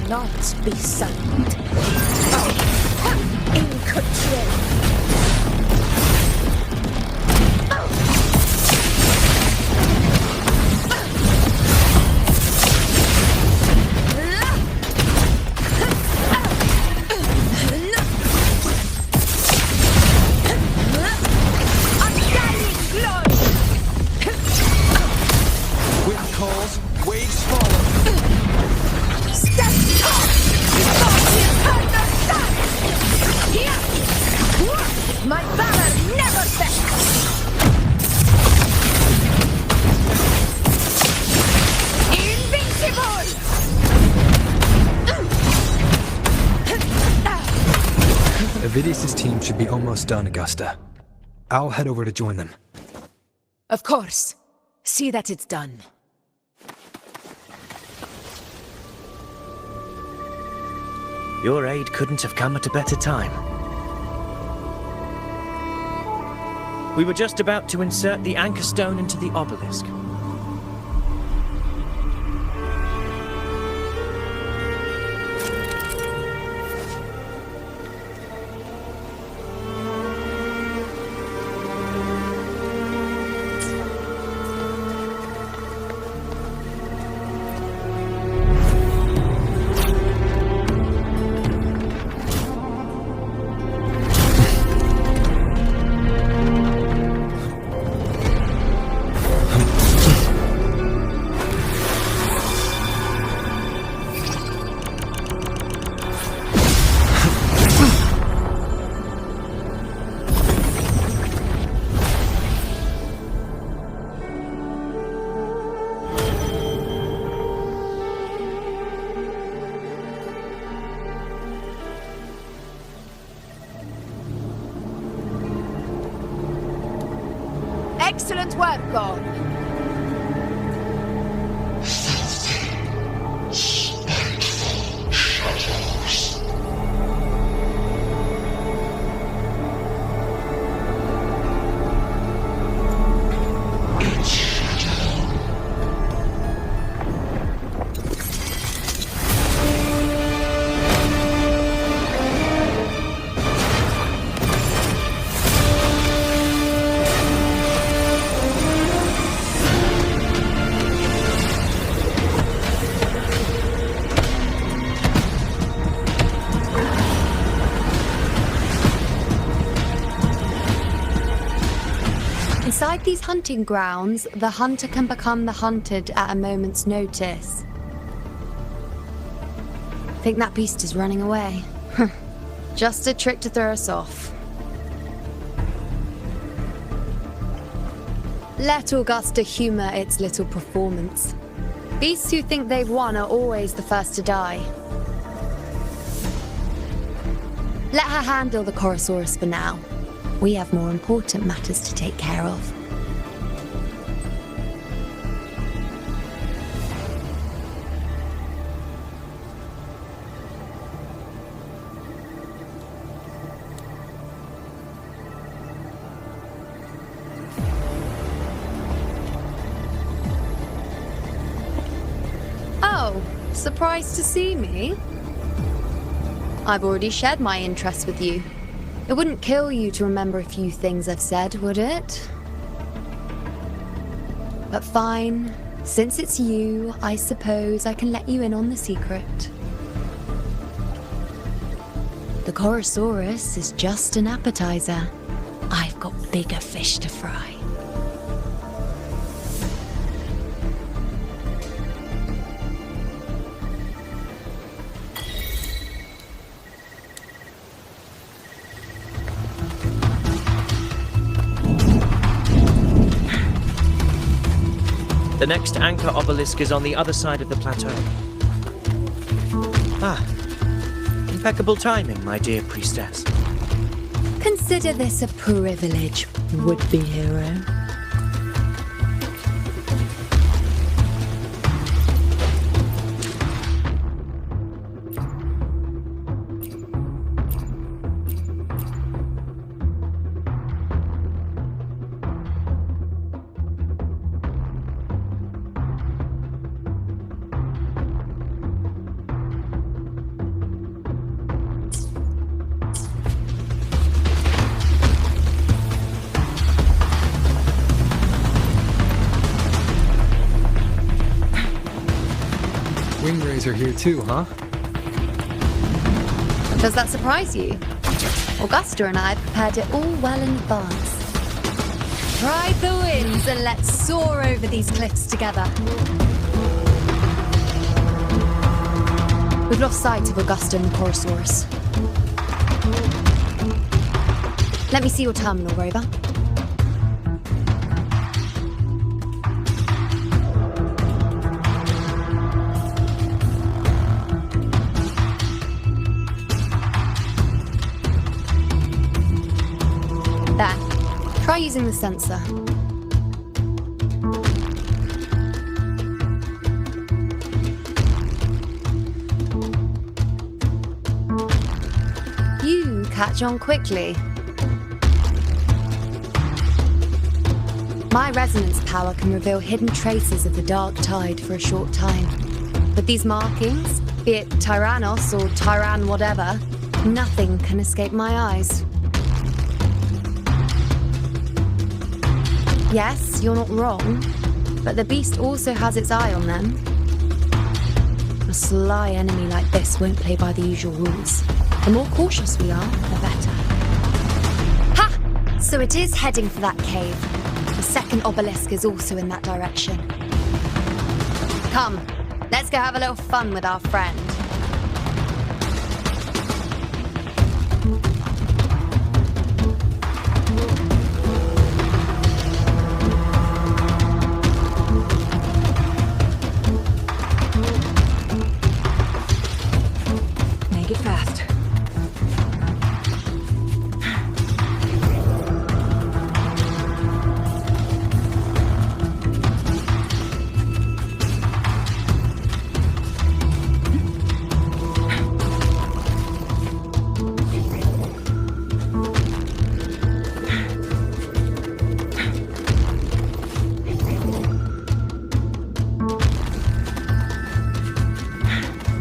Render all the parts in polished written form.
not be silent. In control. My valor never fails! Invincible! Avidius' team should be almost done, Augusta. I'll head over to join them. Of course. See that it's done. Your aid couldn't have come at a better time. We were just about to insert the anchor stone into the obelisk. Excellent work, God. Inside these hunting grounds, the hunter can become the hunted at a moment's notice. Think that beast is running away? Just a trick to throw us off. Let Augusta humor its little performance. Beasts who think they've won are always the first to die. Let her handle the Chorosaurus for now. We have more important matters to take care of. Oh, surprised to see me? I've already shared my interest with you. It wouldn't kill you to remember a few things I've said, would it? But fine. Since it's you, I suppose I can let you in on the secret. The Chorosaurus is just an appetizer. I've got bigger fish to fry. The next anchor obelisk is on the other side of the plateau. Ah, impeccable timing, my dear priestess. Consider this a privilege, would-be hero. guys are here too, huh? Does that surprise you? Augusta and I prepared it all well in advance. Ride the winds and let's soar over these cliffs together. We've lost sight of Augusta and the Chorosaurus. Let me see your terminal, Rover. There. Try using the sensor. You catch on quickly. My resonance power can reveal hidden traces of the dark tide for a short time. But these markings, be it Tyrannos or Tyran whatever, nothing can escape my eyes. Yes, you're not wrong, but the beast also has its eye on them. A sly enemy like this won't play by the usual rules. The more cautious we are, the better. Ha! So it is heading for that cave. The second obelisk is also in that direction. Come, let's go have a little fun with our friend. Make it fast.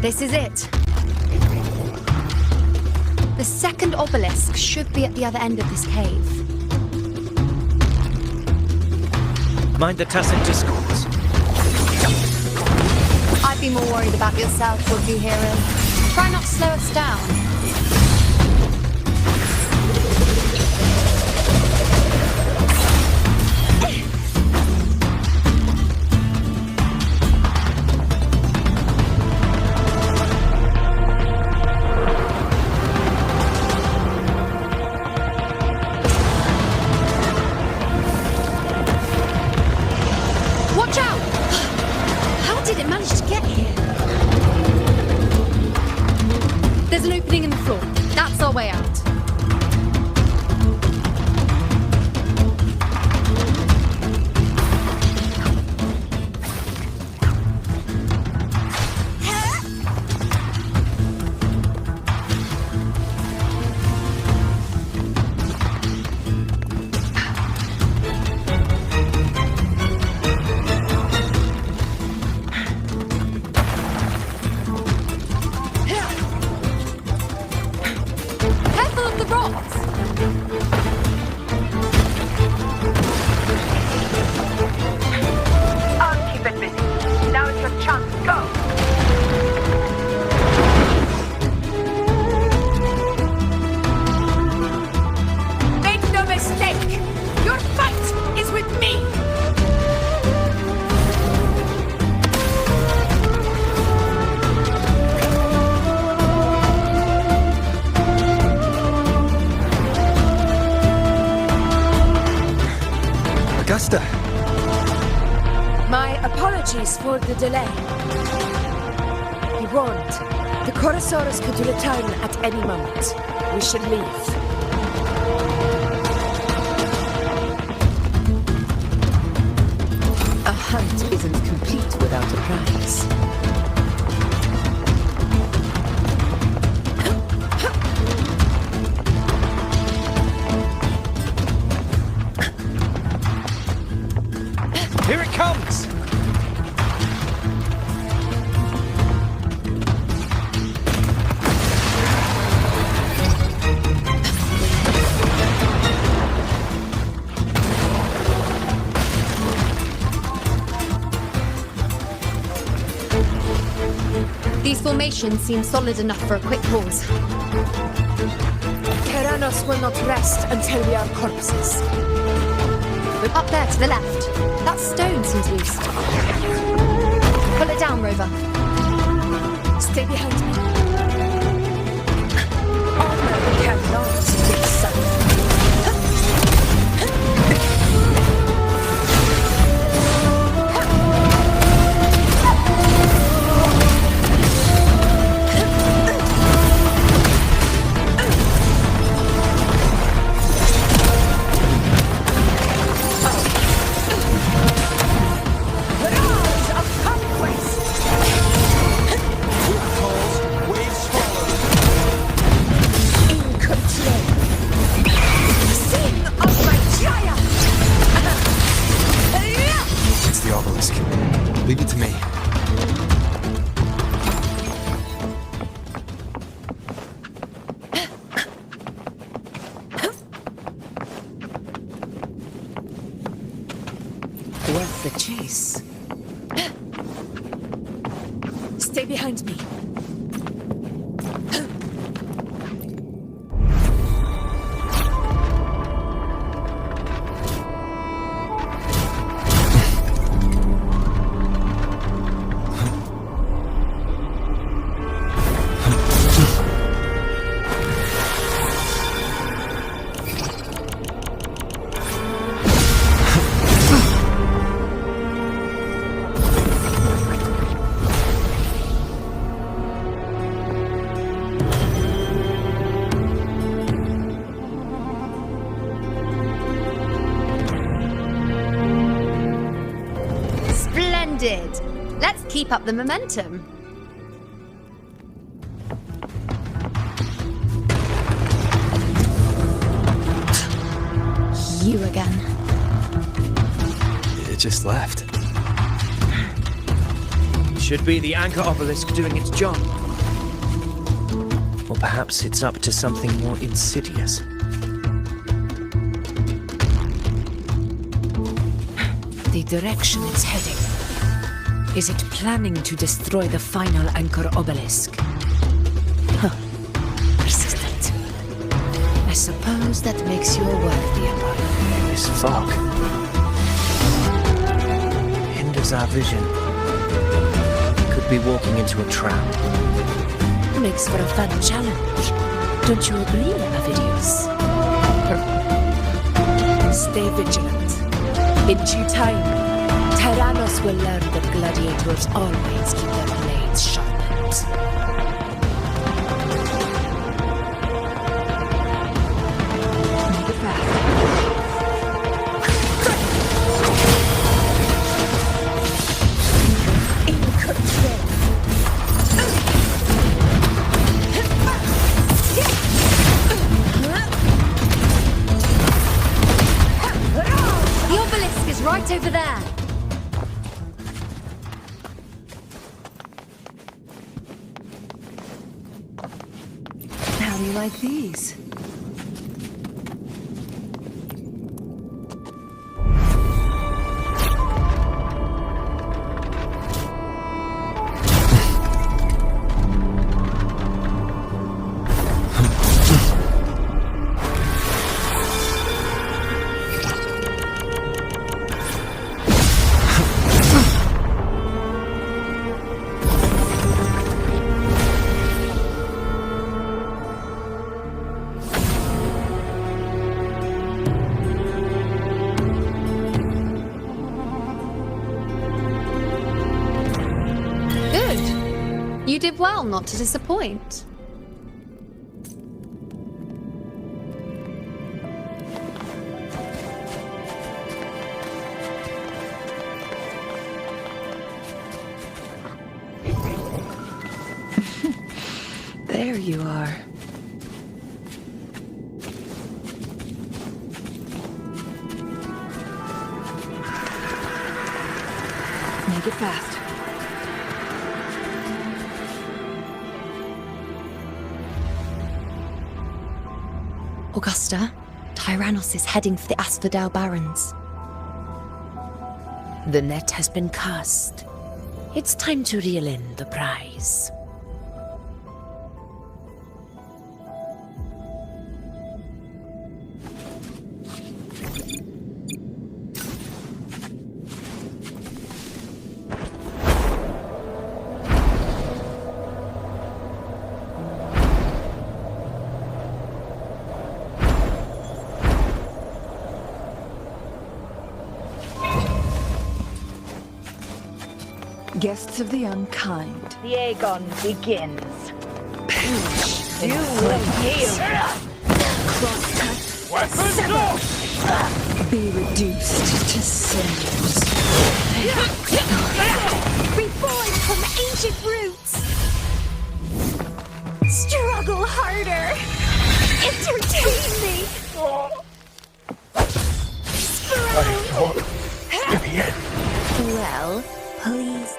This is it. The second obelisk should be at the other end of this cave. Mind the tacit discords. I'd be more worried about yourself, would you, hero? Try not to slow us down. Watch out! How did it manage to get here? There's an opening in the floor. That's our way out. Careful of the rocks! I'll keep it busy. Now it's your chance. Go! Make no mistake! Your fight is with me! Augusta! My apologies for the delay. Be warned, the Chorosaurus could return at any moment. We should leave. A hunt isn't complete without a prize. Here it comes! formation seems solid enough for a quick pause. Tyrannos will not rest until we are corpses. Up there to the left. That stone seems loose. Pull it down, Rover. Stay behind me. Honor the Cannons, big son. Leave it to me. Worth the chase. Stay behind me. Let's keep up the momentum. You again. It just left. Should be the anchor obelisk doing its job. Or perhaps it's up to something more insidious. The direction it's heading. Is it planning to destroy the final anchor obelisk? Huh. Persistent. I suppose that makes you a worthy opponent. This fog hinders our vision. Could be walking into a trap. Makes for a fun challenge. Don't you agree, Avidius? Stay vigilant. In due time, Tyrannos will learn that gladiators always keep their blades sharpened. Make it fast. In control. The obelisk is right over there. How do you like these? You did well not to disappoint. There you are. Make it fast. Augusta, Tyrannos is heading for the Asphodel Barrens. The net has been cast. It's time to reel in the prize. Guests of the unkind. The Aegon begins. You will yield. Crosscut. Be reduced to cinders. Reborn from ancient roots! Struggle harder! Entertain me! Well, please.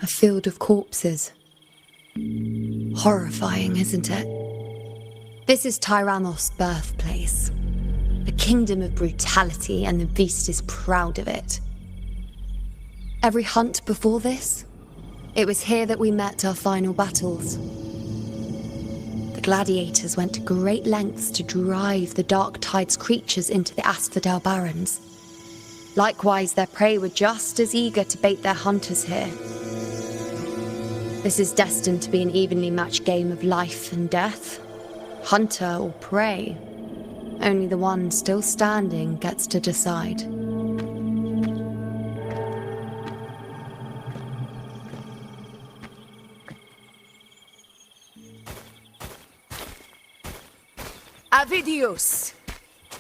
A field of corpses. Horrifying, isn't it? This is Tyrannos' birthplace. A kingdom of brutality, and the beast is proud of it. Every hunt before this, it was here that we met our final battles. The gladiators went to great lengths to drive the Dark Tide's creatures into the Asphodel Barrens. Likewise, their prey were just as eager to bait their hunters here. This is destined to be an evenly matched game of life and death. Hunter or prey. Only the one still standing gets to decide. Avidius,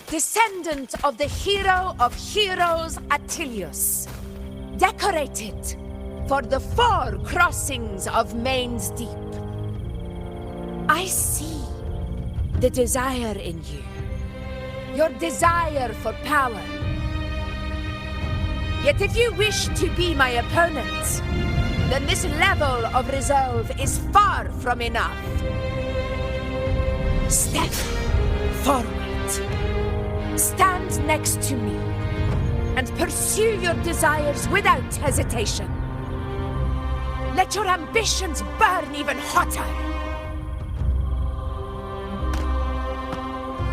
descendant of the hero of heroes Attilius, decorated for the 4 crossings of Main's Deep. I see the desire in you, your desire for power. Yet if you wish to be my opponent, then this level of resolve is far from enough. Step forward. Stand next to me and pursue your desires without hesitation. Let your ambitions burn even hotter.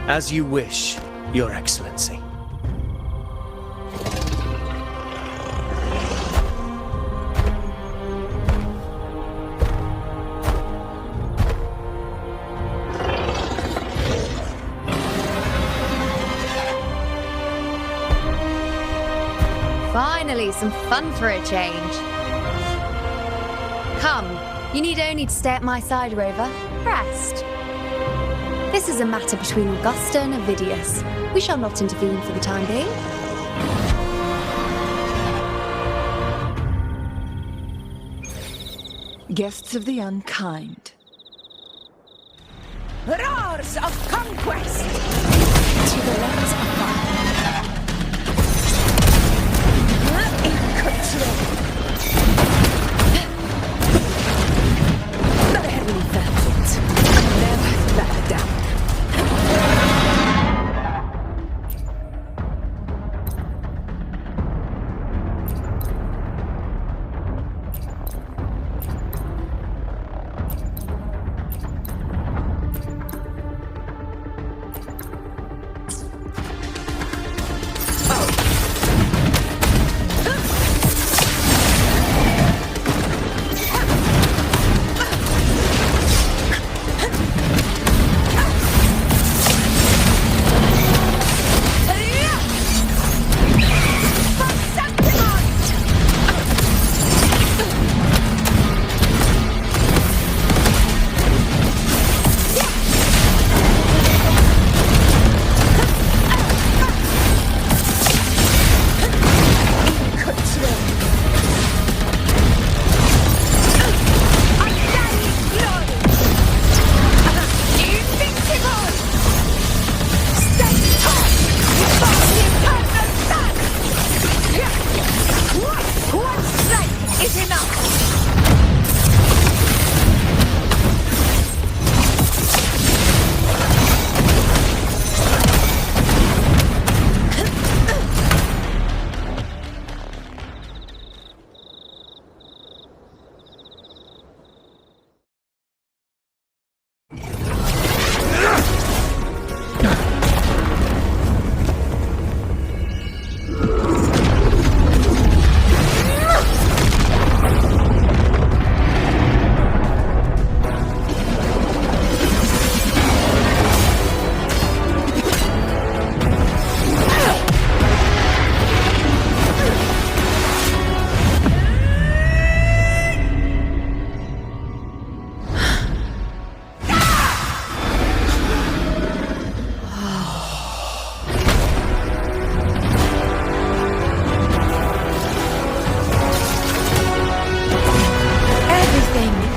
As you wish, Your Excellency. Finally, some fun for a change. Come, you need only to stay at my side, Rover. Rest. This is a matter between Augusta and Avidius. We shall not intervene for the time being. Guests of the unkind. Roars of conquest! To the lands of fire. In control! Not a heavily felt. Never back down.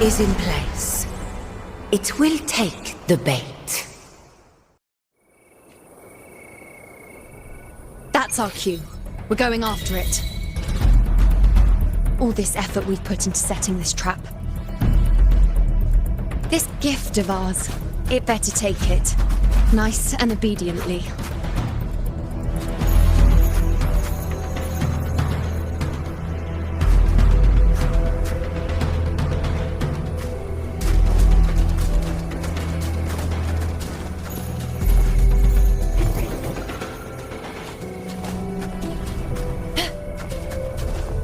Is in place. It will take the bait. That's our cue. We're going after it. All this effort we've put into setting this trap. This gift of ours, it better take it. Nice and obediently.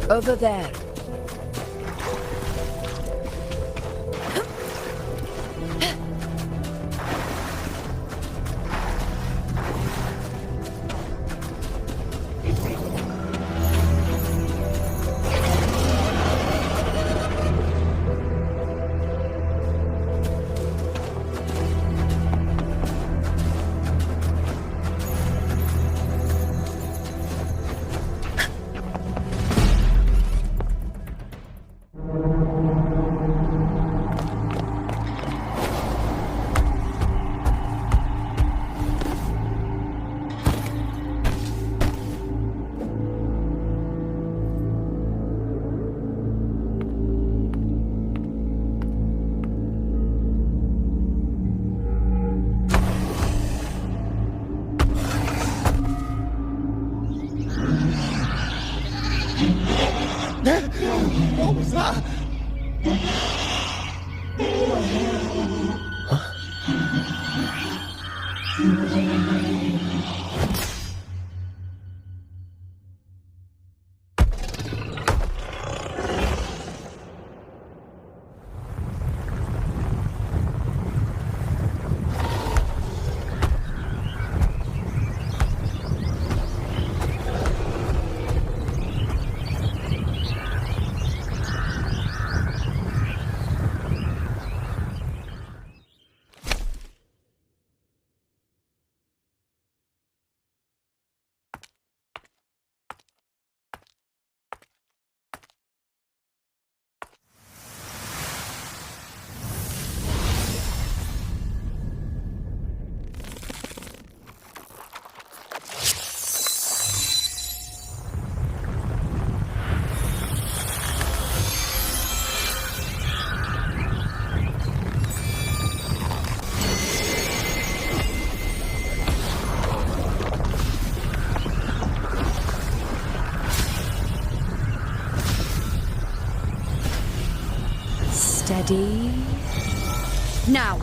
Over there. What was that? Ready? Now!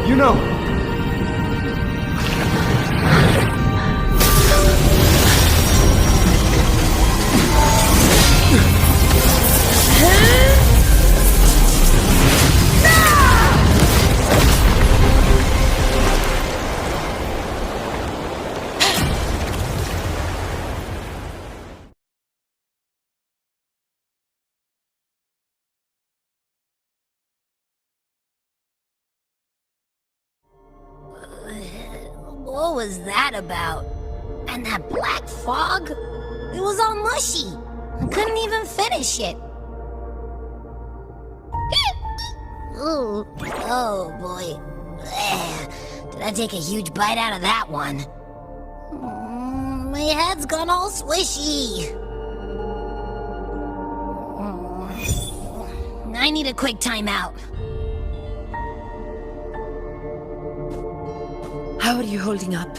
You know. What was that about? And that black fog? It was all mushy. I couldn't even finish it. Ooh, oh boy. Did I take a huge bite out of that one? My head's gone all swishy. I need a quick timeout. How are you holding up?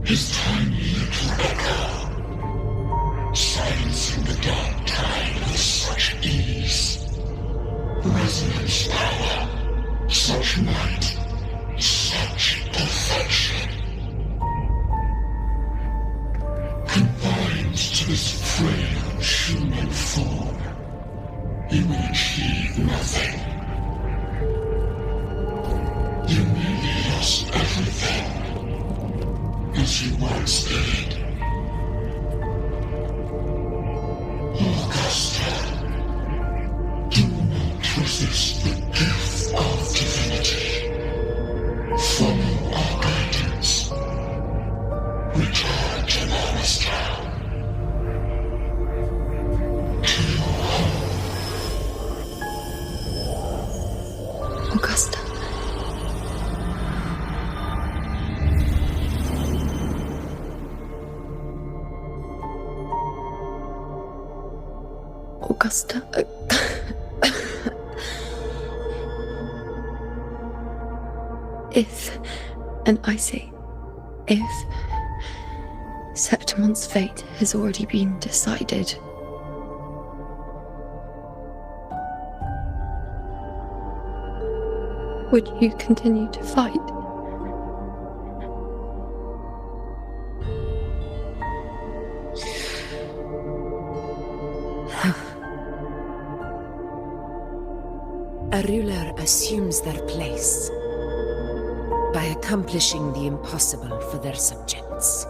His tiny little echo, silencing the dark tide with such ease. Resonance power, such might, such perfection. Confined to this frail human form, he will achieve nothing. You nearly lost everything, as you once did. Augusta, do not resist the gift of divinity. Follow our guidance. Return to Norristown. To your home. Augusta. Augusta. If, and I say, if Septimon's fate has already been decided, would you continue to fight? A ruler assumes their place by accomplishing the impossible for their subjects.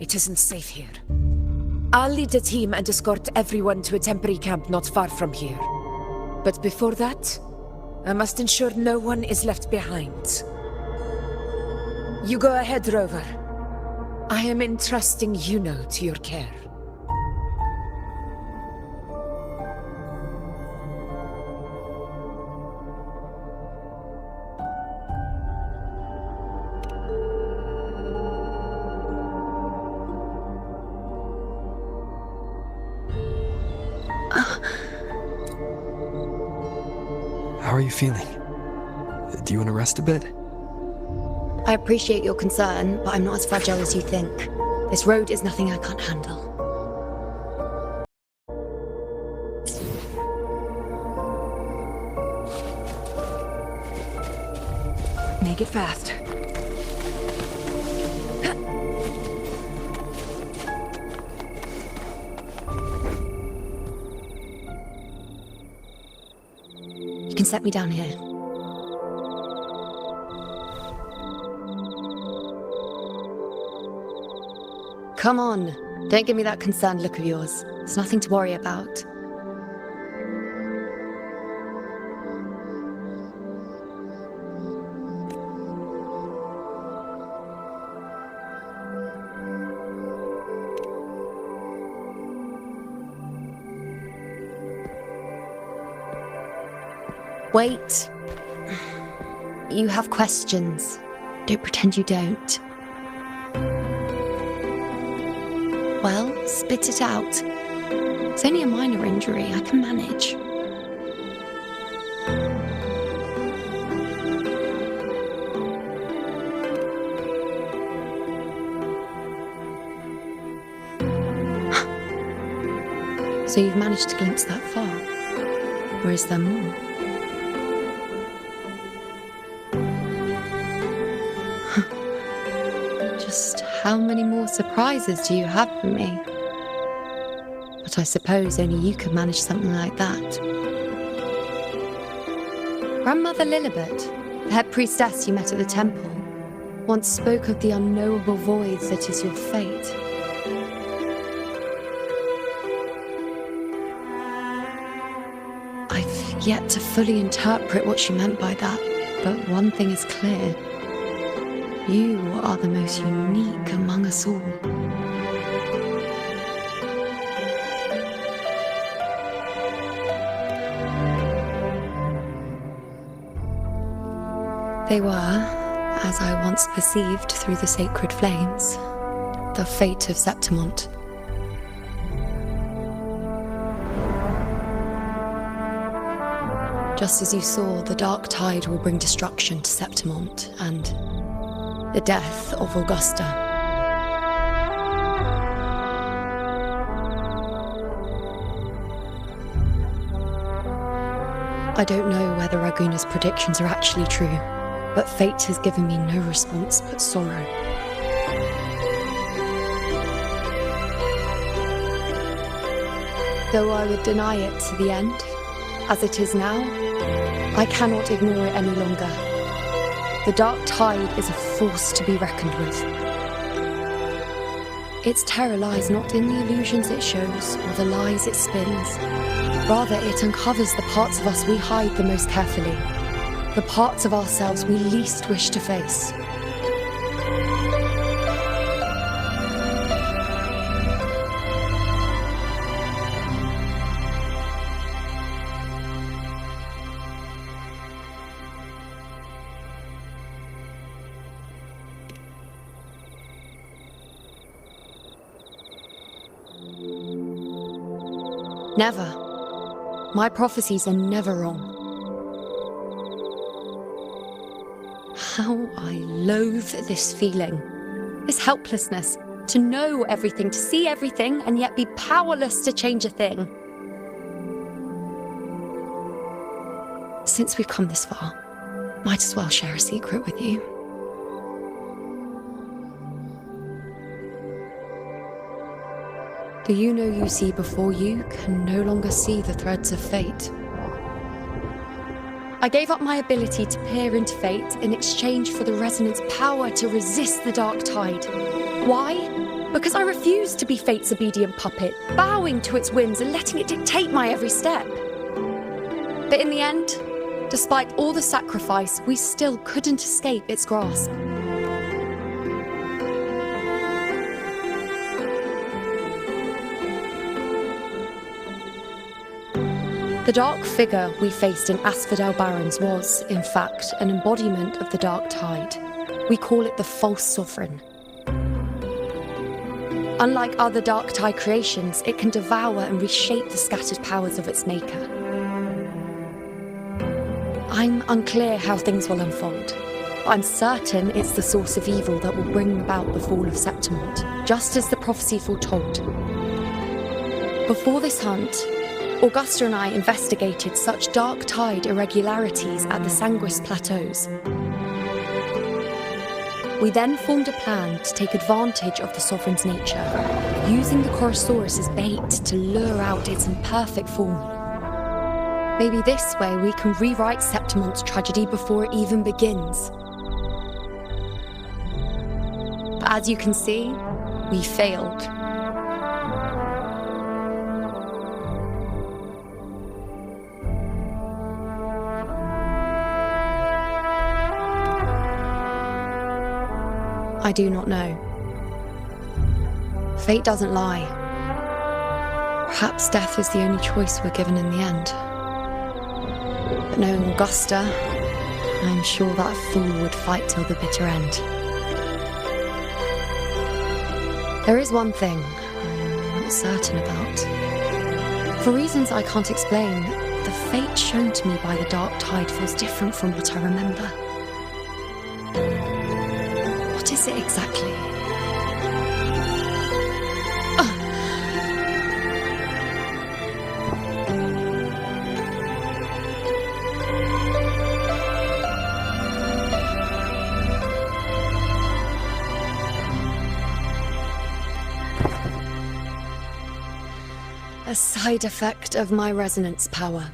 It isn't safe here. I'll lead a team and escort everyone to a temporary camp not far from here. But before that, I must ensure no one is left behind. You go ahead, Rover. I am entrusting Yuno to your care. How are you feeling? Do you want to rest a bit? I appreciate your concern, but I'm not as fragile as you think. This road is nothing I can't handle. Make it fast. You can set me down here. Come on. Don't give me that concerned look of yours. It's nothing to worry about. Wait. You have questions. Don't pretend you don't. Well, spit it out. It's only a minor injury. I can manage. So you've managed to glimpse that far? Or is there more? Just how many more surprises do you have for me? But I suppose only you could manage something like that. Grandmother Lilibet, the head priestess you met at the temple, once spoke of the unknowable void that is your fate. I've yet to fully interpret what she meant by that, but one thing is clear. You are the most unique among us all. They were, as I once perceived through the sacred flames, the fate of Septimont. Just as you saw, the dark tide will bring destruction to Septimont and the death of Augusta. I don't know whether Raguna's predictions are actually true, but fate has given me no response but sorrow. Though I would deny it to the end, as it is now, I cannot ignore it any longer. The dark tide is a force to be reckoned with. Its terror lies not in the illusions it shows or the lies it spins. Rather, it uncovers the parts of us we hide the most carefully, the parts of ourselves we least wish to face. Never. My prophecies are never wrong. How I loathe this feeling, this helplessness, to know everything, to see everything, and yet be powerless to change a thing. Since we've come this far, might as well share a secret with you. The you see before you can no longer see the threads of fate. I gave up my ability to peer into fate in exchange for the resonance power to resist the dark tide. Why? Because I refused to be fate's obedient puppet, bowing to its whims and letting it dictate my every step. But in the end, despite all the sacrifice, we still couldn't escape its grasp. The dark figure we faced in Asphodel Barrens was, in fact, an embodiment of the dark tide. We call it the false sovereign. Unlike other dark tide creations, it can devour and reshape the scattered powers of its maker. I'm unclear how things will unfold. I'm certain it's the source of evil that will bring about the fall of Septimont, just as the prophecy foretold. Before this hunt, Augusta and I investigated such dark tide irregularities at the Sanguis Plateaus. We then formed a plan to take advantage of the Sovereign's nature, using the Chorosaurus as bait to lure out its imperfect form. Maybe this way we can rewrite Septimon's tragedy before it even begins. But as you can see, we failed. I do not know. Fate doesn't lie. Perhaps death is the only choice we're given in the end. But knowing Augusta, I'm sure that fool would fight till the bitter end. There is one thing I'm not certain about. For reasons I can't explain, the fate shown to me by the Dark Tide feels different from what I remember. What is it exactly? A side effect of my resonance power.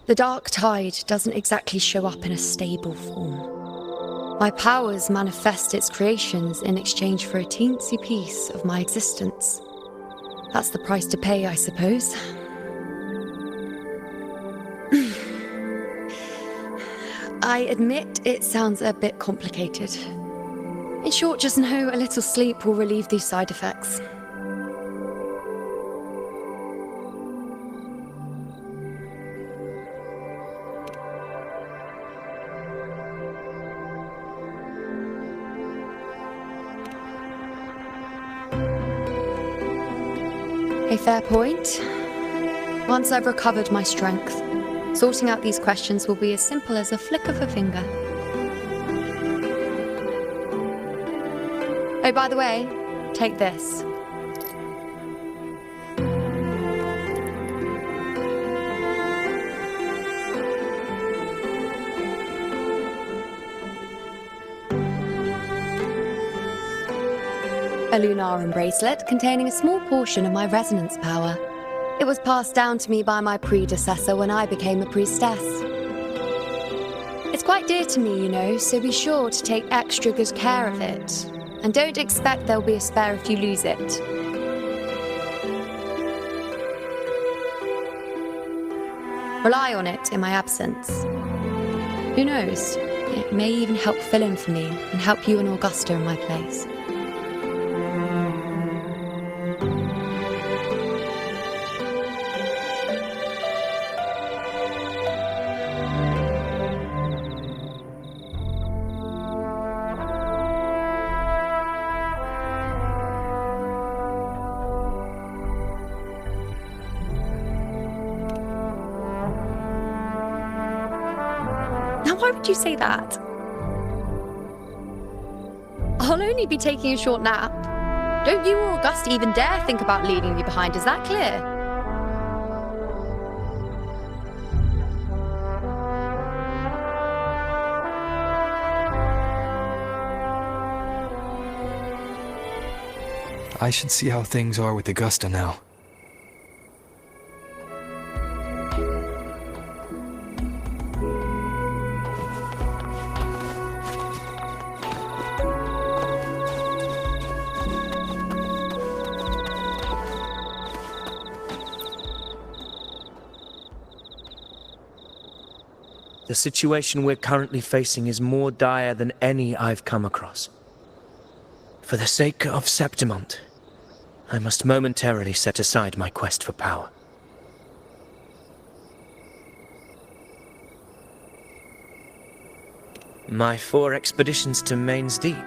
The Dark Tide doesn't exactly show up in a stable form. My powers manifest its creations in exchange for a teensy piece of my existence. That's the price to pay, I suppose. I admit it sounds a bit complicated. In short, just know a little sleep will relieve these side effects. A fair point. Once I've recovered my strength, sorting out these questions will be as simple as a flick of a finger. Oh, by the way, take this. A Lunarum bracelet containing a small portion of my resonance power. It was passed down to me by my predecessor when I became a priestess. It's quite dear to me, you know, so be sure to take extra good care of it. And don't expect there'll be a spare if you lose it. Rely on it in my absence. Who knows? It may even help fill in for me and help you and Augusta in my place. Why would you say that? I'll only be taking a short nap. Don't you or Augusta even dare think about leaving me behind, is that clear? I should see how things are with Augusta now. The situation we're currently facing is more dire than any I've come across. For the sake of Septimont, I must momentarily set aside my quest for power. My 4 expeditions to Main's Deep.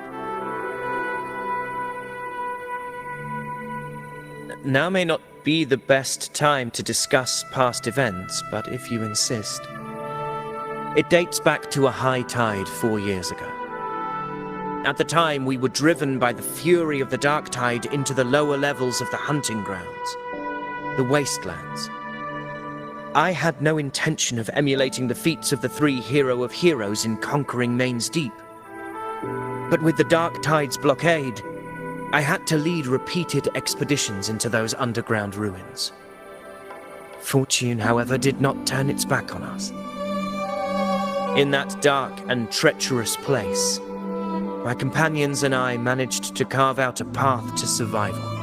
Now may not be the best time to discuss past events, but if you insist. It dates back to a high tide 4 years ago. At the time, we were driven by the fury of the Dark Tide into the lower levels of the hunting grounds, the wastelands. I had no intention of emulating the feats of the 3 hero of heroes in conquering Main's Deep. But with the Dark Tide's blockade, I had to lead repeated expeditions into those underground ruins. Fortune, however, did not turn its back on us. In that dark and treacherous place, my companions and I managed to carve out a path to survival.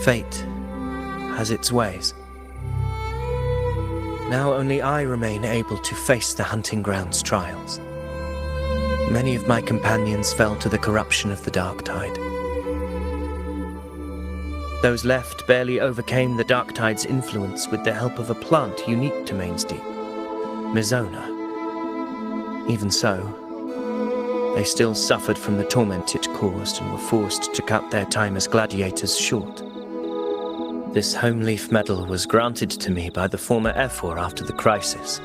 Fate has its ways. Now only I remain able to face the hunting ground's trials. Many of my companions fell to the corruption of the Dark Tide. Those left barely overcame the Dark Tide's influence with the help of a plant unique to Main's Deep, Mizona. Even so, they still suffered from the torment it caused and were forced to cut their time as gladiators short. This home leaf medal was granted to me by the former Ephor after the crisis.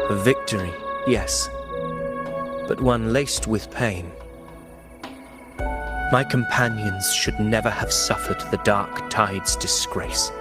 A victory, yes, but one laced with pain. My companions should never have suffered the Dark Tide's disgrace.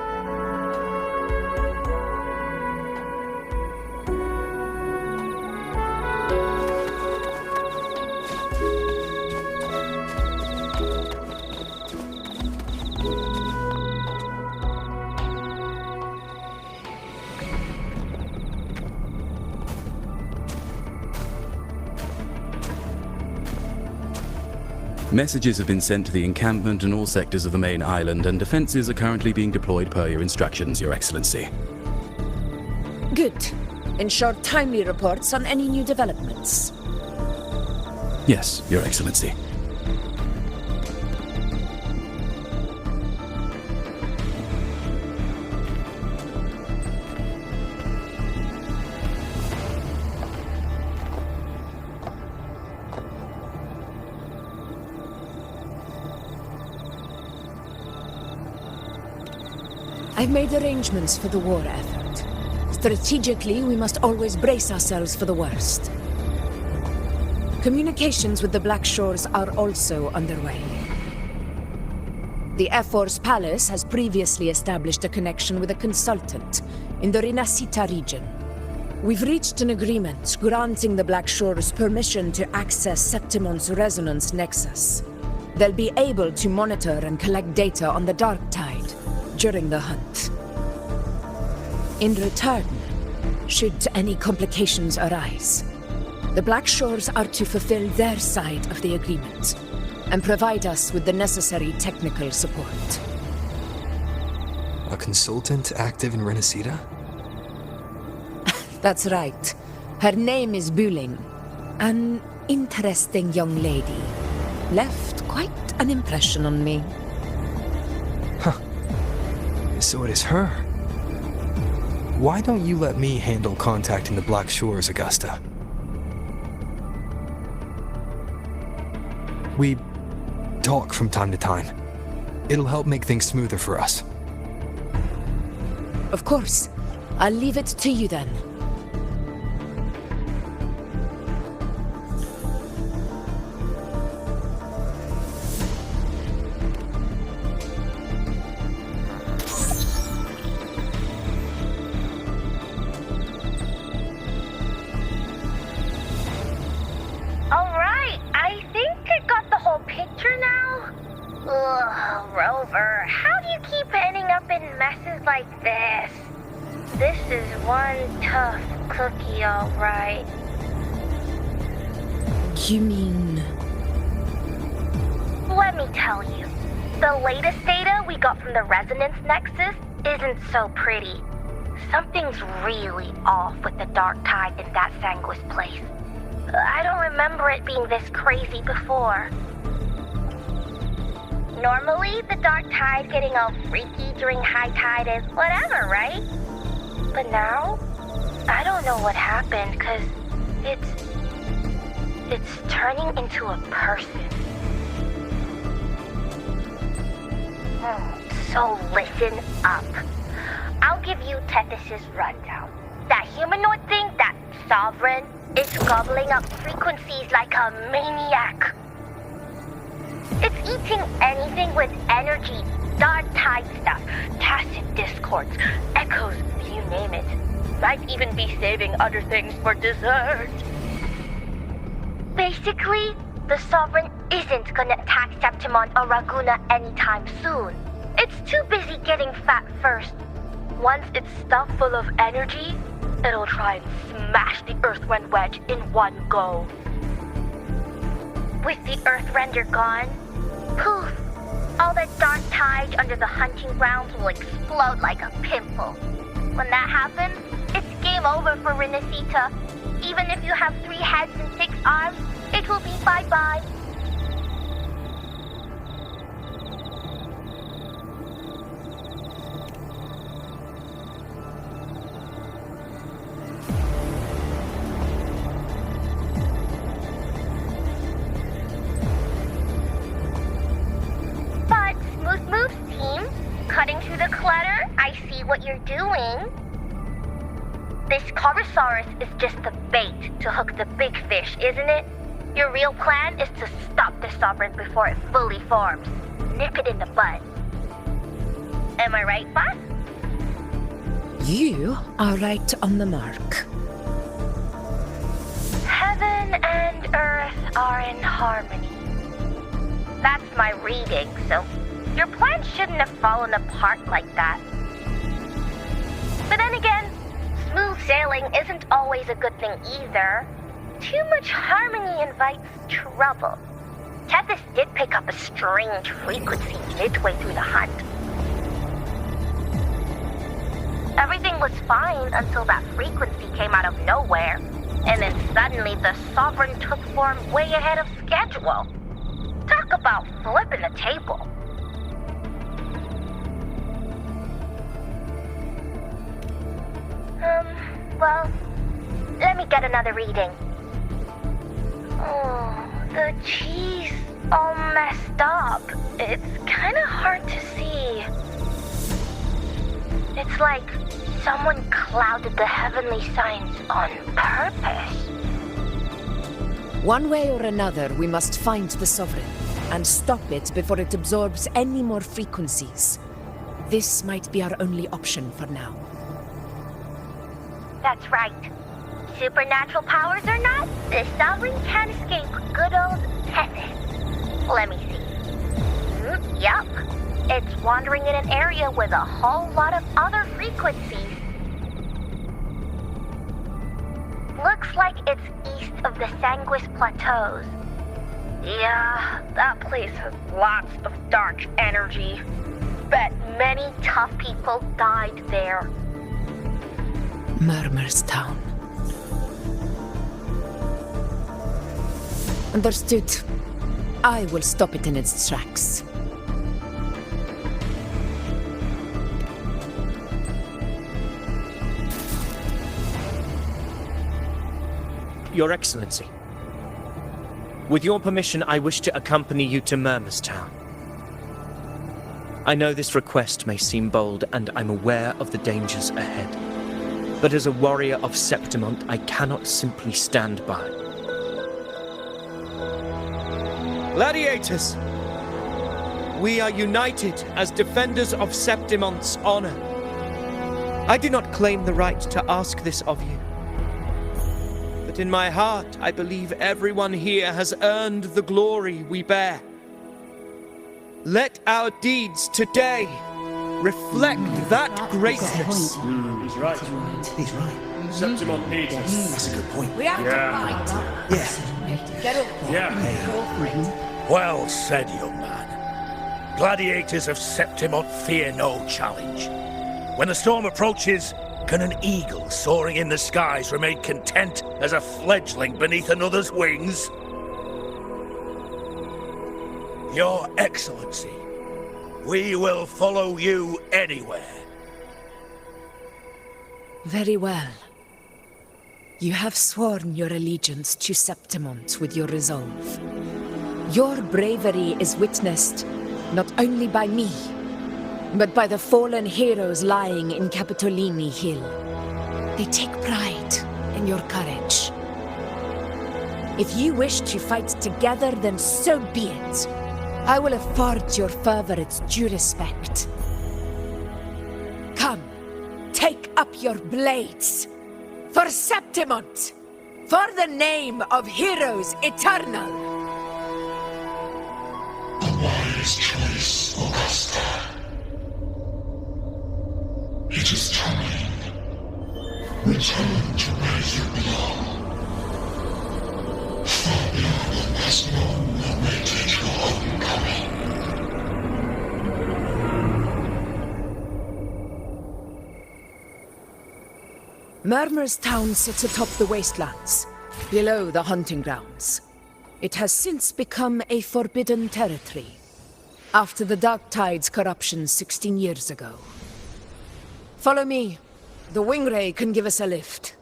Messages have been sent to the encampment and all sectors of the main island, and defenses are currently being deployed per your instructions, Your Excellency. Good. Ensure timely reports on any new developments. Yes, Your Excellency. I've made arrangements for the war effort. Strategically, we must always brace ourselves for the worst. Communications with the Black Shores are also underway. The Ephor's palace has previously established a connection with a consultant in the Rinascita region. We've reached an agreement granting the Black Shores permission to access Septimon's resonance nexus. They'll be able to monitor and collect data on the Dark Tide during the hunt. In return, should any complications arise, the Black Shores are to fulfill their side of the agreement and provide us with the necessary technical support. A consultant active in Renacida? That's right. Her name is Buling. An interesting young lady. Left quite an impression on me. So it is her. Why don't you let me handle contacting the Black Shores, Augusta? We talk from time to time. It'll help make things smoother for us. Of course. I'll leave it to you then. Alright, I think I got the whole picture now. Ugh, Rover, how do you keep ending up in messes like this? This is one tough cookie, alright. You mean... Let me tell you, the latest data we got from the Resonance Nexus isn't so pretty. Something's really off with the Dark Tide in that Sanguis place. I don't remember it being this crazy before. Normally, the Dark Tide getting all freaky during high tide is whatever, right? But now, I don't know what happened, 'cause it's turning into a person. So listen up. I'll give you Tethys' rundown. That humanoid thing, that Sovereign, It's gobbling up frequencies like a maniac. It's eating anything with energy, dark tide stuff, tacit discords, echoes, you name it. Might even be saving other things for dessert. Basically, the Sovereign isn't gonna attack Septimon or Raguna anytime soon. It's too busy getting fat first. Once it's stuffed full of energy, it'll try and smash the Earthrend wedge in one go. With the Earthrender gone, poof! All that dark tide under the hunting grounds will explode like a pimple. When that happens, it's game over for Renacita. Even if you have 3 heads and 6 arms, it will be bye-bye. But Smooth Moves team, cutting through the clutter, I see what you're doing. This Corosaurus is just the bait to hook the big fish, isn't it? Your real plan is to stop the Sovereign before it fully forms. Nip it in the bud. Am I right, boss? You are right on the mark. Heaven and Earth are in harmony. That's my reading, so your plan shouldn't have fallen apart like that. But then again, smooth sailing isn't always a good thing either. Too much harmony invites trouble. Tethys did pick up a strange frequency midway through the hunt. Everything was fine until that frequency came out of nowhere, and then suddenly the Sovereign took form way ahead of schedule. Talk about flipping the table. Well, let me get another reading. Oh, the cheese all messed up. It's kind of hard to see. It's like someone clouded the heavenly signs on purpose. One way or another, we must find the Sovereign and stop it before it absorbs any more frequencies. This might be our only option for now. That's right. Supernatural powers or not, the Sovereign can't escape good old Tethys. Let me see. Yup. It's wandering in an area with a whole lot of other frequencies. Looks like it's east of the Sanguis Plateaus. Yeah, that place has lots of dark energy. Bet many tough people died there. Murmur's Town. Understood. I will stop it in its tracks. Your Excellency, with your permission, I wish to accompany you to Murmur's Town. I know this request may seem bold, and I'm aware of the dangers ahead. But as a warrior of Septimont, I cannot simply stand by. Gladiators! We are united as defenders of Septimont's honor. I do not claim the right to ask this of you. But in my heart, I believe everyone here has earned the glory we bear. Let our deeds today reflect that greatness. He's right. He's right. Septimont needs us. That's a good point. We have to fight. Yeah. Get up. Yeah. Well said, young man. Gladiators of Septimont fear no challenge. When the storm approaches, can an eagle soaring in the skies remain content as a fledgling beneath another's wings? Your Excellency, we will follow you anywhere. Very well. You have sworn your allegiance to Septimont with your resolve. Your bravery is witnessed not only by me, but by the fallen heroes lying in Capitolini Hill. They take pride in your courage. If you wish to fight together, then so be it. I will afford your fervor its due respect. Come, take up your blades. For Septimont! For the name of heroes eternal! A wise choice, Augusta. It is time. Return to where you belong. Far beyond the last long awaited your homecoming. Murmur's town sits atop the wastelands, below the hunting grounds. It has since become a forbidden territory, after the Dark Tide's corruption 16 years ago. Follow me. The Wingray can give us a lift.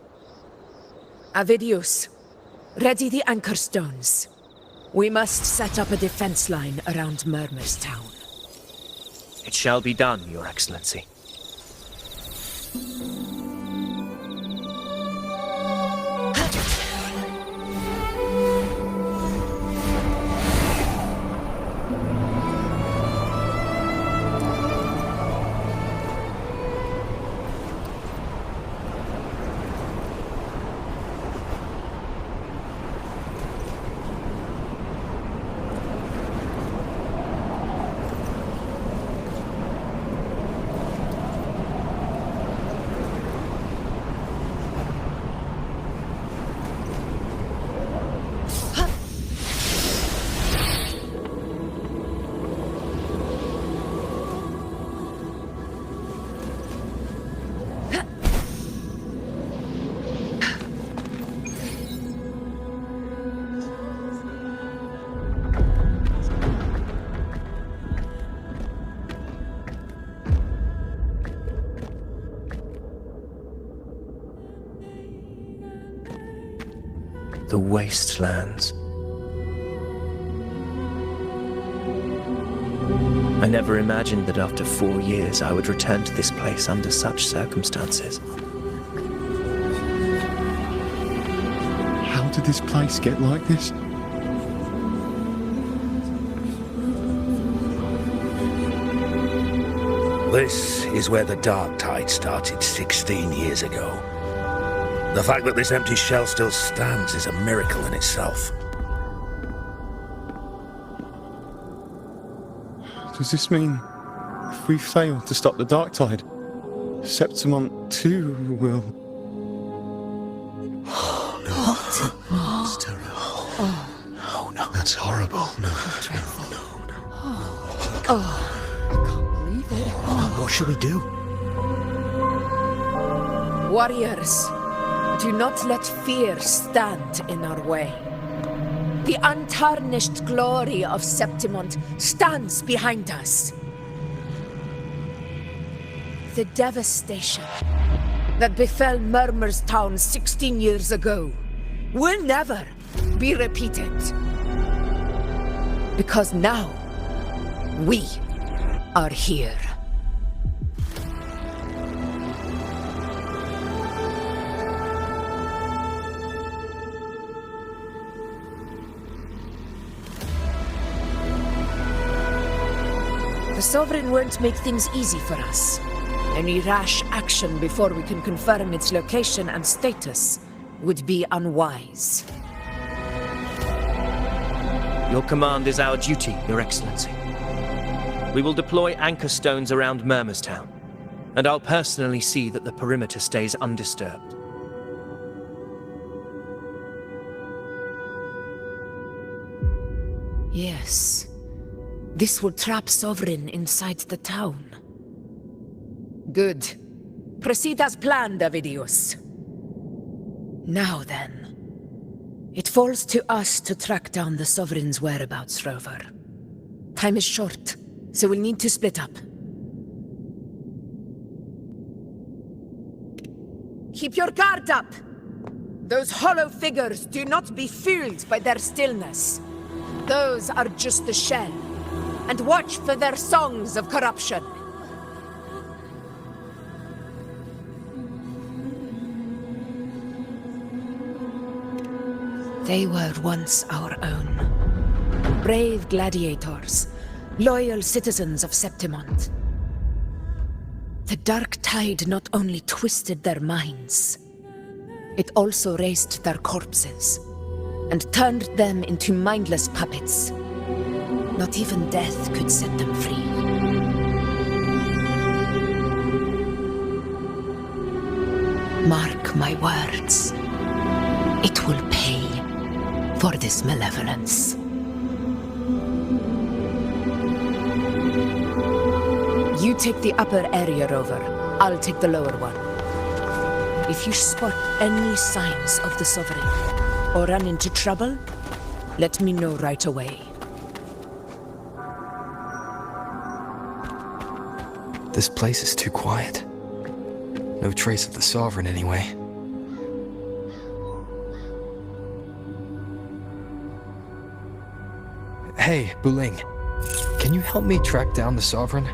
Avidius, ready the anchor stones. We must set up a defense line around Murmur's town. It shall be done, Your Excellency. The wastelands. I never imagined that after 4 years I would return to this place under such circumstances. How did this place get like this? This is where the Dark Tide started 16 years ago. The fact that this empty shell still stands is a miracle in itself. Does this mean if we fail to stop the Dark Tide, Septimont too will... Oh, no. What? It's terrible. Oh, no. That's horrible. No. I can't believe it. What should we do? Warriors, do not let fear stand in our way. The untarnished glory of Septimont stands behind us. The devastation that befell Murmur's town 16 years ago will never be repeated. Because now, we are here. The Sovereign won't make things easy for us. Any rash action before we can confirm its location and status would be unwise. Your command is our duty, Your Excellency. We will deploy anchor stones around Murmur's town, and I'll personally see that the perimeter stays undisturbed. Yes. This will trap Sovereign inside the town. Good. Proceed as planned, Avidius. Now then. It falls to us to track down the Sovereign's whereabouts, Rover. Time is short, so we'll need to split up. Keep your guard up! Those hollow figures do not be fooled by their stillness. Those are just the shell. And watch for their songs of corruption. They were once our own. Brave gladiators, loyal citizens of Septimont. The dark tide not only twisted their minds, it also raised their corpses and turned them into mindless puppets. Not even death could set them free. Mark my words. It will pay for this malevolence. You take the upper area, Rover. I'll take the lower one. If you spot any signs of the Sovereign, or run into trouble, let me know right away. This place is too quiet. No trace of the Sovereign anyway. Hey, Buling. Can you help me track down the Sovereign?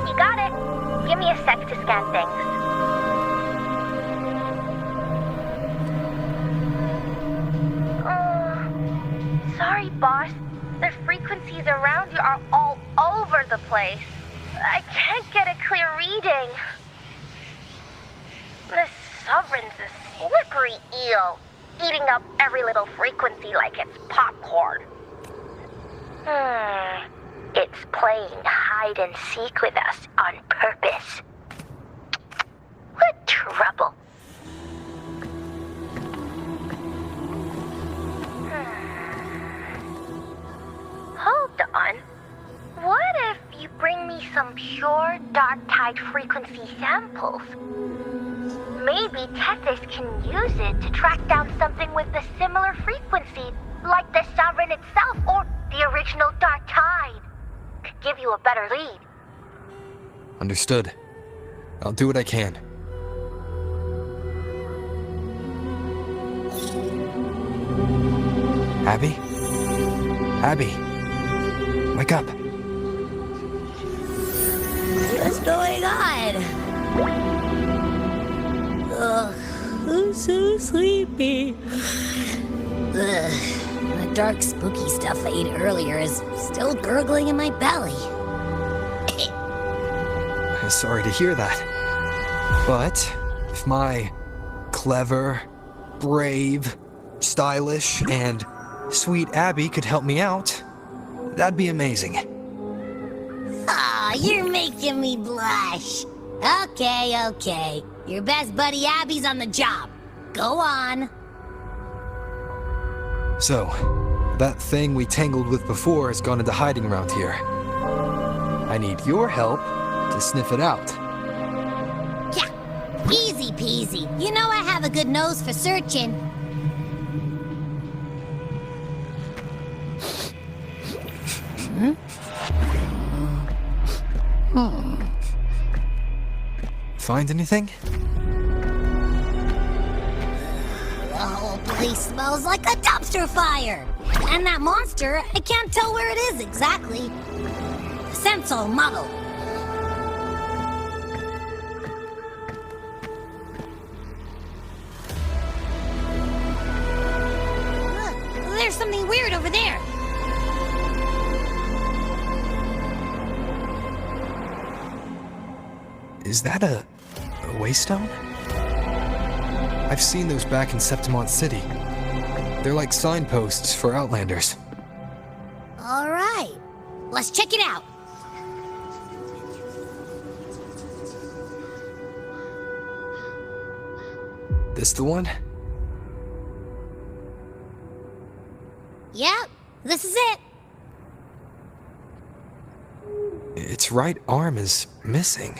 You got it. Give me a sec to scan things. Sorry, boss. The frequencies around you are all over the place. I can't get a clear reading. The Sovereign's a slippery eel, eating up every little frequency like it's popcorn. It's playing hide and seek with us on purpose. What trouble. Hold on. What if you bring me some pure dark tide frequency samples? Maybe Tethys can use it to track down something with a similar frequency, like the Sovereign itself or the original dark tide. Could give you a better lead. Understood. I'll do what I can. Abby? Abby? Wake up. What's going on? Ugh, I'm so sleepy. Ugh, the dark, spooky stuff I ate earlier is still gurgling in my belly. Sorry to hear that. But if my clever, brave, stylish, and sweet Abby could help me out, that'd be amazing. Aw, you're making me blush. Okay. Your best buddy Abby's on the job. Go on. So, that thing we tangled with before has gone into hiding around here. I need your help to sniff it out. Yeah, easy peasy. You know I have a good nose for searching. Find anything? The whole place smells like a dumpster fire. And that monster, I can't tell where it is exactly. The scent's all muddled. Look, there's something weird over there. Is that a waystone? I've seen those back in Septimont City. They're like signposts for Outlanders. All right, let's check it out. This the one? Yep, this is it. Its right arm is missing.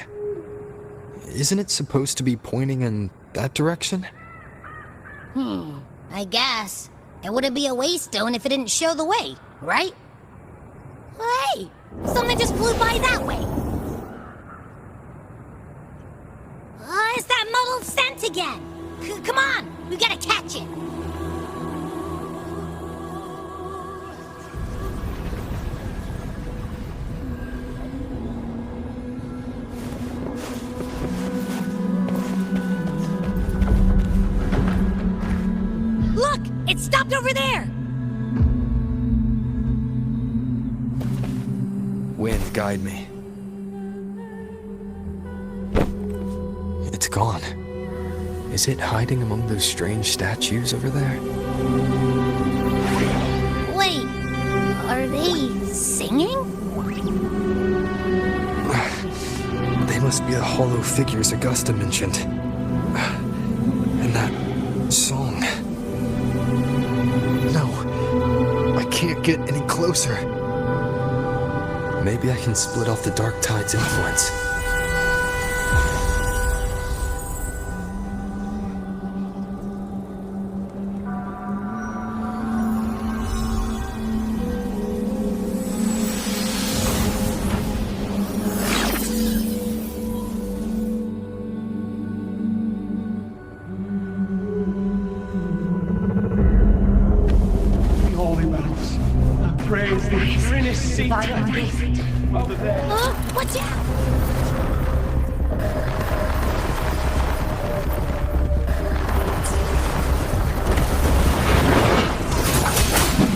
Isn't it supposed to be pointing in that direction? I guess. It wouldn't be a waystone if it didn't show the way, right? Hey, something just flew by that way. It's that muddled scent again. Come on, we gotta catch it. It stopped over there! Wind, guide me. It's gone. Is it hiding among those strange statues over there? Wait, are they singing? They must be the hollow figures Augusta mentioned. And that song. No, I can't get any closer. Maybe I can split off the Dark Tide's influence. Watch out!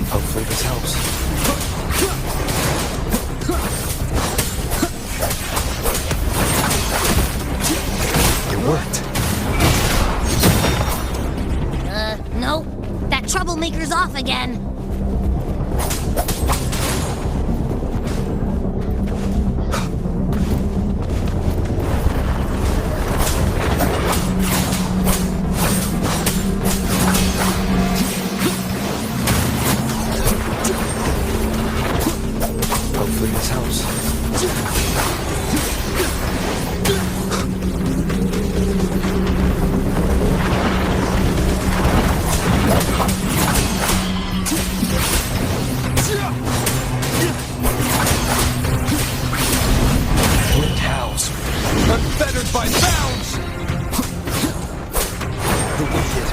Hopefully this helps. It worked. No. That troublemaker's off again. Hopefully this helps. Wind howls. Unfettered by bounds! The wicked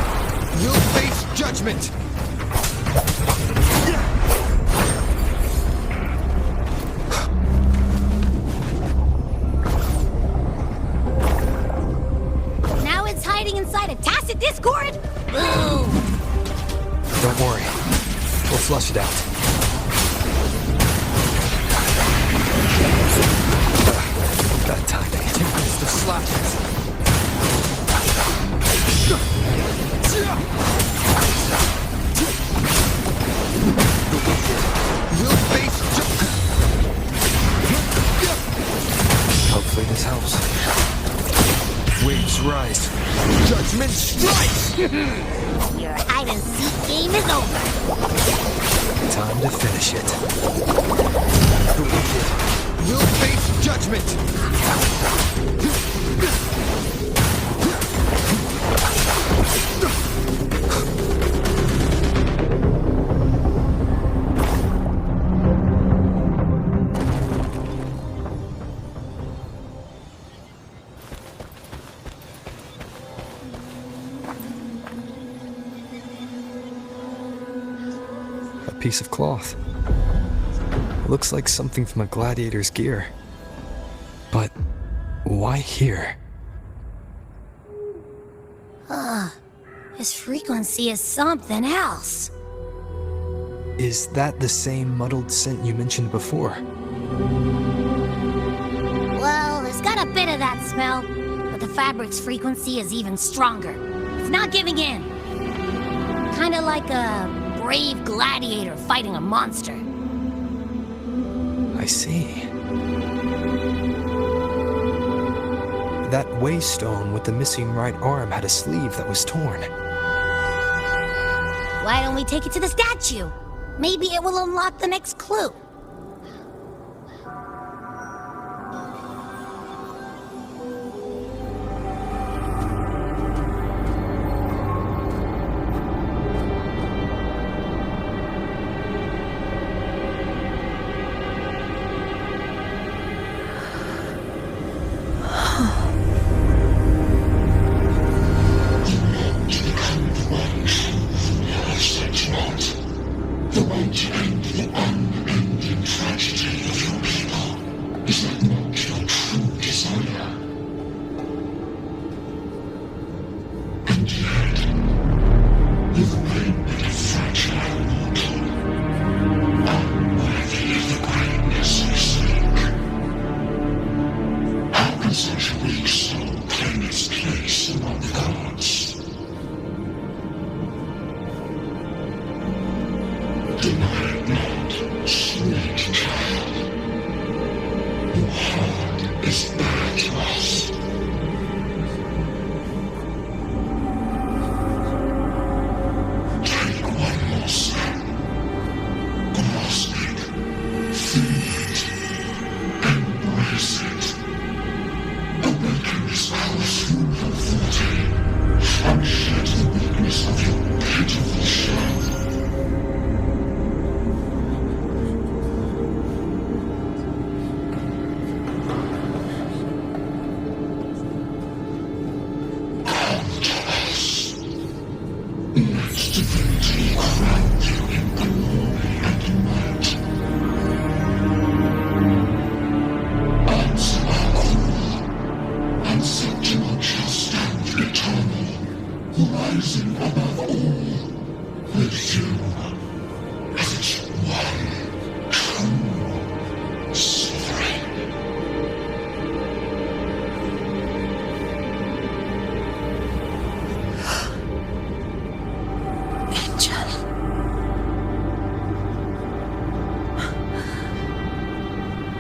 will face judgment! Now it's hiding inside a tacit discord? Ooh! Don't worry. We'll flush it out. That timing. Tempest of slashes. The wicked will face Hopefully this helps. Waves rise. Judgment strikes! Your hide-and-seek game is over. Time to finish it. The wicked will face judgment! A piece of cloth. Looks like something from a gladiator's gear. But why here? This frequency is something else. Is that the same muddled scent you mentioned before? Well, it's got a bit of that smell, but the fabric's frequency is even stronger. It's not giving in. Kinda like a brave gladiator fighting a monster. I see. That waystone with the missing right arm had a sleeve that was torn. Why don't we take it to the statue? Maybe it will unlock the next clue. The light and the unending rising above all, with you as its one true sovereign. Angel.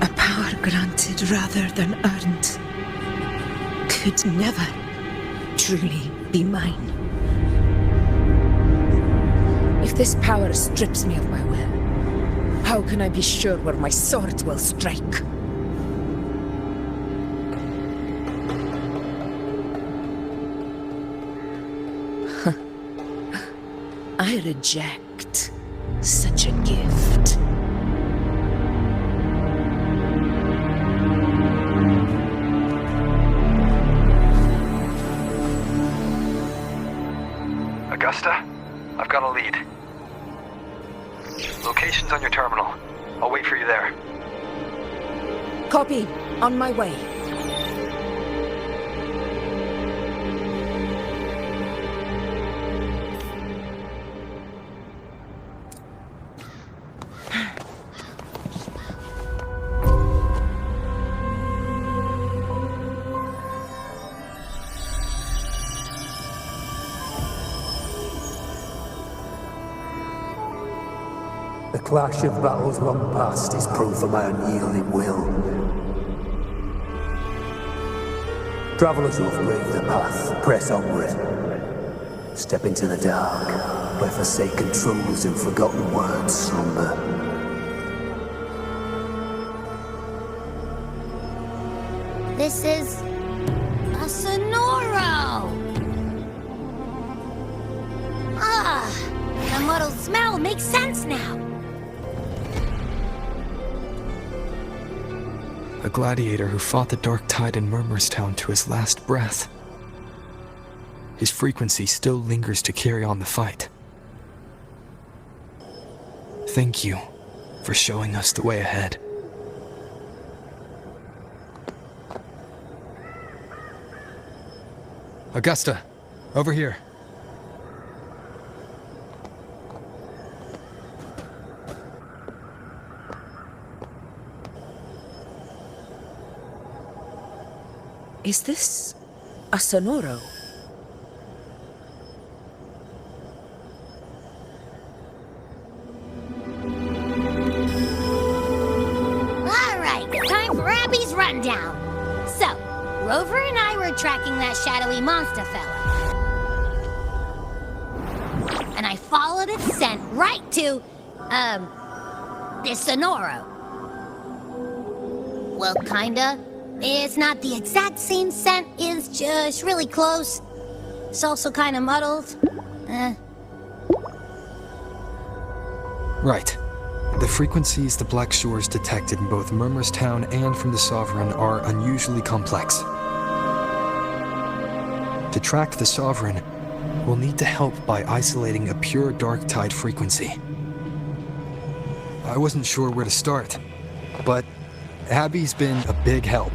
A power granted rather than earned could never truly be mine. If this power strips me of my will, how can I be sure where my sword will strike? I reject such a gift. Augusta, I've got a lead. Location's on your terminal. I'll wait for you there. Copy. On my way. The clash of battles long past is proof of my unyielding will. Travelers who have braved the path, press onward. Step into the dark, where forsaken truths and forgotten words slumber. This is a Sonoro! Ah, the muddled smell makes sense now. A gladiator who fought the dark tide in Murmurstown to his last breath. His frequency still lingers to carry on the fight. Thank you for showing us the way ahead. Augusta, over here. Is this a Sonoro? Alright, time for Abby's rundown. So, Rover and I were tracking that shadowy monster fella. And I followed its scent right to, this Sonoro. Well, kinda. It's not the exact same scent, it's just really close. It's also kind of muddled. Right. The frequencies the Black Shores detected in both Murmurstown and from the Sovereign are unusually complex. To track the Sovereign, we'll need to help by isolating a pure dark tide frequency. I wasn't sure where to start, but Abby's been a big help.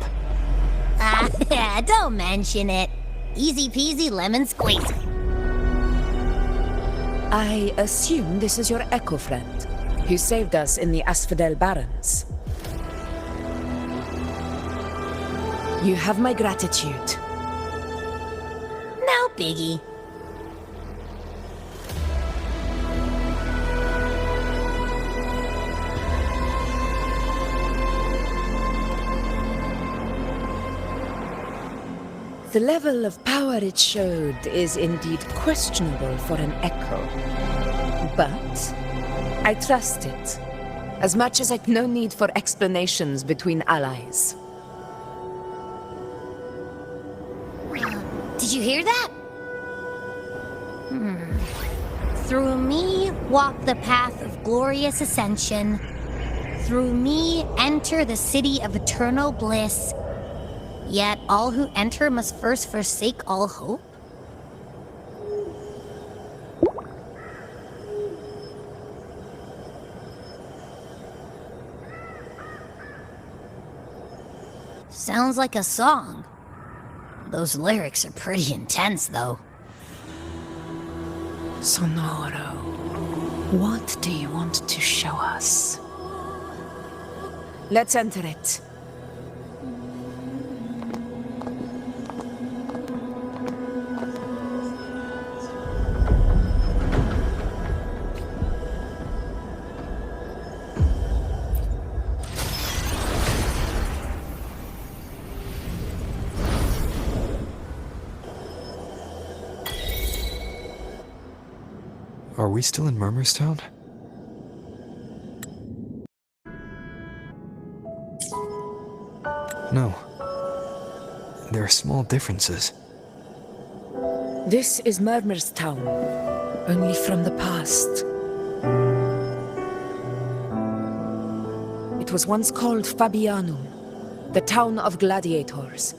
Don't mention it. Easy peasy lemon squeezy. I assume this is your echo friend, who saved us in the Asphodel Barrens. You have my gratitude. No biggie. The level of power it showed is indeed questionable for an echo. But I trust it, as much as I've no need for explanations between allies. Did you hear that? Through me walk the path of glorious ascension. Through me enter the city of eternal bliss. Yet all who enter must first forsake all hope? Sounds like a song. Those lyrics are pretty intense, though. Sonoro, what do you want to show us? Let's enter it. Are we still in Murmurstown? No. There are small differences. This is Murmurstown, only from the past. It was once called Fabianum, the town of gladiators,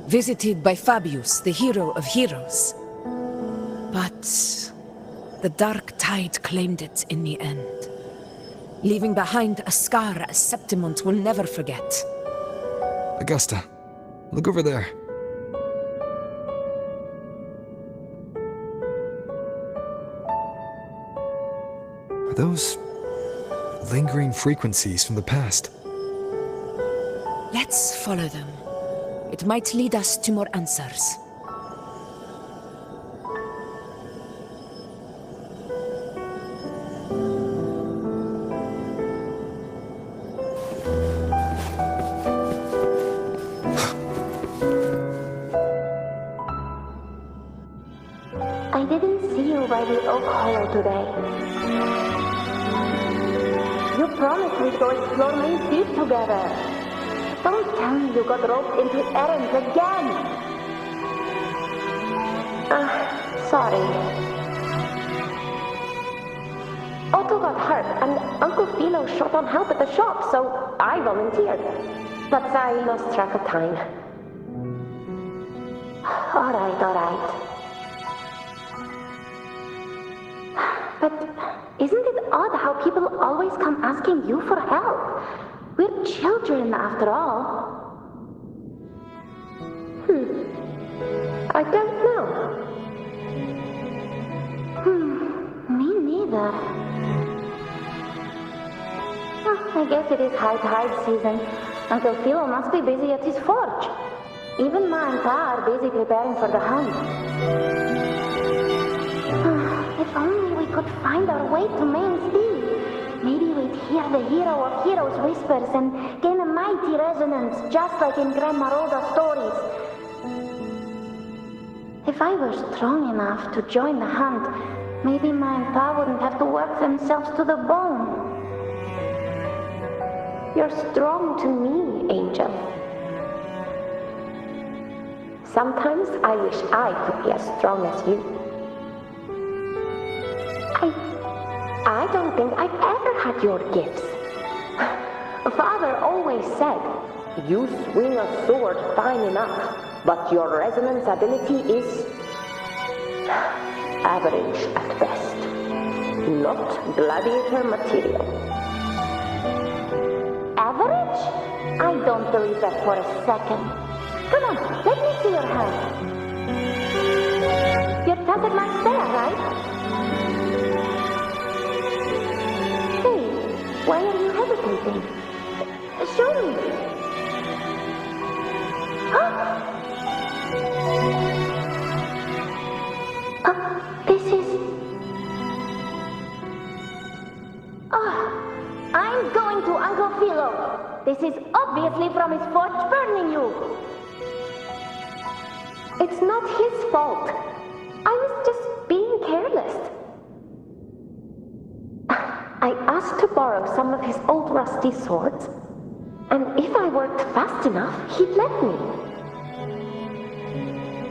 visited by Fabius, the hero of heroes. But the dark tide claimed it in the end, leaving behind a scar Septimont will never forget. Augusta, look over there. Are those lingering frequencies from the past? Let's follow them. It might lead us to more answers. I didn't see you by the oak hollow today. You promised we'd go explore Main Street together. Don't tell me you got roped into errands again. Sorry. Otto got hurt, and Uncle Philo short on help at the shop, so I volunteered. But I lost track of time. All right. But isn't it odd how people always come asking you for help? We're children, after all. I don't know. Me neither. I guess it is high tide season. Uncle Philo must be busy at his forge. Even Ma and Pa are busy preparing for the hunt. If only we could find our way to Main Street. Maybe we'd hear the hero of heroes whispers and gain a mighty resonance, just like in Grandma Rhoda's stories. If I were strong enough to join the hunt, maybe Ma and Pa wouldn't have to work themselves to the bone. You're strong to me, Angel. Sometimes I wish I could be as strong as you. I don't think I've ever had your gifts. Father always said, you swing a sword fine enough, but your resonance ability is average at best. Not gladiator material. Average? I don't believe that for a second. Come on, let me see your hand. Your tattered mark's there, right? Why are you hesitating? Show me. This is... I'm going to Uncle Philo. This is obviously from his forge burning you. It's not his fault. I was just being careless. I asked to borrow some of his old rusty swords, and if I worked fast enough, he'd let me.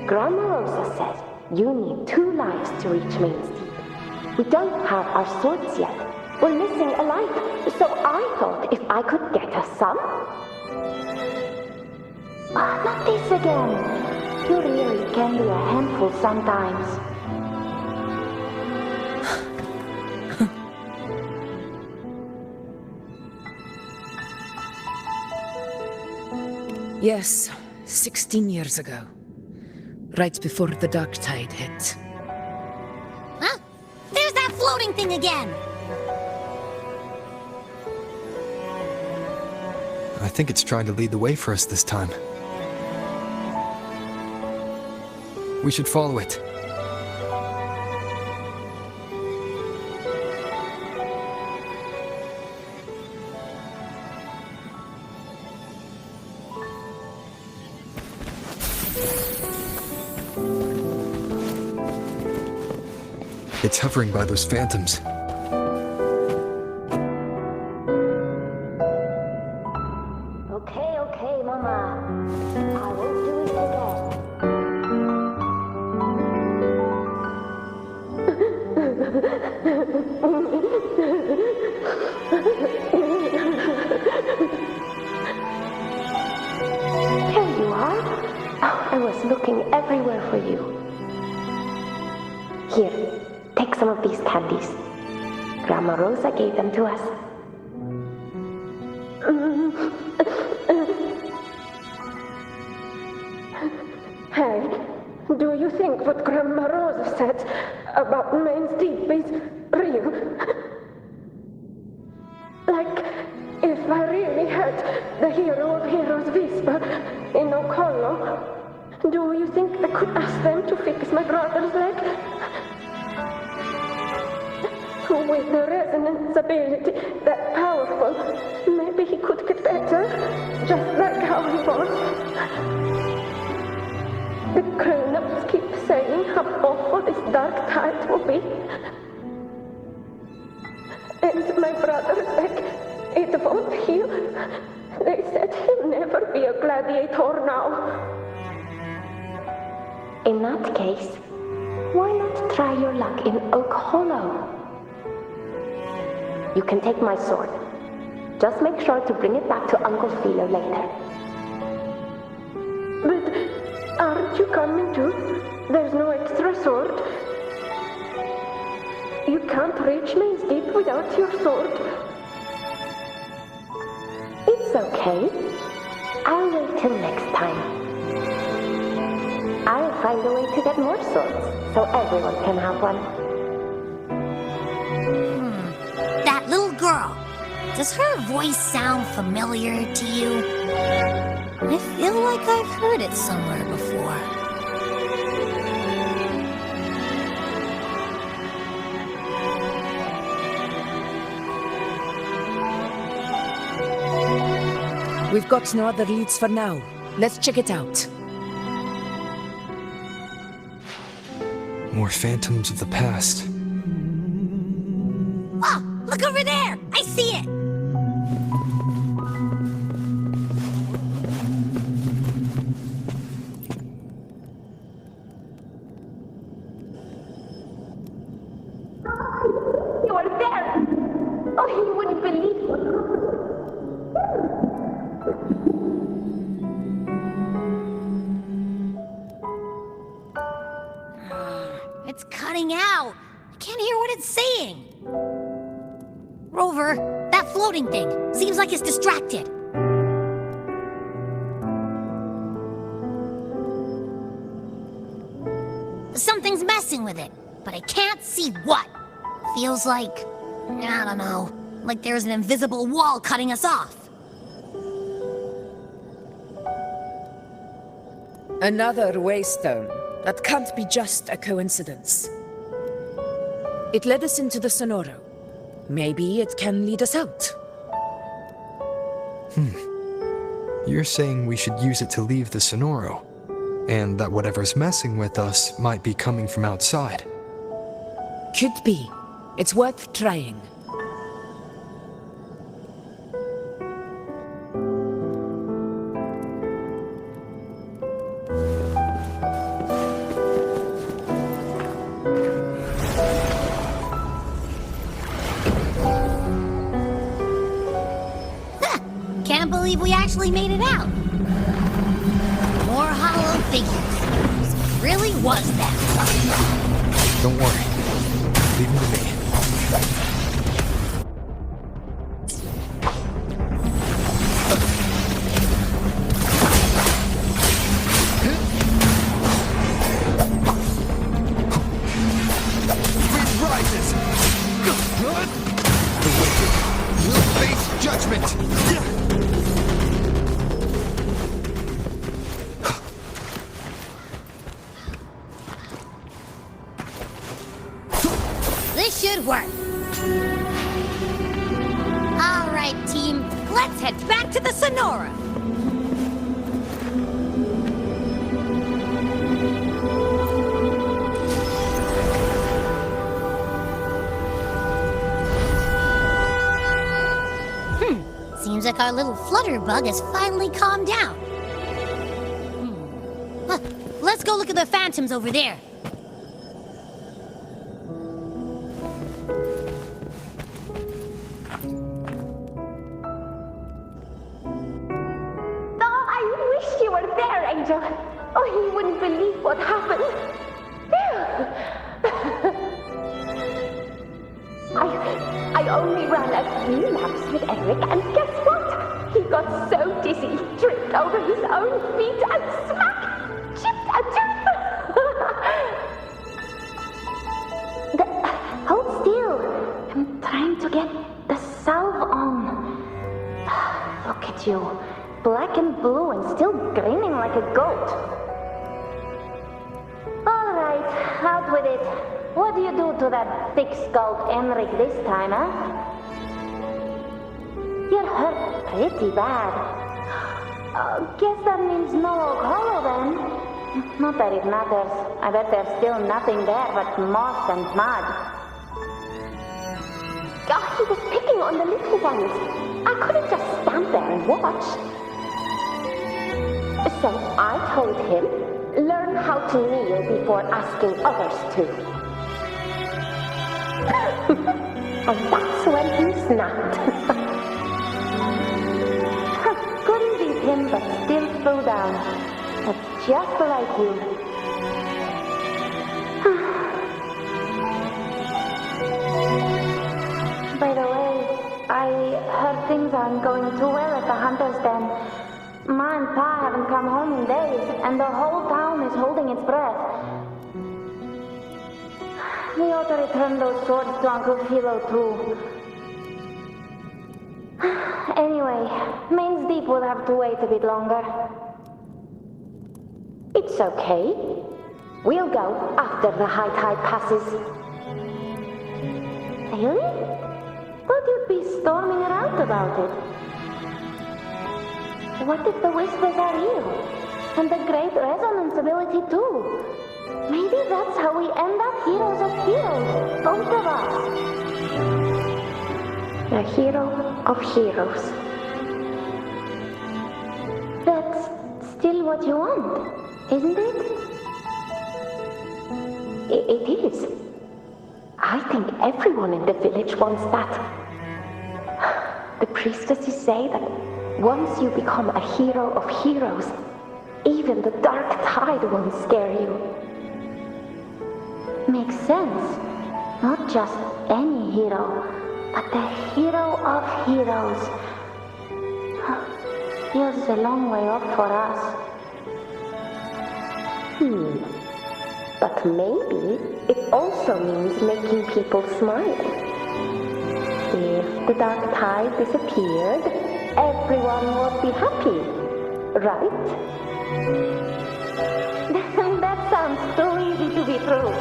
Grandma Rosa says you need 2 lives to reach Main Street. We don't have our swords yet. We're missing a life, so I thought if I could get us some... not this again. You really can be a handful sometimes. Yes, 16 years ago. Right before the dark tide hit. Well, floating thing again! I think it's trying to lead the way for us this time. We should follow it. It's hovering by those phantoms. Okay, Mama. I won't do it again. Here you are. Oh, I was looking everywhere for you. Here, take some of these candies. Grandma Rosa gave them to us. Hey, do you think what Grandma Rosa said about man's deep is real? Like, if I really had the hero of heroes whisper in Oak Hollow, do you think I could ask them to fix my brother's leg? With the resonance ability that powerful, maybe he could get better, just like how he was. The grown-ups keep saying how awful this dark tide will be. And my brother's leg, it won't heal. They said he'll never be a gladiator now. In that case, why not try your luck in Oak Hollow? You can take my sword. Just make sure to bring it back to Uncle Philo later. But aren't you coming too? There's no extra sword. You can't reach Main's Deep without your sword. It's okay. I'll wait till next time. I'll find a way to get more swords, so everyone can have one. That little girl. Does her voice sound familiar to you? I feel like I've heard it somewhere before. We've got no other leads for now. Let's check it out. More phantoms of the past. Oh, look over there! I see it! You are there! Oh, you wouldn't believe what It's cutting out. I can't hear what it's saying. Rover, that floating thing seems like it's distracted. Something's messing with it, but I can't see what. Feels like, I don't know, like there's an invisible wall cutting us off. Another waystone. That can't be just a coincidence. It led us into the Sonoro. Maybe it can lead us out. You're saying we should use it to leave the Sonoro, and that whatever's messing with us might be coming from outside. Could be. It's worth trying. Can't believe we actually made it out. More hollow figures. So it really was that. Don't worry. Leave them to me. Wind rises! this should work. All right, team. Let's head back to the Sonora. Seems like our little flutterbug has finally calmed down. Huh. Let's go look at the phantoms over there. Oh, I wish you were there, Angel. Oh, you wouldn't believe what happened. I only ran a few laps with Eric, and guess what? He got so dizzy, he tripped over his own feet and smack! Chipped a tooth! Hold still. I'm trying to get the salve on. Look at you. Black and blue and still grinning like a goat. All right, out with it. What do you do to that thick-skulled Emmerich this time, huh? You're hurt pretty bad. Guess that means no Oak Hollow then. Not that it matters. I bet there's still nothing there but moss and mud. Oh, he was picking on the little ones. I couldn't just stand there and watch. So I told him, learn how to kneel before asking others to. And that's when he snapped. Couldn't beat him, but still flew down. That's just like you. By the way, I heard things aren't going too well at the Hunter's Den. Ma and Pa haven't come home in days, and the whole town is holding its breath. We ought to return those swords to Uncle Philo, too. Anyway, Main's Deep will have to wait a bit longer. It's okay. We'll go after the high tide passes. Really? Thought you'd be storming around about it. What if the whispers are real? And the great resonance ability, too? Maybe that's how we end up heroes of heroes, both of us. A hero of heroes. That's still what you want, isn't it? It is. I think everyone in the village wants that. The priestesses say that once you become a hero of heroes, even the dark tide won't scare you. Makes sense. Not just any hero, but the hero of heroes. Feels a long way off for us. But maybe it also means making people smile. If the dark tide disappeared, everyone would be happy, right? That sounds too easy to be true.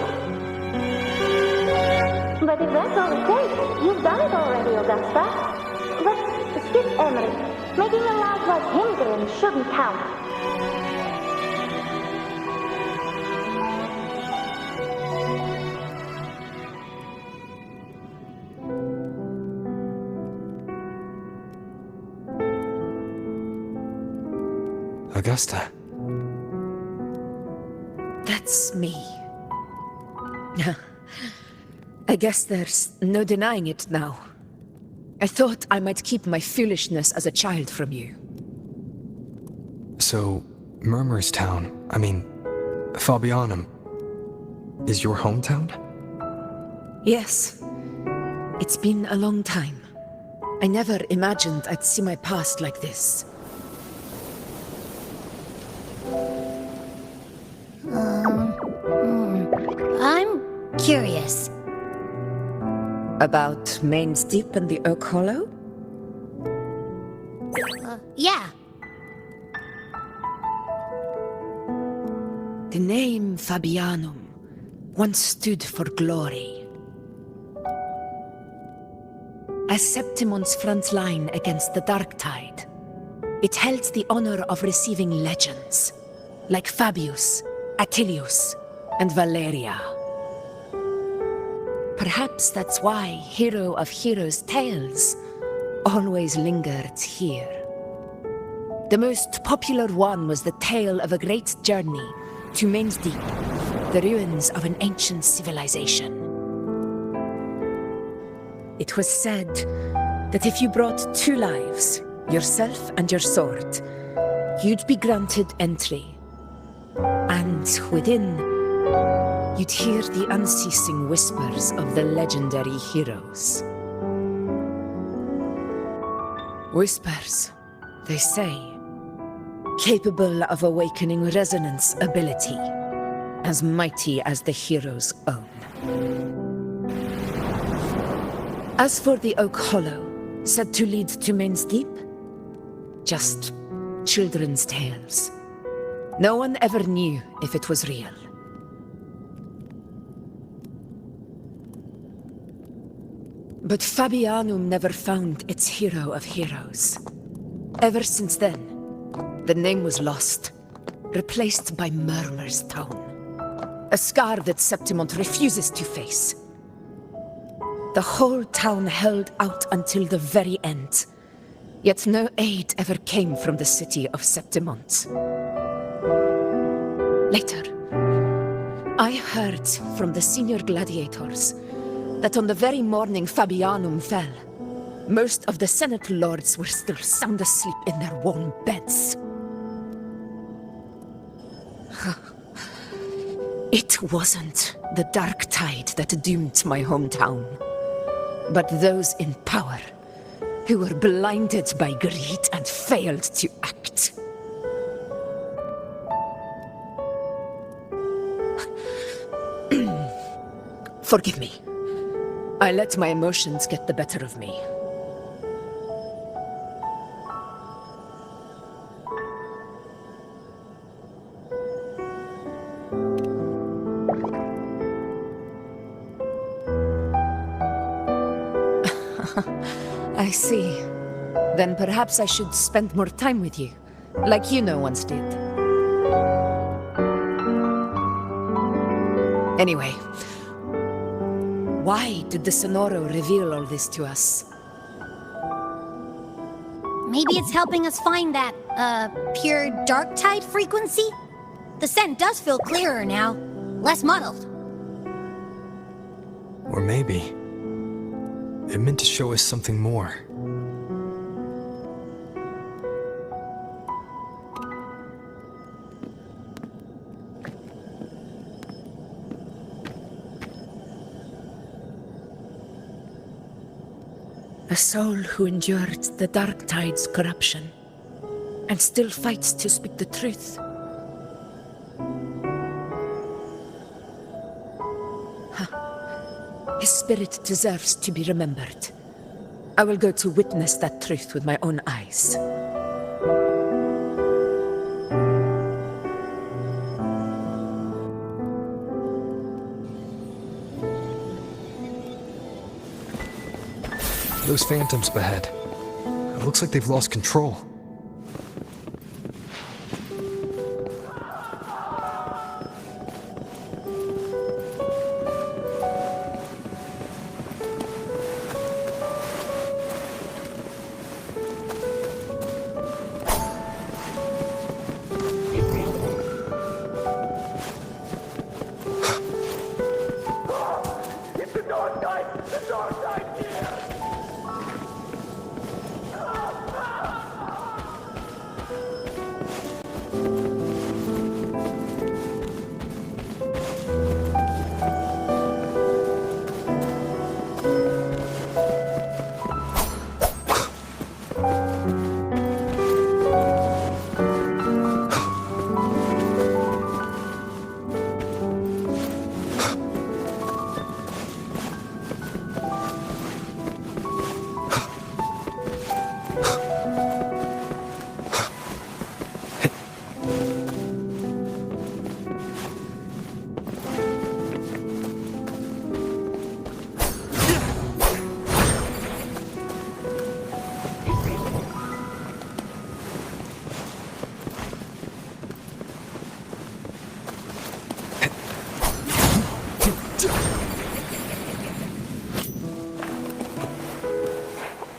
But if that's all it takes, you've done it already, Augusta. But skip Emmerich. Making a lad like him grin shouldn't count. Augusta. That's me. I guess there's no denying it now. I thought I might keep my foolishness as a child from you. So, Murmurstown, Fabianum, is your hometown? Yes. It's been a long time. I never imagined I'd see my past like this. I'm curious. About Main's Deep and the Oak Hollow? Yeah. The name Fabianum once stood for glory. as Septimon's front line against the Dark Tide. It held the honor of receiving legends, like Fabius, Attilius, and Valeria. Perhaps that's why Hero of Heroes' tales always lingered here. The most popular one was the tale of a great journey to Main's Deep, the ruins of an ancient civilization. It was said that if you brought 2 lives, yourself and your sword, you'd be granted entry. And within, you'd hear the unceasing whispers of the legendary heroes. Whispers, they say, capable of awakening resonance ability, as mighty as the hero's own. As for the Oak Hollow, said to lead to Main's Deep, just children's tales. No one ever knew if it was real. But Fabianum never found its hero of heroes. Ever since then, the name was lost, replaced by Murmur's Tone, a scar that Septimont refuses to face. The whole town held out until the very end, yet no aid ever came from the city of Septimont. Later, I heard from the senior gladiators that on the very morning Fabianum fell, most of the Senate lords were still sound asleep in their warm beds. It wasn't the Dark Tide that doomed my hometown, but those in power who were blinded by greed and failed to act. Forgive me. I let my emotions get the better of me. I see. Then perhaps I should spend more time with you, like Yuno once did. Anyway, why did the Sonoro reveal all this to us? Maybe it's helping us find that, pure dark tide frequency? The scent does feel clearer now, less muddled. Or maybe it meant to show us something more. A soul who endured the Dark Tide's corruption and still fights to speak the truth. His spirit deserves to be remembered. I will go to witness that truth with my own eyes. Those phantoms ahead. It looks like they've lost control.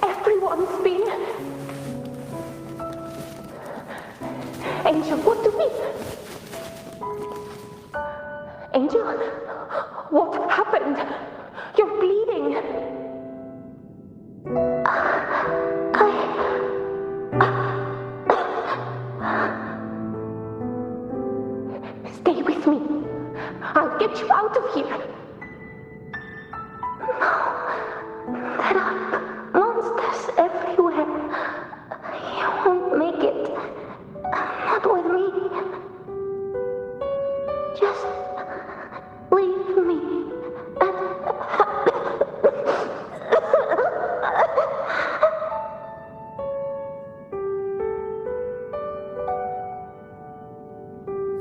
Everyone's been... Angel, what do we... Angel? What happened? You're bleeding. Stay with me. I'll get you out of here. No. There are monsters everywhere. You won't make it. Not with me. Just leave me.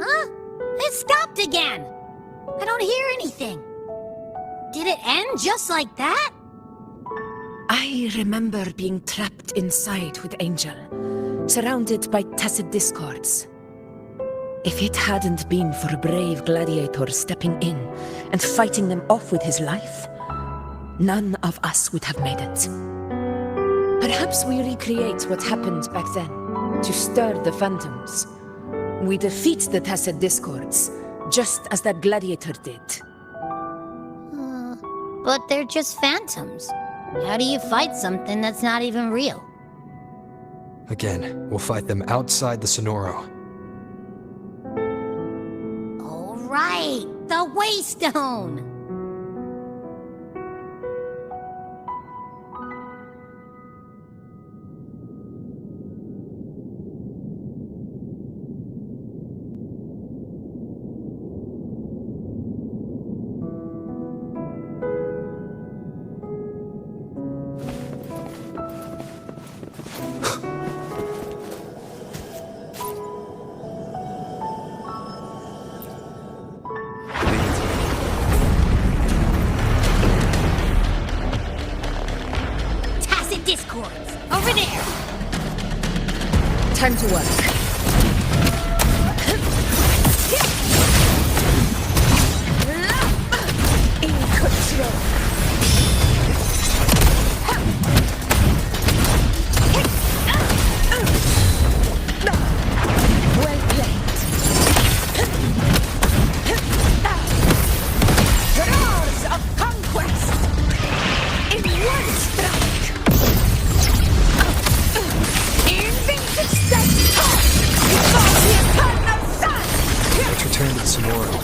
Huh? It stopped again! I don't hear anything. Did it end just like that? I remember being trapped inside with Angel, surrounded by tacit discords. If it hadn't been for a brave gladiator stepping in and fighting them off with his life, none of us would have made it. Perhaps we recreate what happened back then, to stir the phantoms. We defeat the tacit discords, just as that gladiator did. But they're just phantoms. How do you fight something that's not even real? Again, we'll fight them outside the Sonoro. All right, the Waystone! Discords! Over there! Time to work. In control. Well played. Roars of conquest! In one strike! Let's return to the Sonoro.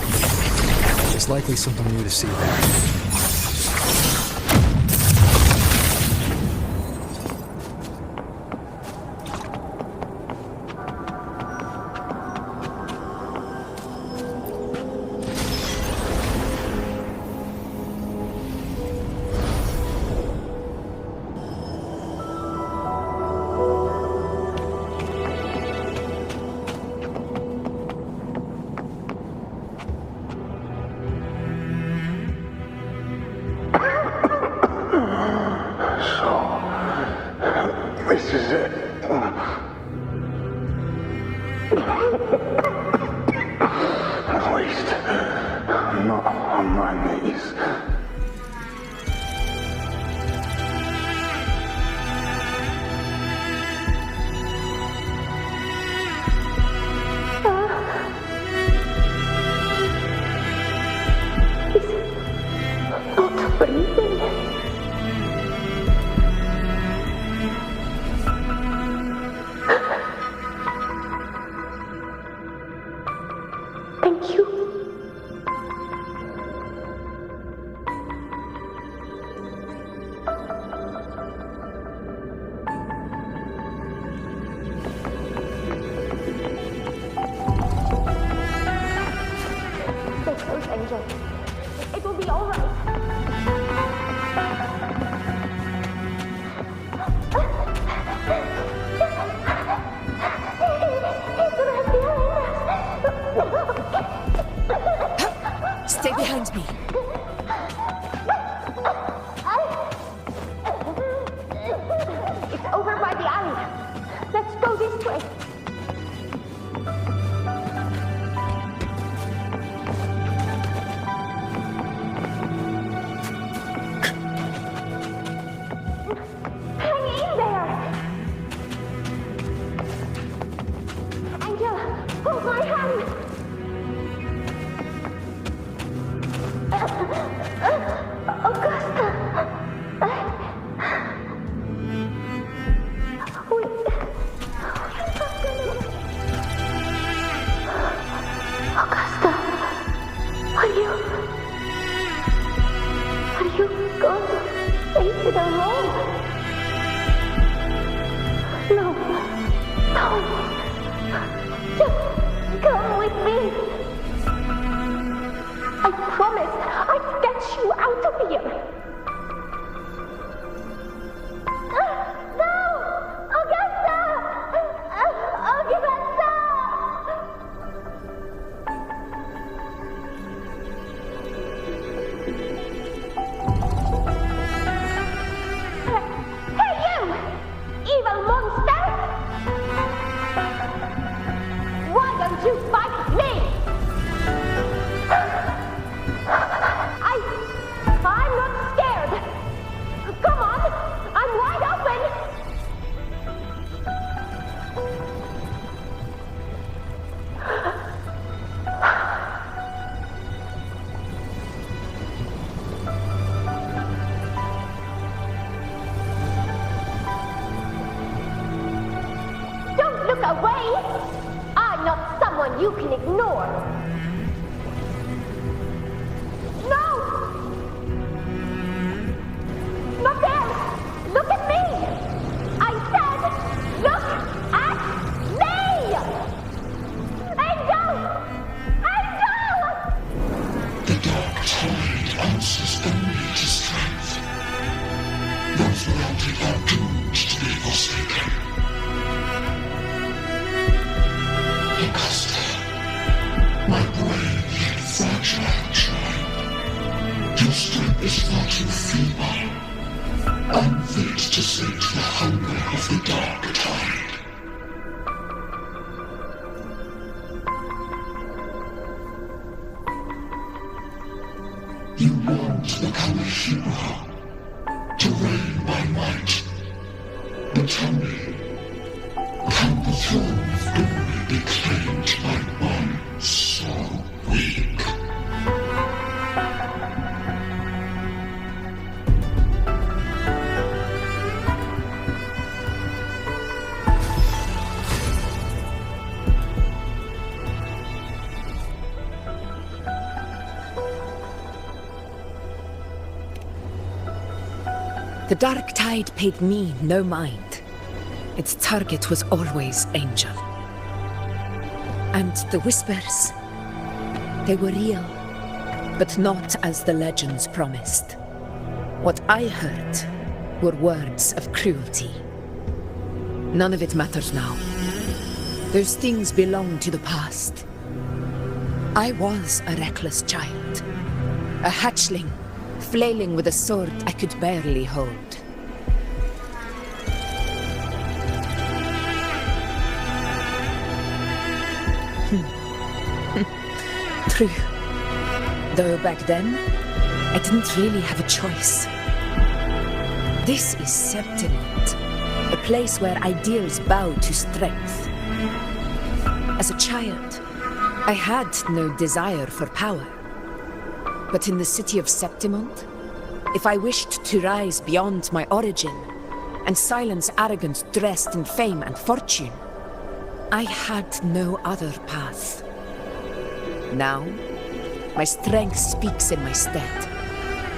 There's likely something new to see there. This is it. At least, I'm not on my knees. Not breathing. Thank you. Stay close, Angel. It will be all right. Stay behind me. It's over by the alley. Let's go this way. Augusta, are you going to face it alone? No, just come with me. I promised I'd get you out of here. No! Augusta! Augusta! Hey you! Evil monster! Why don't you fight me? I'm not scared. Come on, I'm wide open. Don't look away. I'm not someone you can ignore. No! Not there! Look at me! I said, look at me! Angel! Angel! The dark tide answers only to strength. Those without it are doomed to be forsaken. Augusta, my brave yet fragile child, your strength is far too feeble, unfit to sate the hunger of the dark tide. You want to become a hero, to reign by might. But tell me, can the throne of glory be claimed by one so weak? The dark tide paid me no mind. Its target was always Angel. And the whispers, they were real, but not as the legends promised. What I heard were words of cruelty. None of it matters now. Those things belong to the past. I was a reckless child, a hatchling, flailing with a sword I could barely hold. True. Though back then, I didn't really have a choice. This is Septimont, a place where ideals bow to strength. As a child, I had no desire for power. But in the city of Septimont, if I wished to rise beyond my origin and silence arrogance dressed in fame and fortune, I had no other path. Now, my strength speaks in my stead,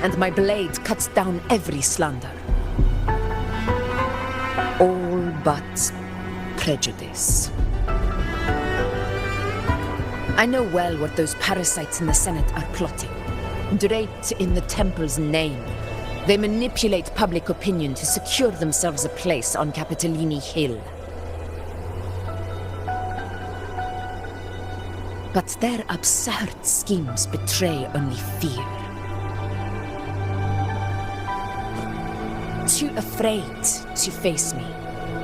and my blade cuts down every slander. All but prejudice. I know well what those parasites in the Senate are plotting. Draped in the Temple's name, they manipulate public opinion to secure themselves a place on Capitolini Hill. But their absurd schemes betray only fear. Too afraid to face me,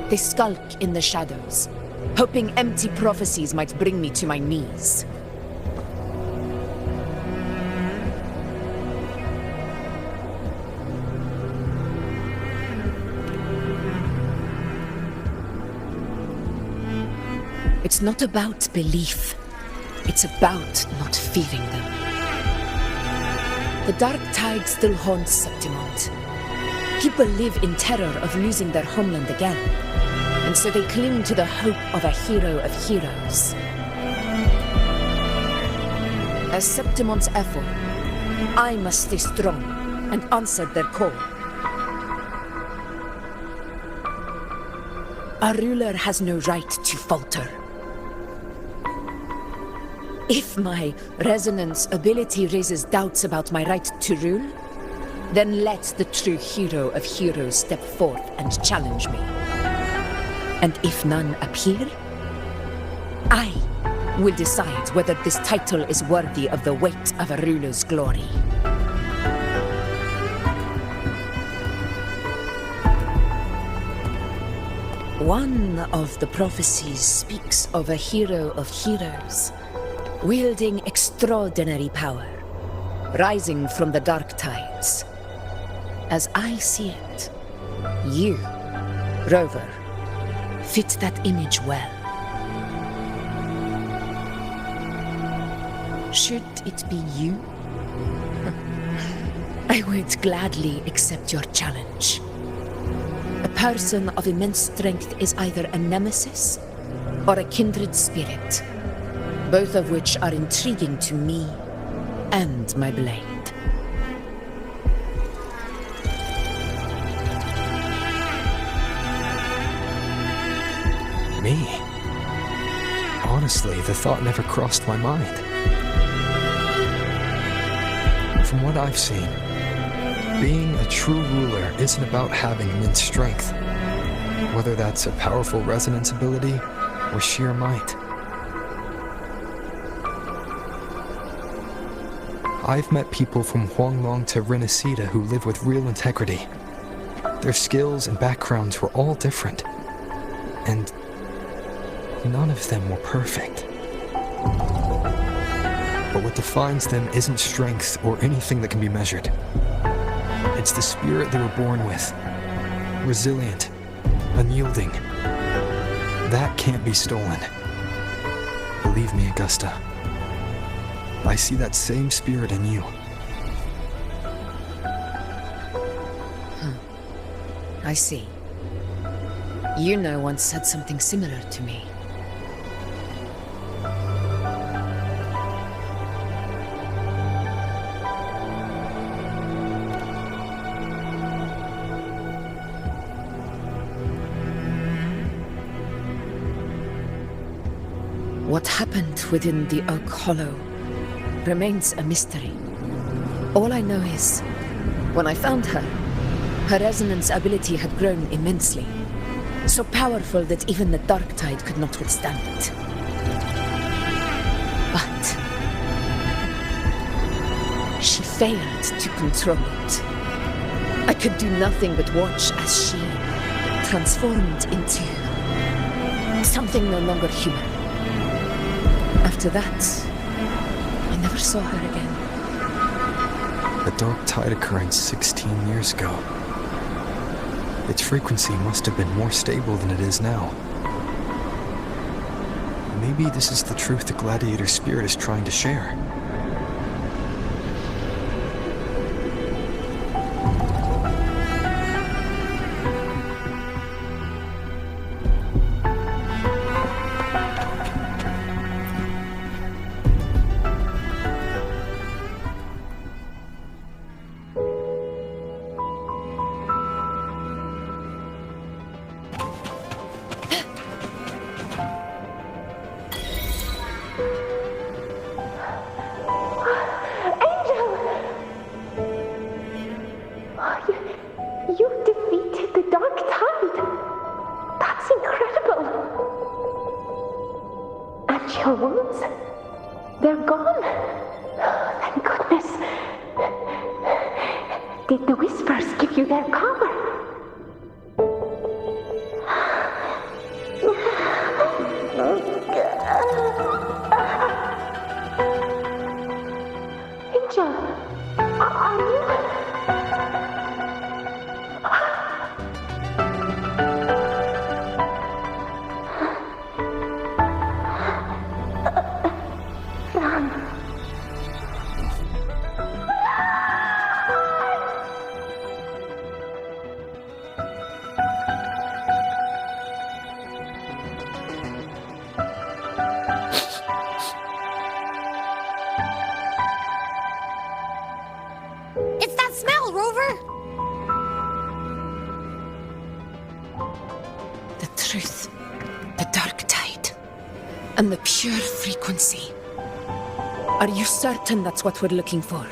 they skulk in the shadows, hoping empty prophecies might bring me to my knees. It's not about belief. It's about not feeling them. The dark tide still haunts Septimont. People live in terror of losing their homeland again, and so they cling to the hope of a hero of heroes. As Septimon's echo, I must stay strong and answer their call. A ruler has no right to falter. If my resonance ability raises doubts about my right to rule, then let the true hero of heroes step forth and challenge me. And if none appear, I will decide whether this title is worthy of the weight of a ruler's glory. One of the prophecies speaks of a hero of heroes, wielding extraordinary power, rising from the dark tides. As I see it, you, Rover, fit that image well. Should it be you? I would gladly accept your challenge. A person of immense strength is either a nemesis or a kindred spirit, both of which are intriguing to me and my blade. Me? Honestly, the thought never crossed my mind. From what I've seen, being a true ruler isn't about having immense strength, whether that's a powerful resonance ability or sheer might. I've met people from Huanglong to Renacida who live with real integrity. Their skills and backgrounds were all different, and none of them were perfect. But what defines them isn't strength or anything that can be measured. It's the spirit they were born with. Resilient, unyielding. That can't be stolen. Believe me, Augusta. I see that same spirit in you. I see. Yuna once said something similar to me. What happened within the Oak Hollow remains a mystery. All I know is, when I found her, her resonance ability had grown immensely, so powerful that even the Dark Tide could not withstand it. But she failed to control it. I could do nothing but watch as she transformed into something no longer human. After that, I never saw her again. The Dark Tide occurrence 16 years ago. Its frequency must have been more stable than it is now. Maybe this is the truth the Gladiator spirit is trying to share. Your wounds? They're gone. Thank goodness. Did the Whispers give you their cover? Angel, are you? It's that smell, Rover! The truth, the dark tide, and the pure frequency. Are you certain that's what we're looking for?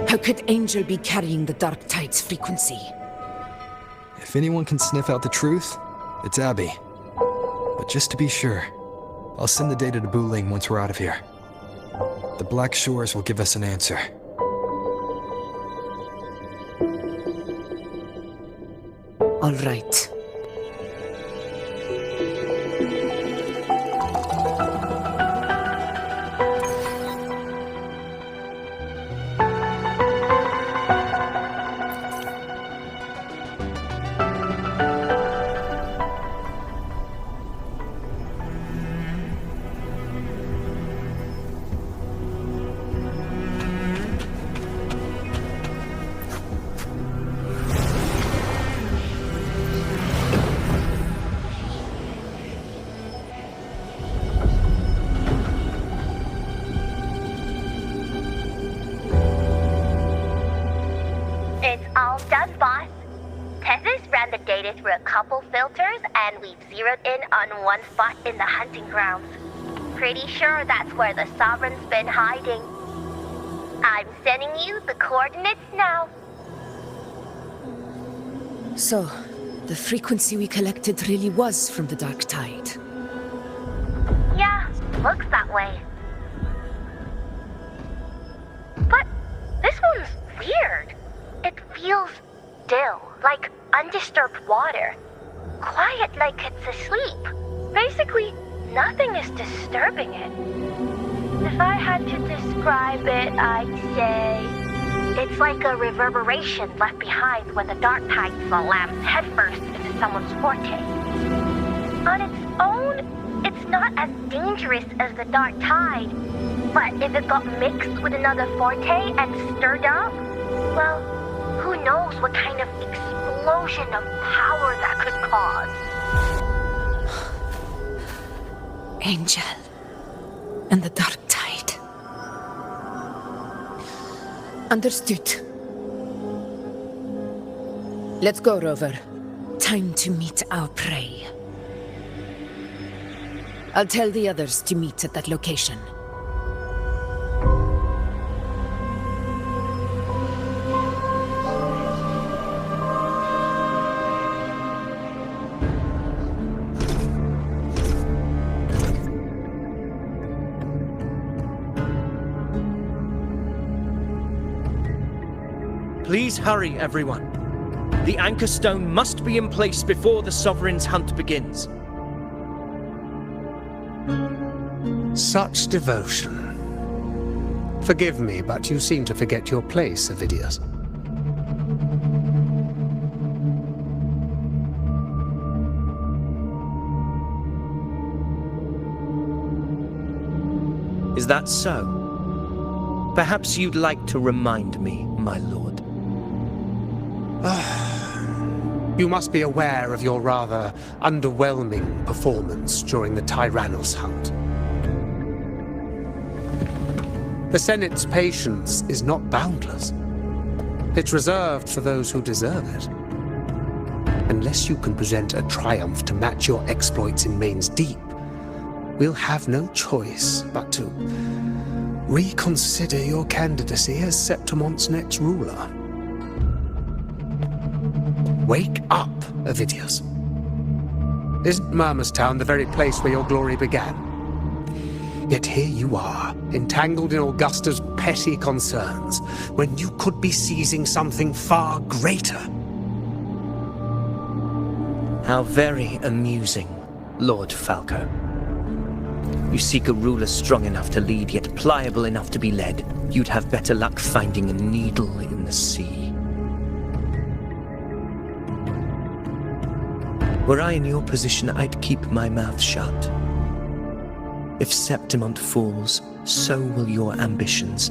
How could Angel be carrying the dark tide's frequency? If anyone can sniff out the truth, it's Abby. But just to be sure, I'll send the data to Buling once we're out of here. The Black Shores will give us an answer. All right. All done, boss. Tethys ran the data through a couple filters, and we've zeroed in on one spot in the hunting grounds. Pretty sure that's where the Sovereign's been hiding. I'm sending you the coordinates now. So, the frequency we collected really was from the dark tide. Yeah, looks that way. But this one's weird. It feels still, like undisturbed water. Quiet like it's asleep. Basically, nothing is disturbing it. If I had to describe it, I'd say it's like a reverberation left behind when the dark tide slams headfirst into someone's forte. On its own, it's not as dangerous as the dark tide, but if it got mixed with another forte and stirred up, well, who knows what kind of explosion of power that could cause. Angel and the dark tide. Understood. Let's go, Rover. Time to meet our prey. I'll tell the others to meet at that location. Please hurry, everyone. The anchor stone must be in place before the Sovereign's hunt begins. Such devotion. Forgive me, but you seem to forget your place, Avidius. Is that so? Perhaps you'd like to remind me, my lord. You must be aware of your rather underwhelming performance during the Tyrannos hunt. The Senate's patience is not boundless. It's reserved for those who deserve it. Unless you can present a triumph to match your exploits in Main's Deep, we'll have no choice but to reconsider your candidacy as Septimont's next ruler. Wake up, Avidius. Isn't Murmustown the very place where your glory began? Yet here you are, entangled in Augusta's petty concerns, when you could be seizing something far greater. How very amusing, Lord Falco. You seek a ruler strong enough to lead, yet pliable enough to be led. You'd have better luck finding a needle in the sea. Were I in your position, I'd keep my mouth shut. If Septimont falls, so will your ambitions.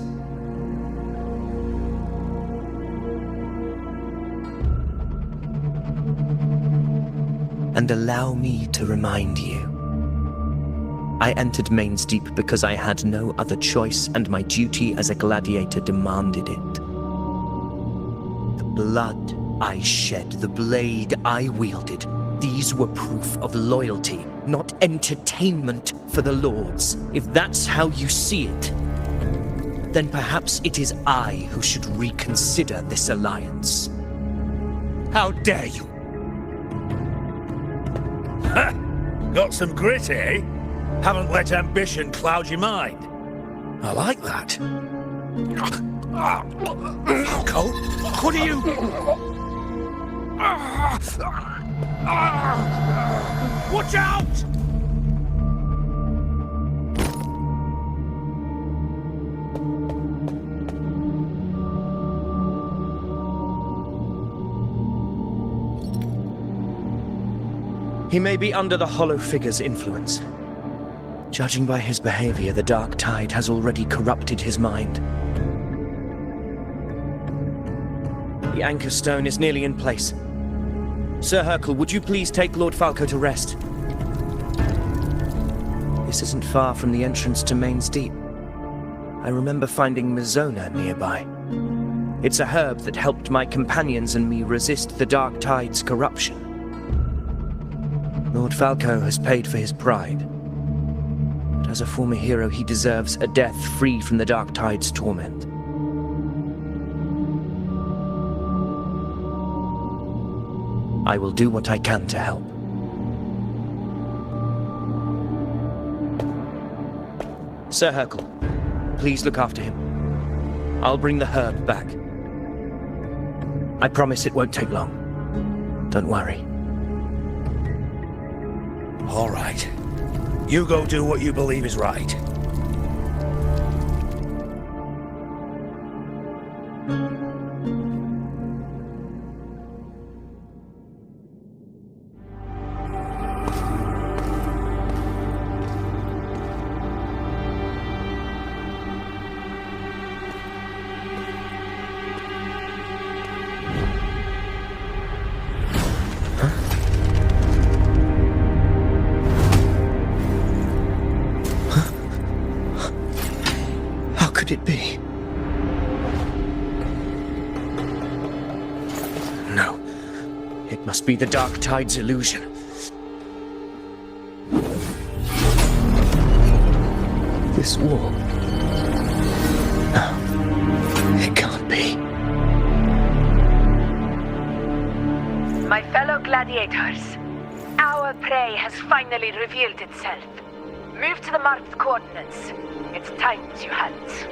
And allow me to remind you. I entered Main's Deep because I had no other choice, and my duty as a gladiator demanded it. blood I shed, the blade I wielded, these were proof of loyalty, not entertainment for the Lords. If that's how you see it, then perhaps it is I who should reconsider this alliance. How dare you? Ha! Got some grit, eh? Haven't let ambition cloud your mind. I like that. Falco, what are you... Watch out! He may be under the Hollow Figure's influence. Judging by his behavior, the Dark Tide has already corrupted his mind. The Anchor Stone is nearly in place. Sir Hercule, would you please take Lord Falco to rest? This isn't far from the entrance to Main's Deep. I remember finding Mizona nearby. It's a herb that helped my companions and me resist the Dark Tide's corruption. Lord Falco has paid for his pride. But as a former hero, he deserves a death free from the Dark Tide's torment. I will do what I can to help. Sir Hercule, please look after him. I'll bring the herb back. I promise it won't take long. Don't worry. All right. You go do what you believe is right. Could it be? No. It must be the Dark Tide's illusion. This wall. No. It can't be. My fellow gladiators, our prey has finally revealed itself. Move to the marked coordinates. It's time to hunt.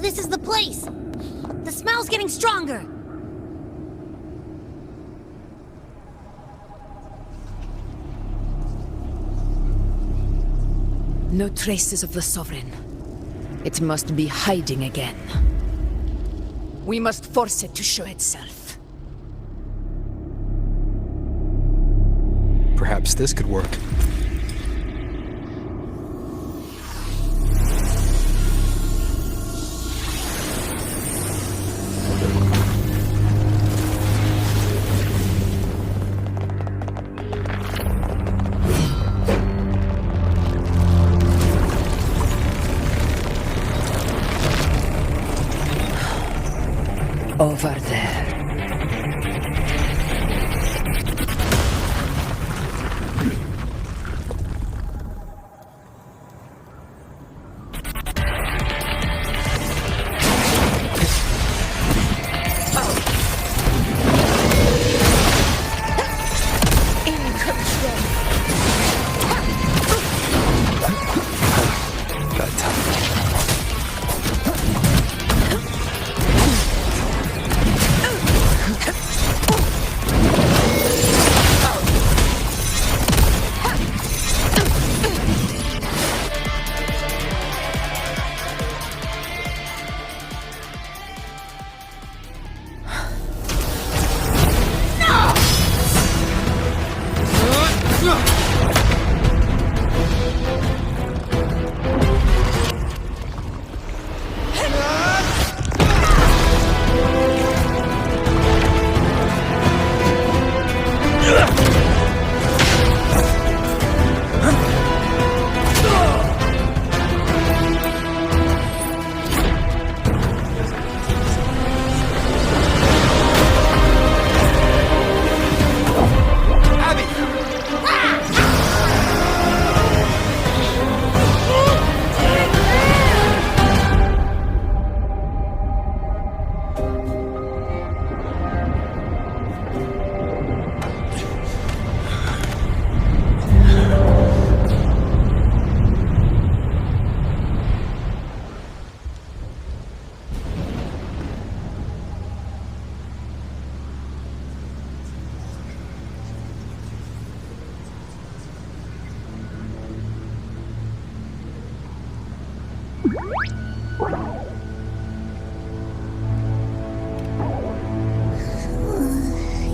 This is the place! The smell's getting stronger! No traces of the Sovereign. It must be hiding again. We must force it to show itself. Perhaps this could work. Over there.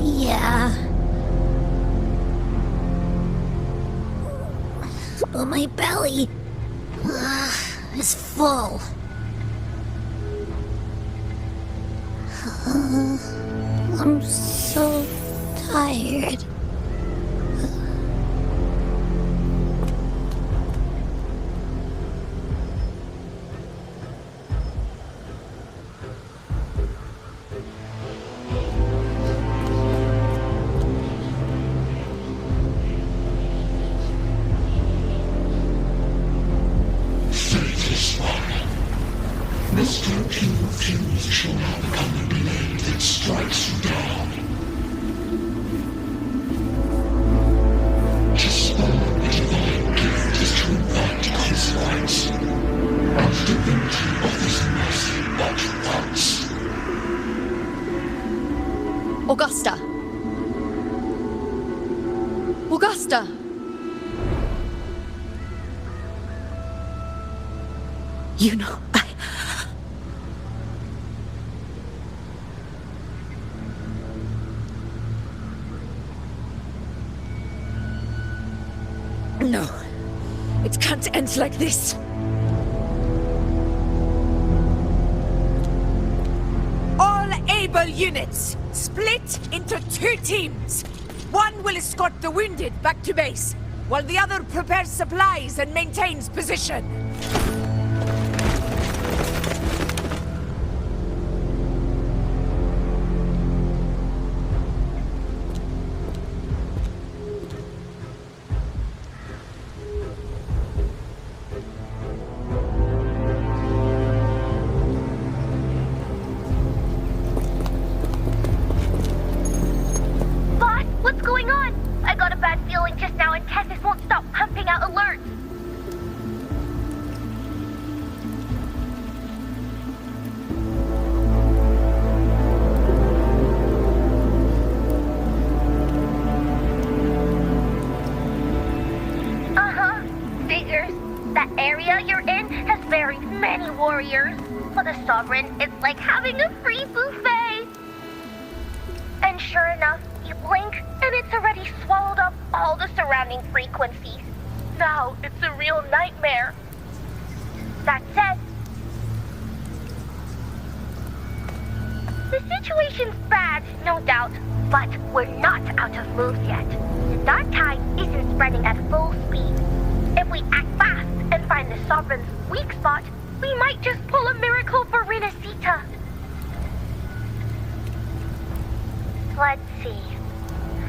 Yeah. But my belly is full. I'm so tired. Fate is mine. Mr. King of Kings shall now become the blade that strikes you down. To spawn a divine gift is to invite consequence. And divinity offers mercy but once. Augusta! Augusta! You know, No. It can't end like this. All able units, split into 2 teams. One will escort the wounded back to base, while the other prepares supplies and maintains position. Boss, what's going on? I got a bad feeling just now and Tessus won't stop pumping out alerts. Uh-huh. Figures. That area you're in has very many warriors. For the Sovereign, it's like having a free buffet. And sure enough, you blink, and it's already swallowed up all the surrounding frequencies. Now it's a real nightmare. That said, the situation's bad, no doubt, but we're not out of moves yet. The dark tide isn't spreading at full speed. If we act fast and find the Sovereign's weak spot, we might just pull a miracle for Renacita. Let's see.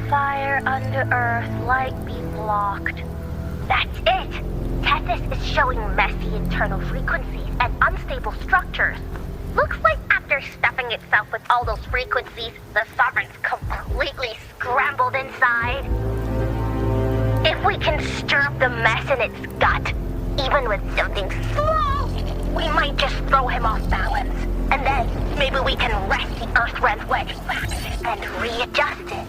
Fire under earth, light be blocked. That's it! Tessus is showing messy internal frequencies and unstable structures. Looks like after stuffing itself with all those frequencies, the Sovereign's completely scrambled inside. If we can stir up the mess in its gut, even with something small, we might just throw him off balance. And then maybe we can wrest the Earthrealm's wedge back and readjust it.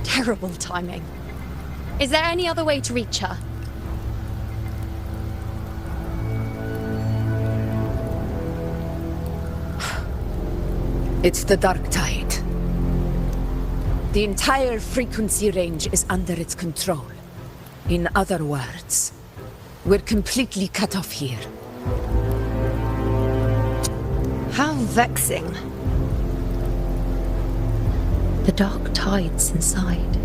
Terrible timing. Is there any other way to reach her? It's the dark tide. The entire frequency range is under its control. In other words, we're completely cut off here. How vexing. The dark tide's inside.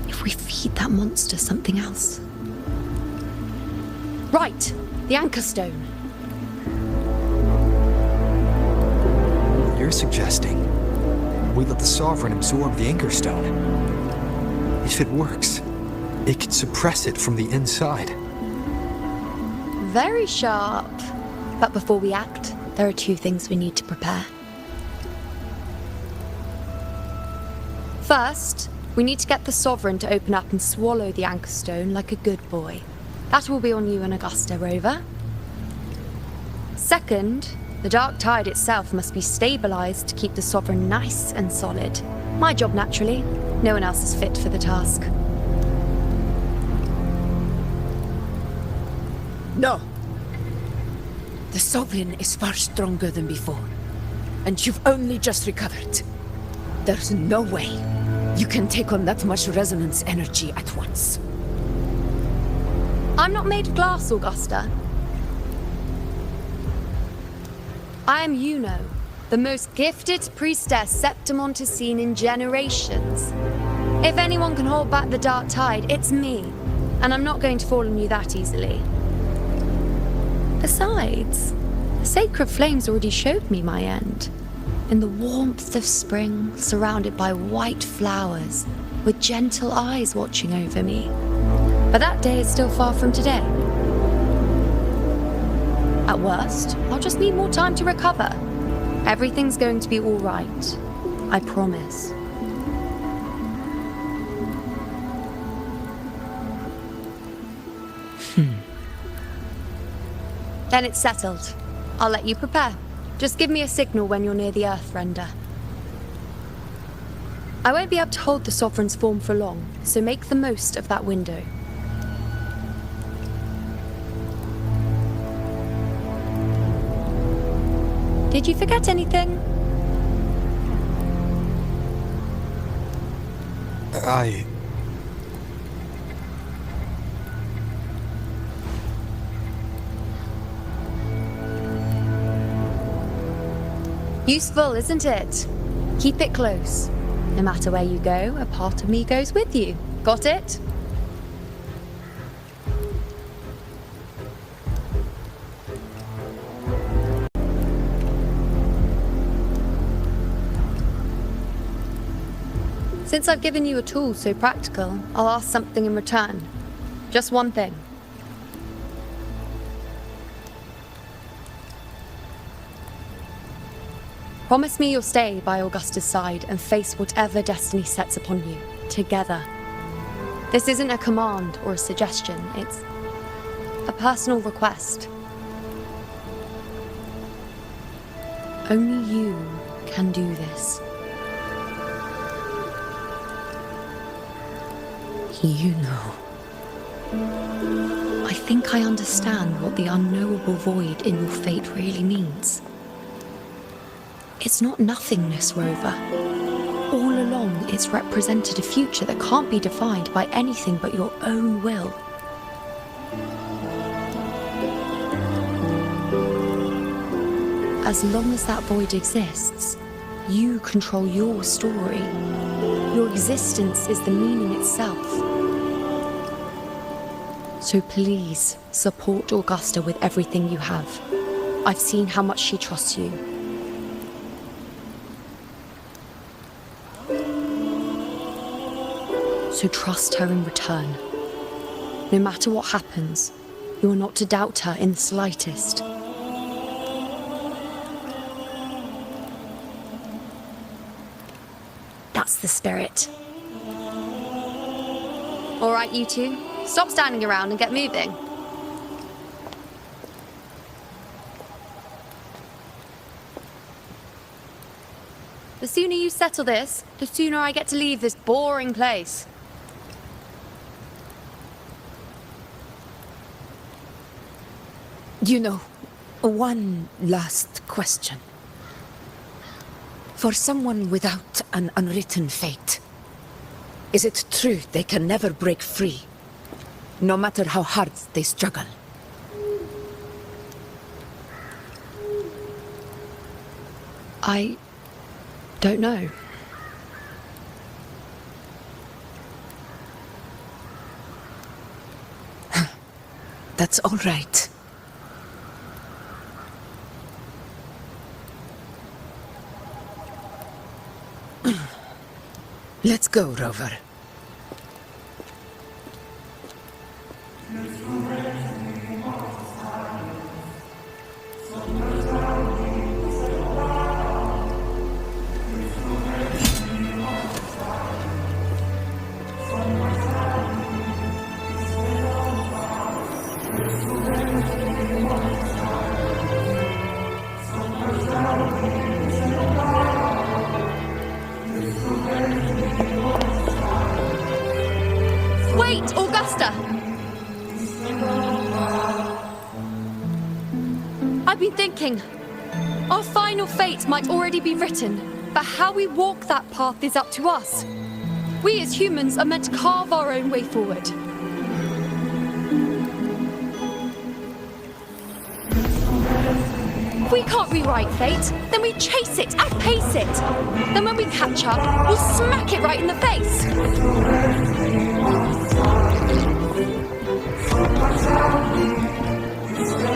If we feed that monster something else. Right, the anchor stone. You're suggesting we let the Sovereign absorb the Anchor Stone. If it works, it could suppress it from the inside. Very sharp. But before we act, there are 2 things we need to prepare. First, we need to get the Sovereign to open up and swallow the Anchor Stone like a good boy. That will be on you and Augusta, Rover. Second, The dark tide itself must be stabilized to keep the Sovereign nice and solid. My job, naturally. No one else is fit for the task. No. The Sovereign is far stronger than before. And you've only just recovered. There's no way you can take on that much resonance energy at once. I'm not made of glass, Augusta. I am Yuno, the most gifted priestess Septimont has seen in generations. If anyone can hold back the dark tide, it's me. And I'm not going to fall on you that easily. Besides, the sacred flames already showed me my end. In the warmth of spring, surrounded by white flowers, with gentle eyes watching over me. But that day is still far from today. At worst, I'll just need more time to recover. Everything's going to be all right. I promise. Then it's settled. I'll let you prepare. Just give me a signal when you're near the Earthrender. I won't be able to hold the Sovereign's form for long, so make the most of that window. Did you forget anything? Useful, isn't it? Keep it close. No matter where you go, a part of me goes with you. Got it? Since I've given you a tool so practical, I'll ask something in return. Just one thing. Promise me you'll stay by Augusta's side and face whatever destiny sets upon you, together. This isn't a command or a suggestion, it's a personal request. Only you can do this. You know. I think I understand what the unknowable void in your fate really means. It's not nothingness, Rover. All along, it's represented a future that can't be defined by anything but your own will. As long as that void exists, you control your story. Your existence is the meaning itself. So please, support Augusta with everything you have. I've seen how much she trusts you. So trust her in return. No matter what happens, you are not to doubt her in the slightest. That's the spirit. All right, you two. Stop standing around and get moving. The sooner you settle this, the sooner I get to leave this boring place. You know, one last question. For someone without an unwritten fate, is it true they can never break free, no matter how hard they struggle? I don't know. That's all right. Let's go, Rover. Wait, Augusta! I've been thinking. Our final fate might already be written, but how we walk that path is up to us. We as humans are meant to carve our own way forward. If we can't rewrite fate, then we chase it, outpace it. Then when we catch up, we'll smack it right in the face.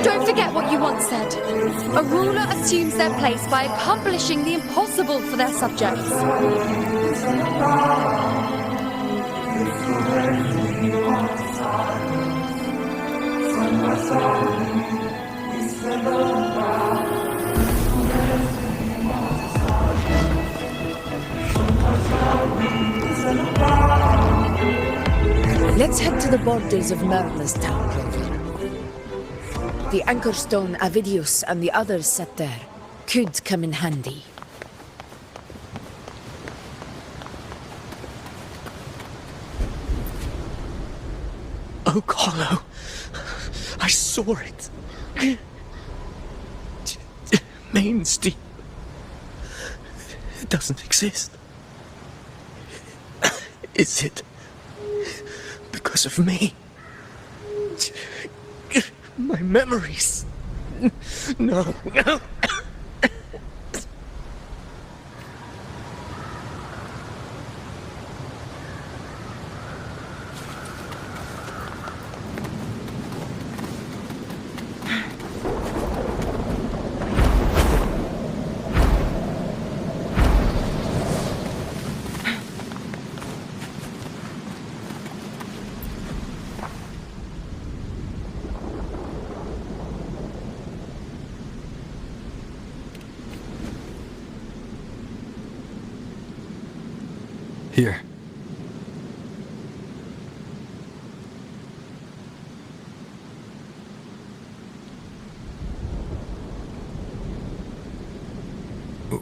Don't forget what you once said. A ruler assumes their place by accomplishing the impossible for their subjects. Let's head to the borders of Merla's town, Rover. The anchor stone Avidius and the others set there could come in handy. Oak Hollow. I saw it. Main's deep. It doesn't exist. Is it because of me? My memories. No. Here.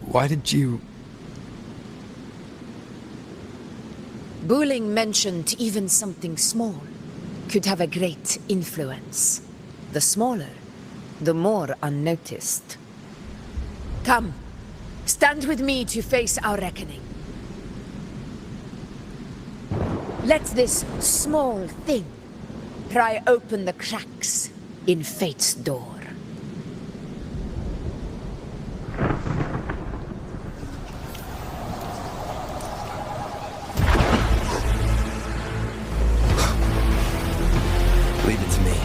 Why did you... Booling mentioned even something small could have a great influence. The smaller, the more unnoticed. Come, stand with me to face our reckoning. Let this small thing pry open the cracks in fate's door. Leave it to me.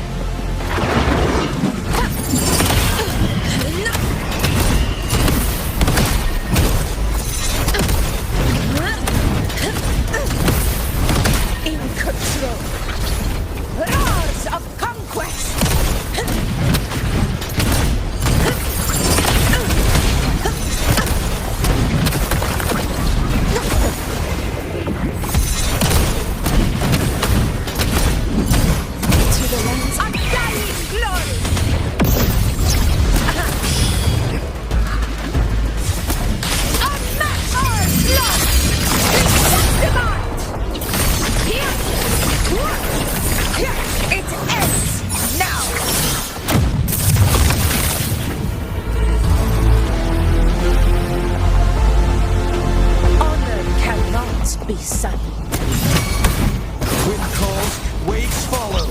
Roars of conquest! To the lands of dying glory! Unmatched our blood! It ends now! Honor cannot be sullied. Wind calls, waves follow.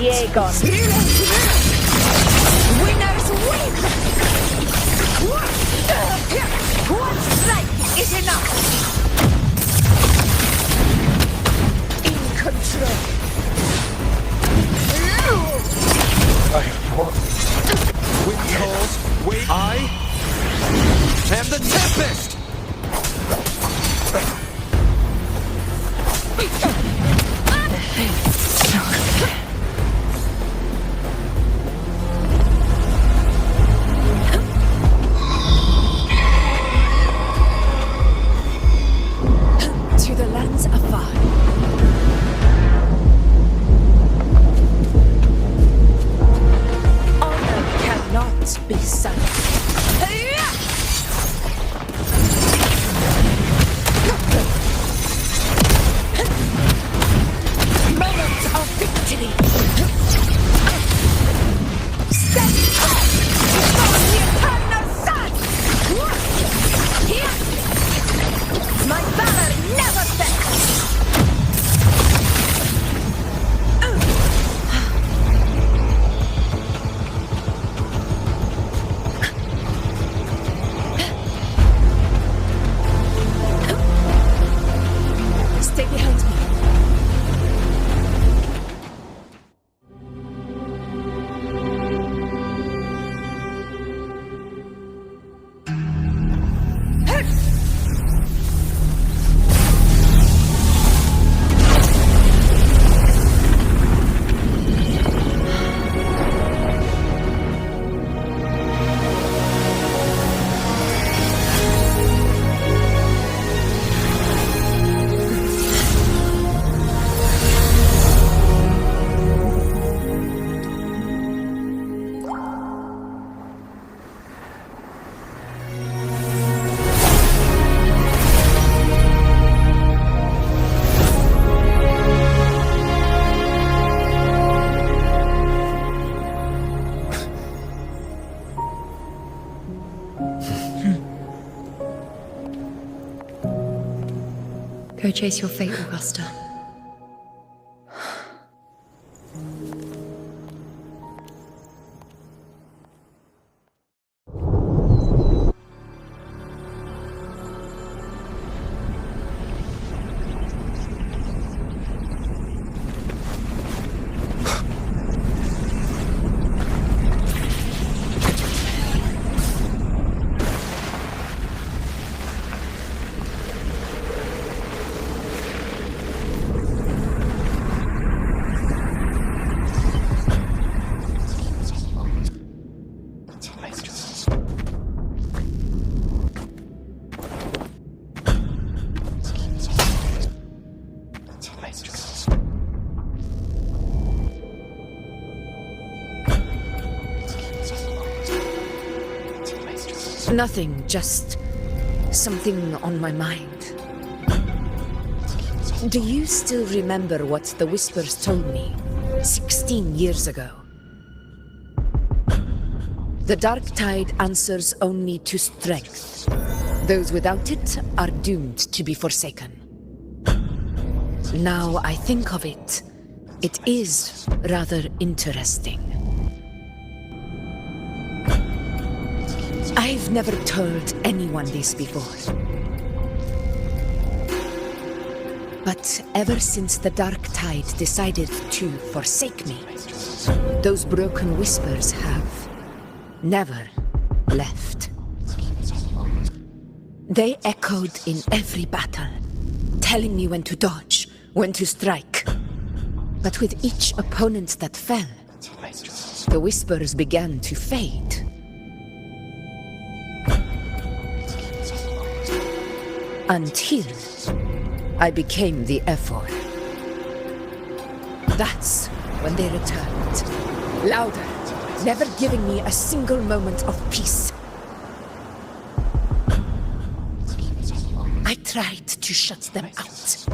Aegon. Winners win! One strike is enough! am the Tempest! To the lands afar. Honor cannot be silenced. Moment of victory. Step up before the eternal sun. My valor never fails. Stay behind me. Go chase your fate, Augusta. Nothing, just something on my mind. Do you still remember what the Whispers told me 16 years ago? The dark tide answers only to strength. Those without it are doomed to be forsaken. Now I think of it, it is rather interesting. I've never told anyone this before. But ever since the Dark Tide decided to forsake me, those broken whispers have never left. They echoed in every battle, telling me when to dodge, when to strike. But with each opponent that fell, the whispers began to fade. Until I became the Ephor. That's when they returned. Louder, never giving me a single moment of peace. I tried to shut them out.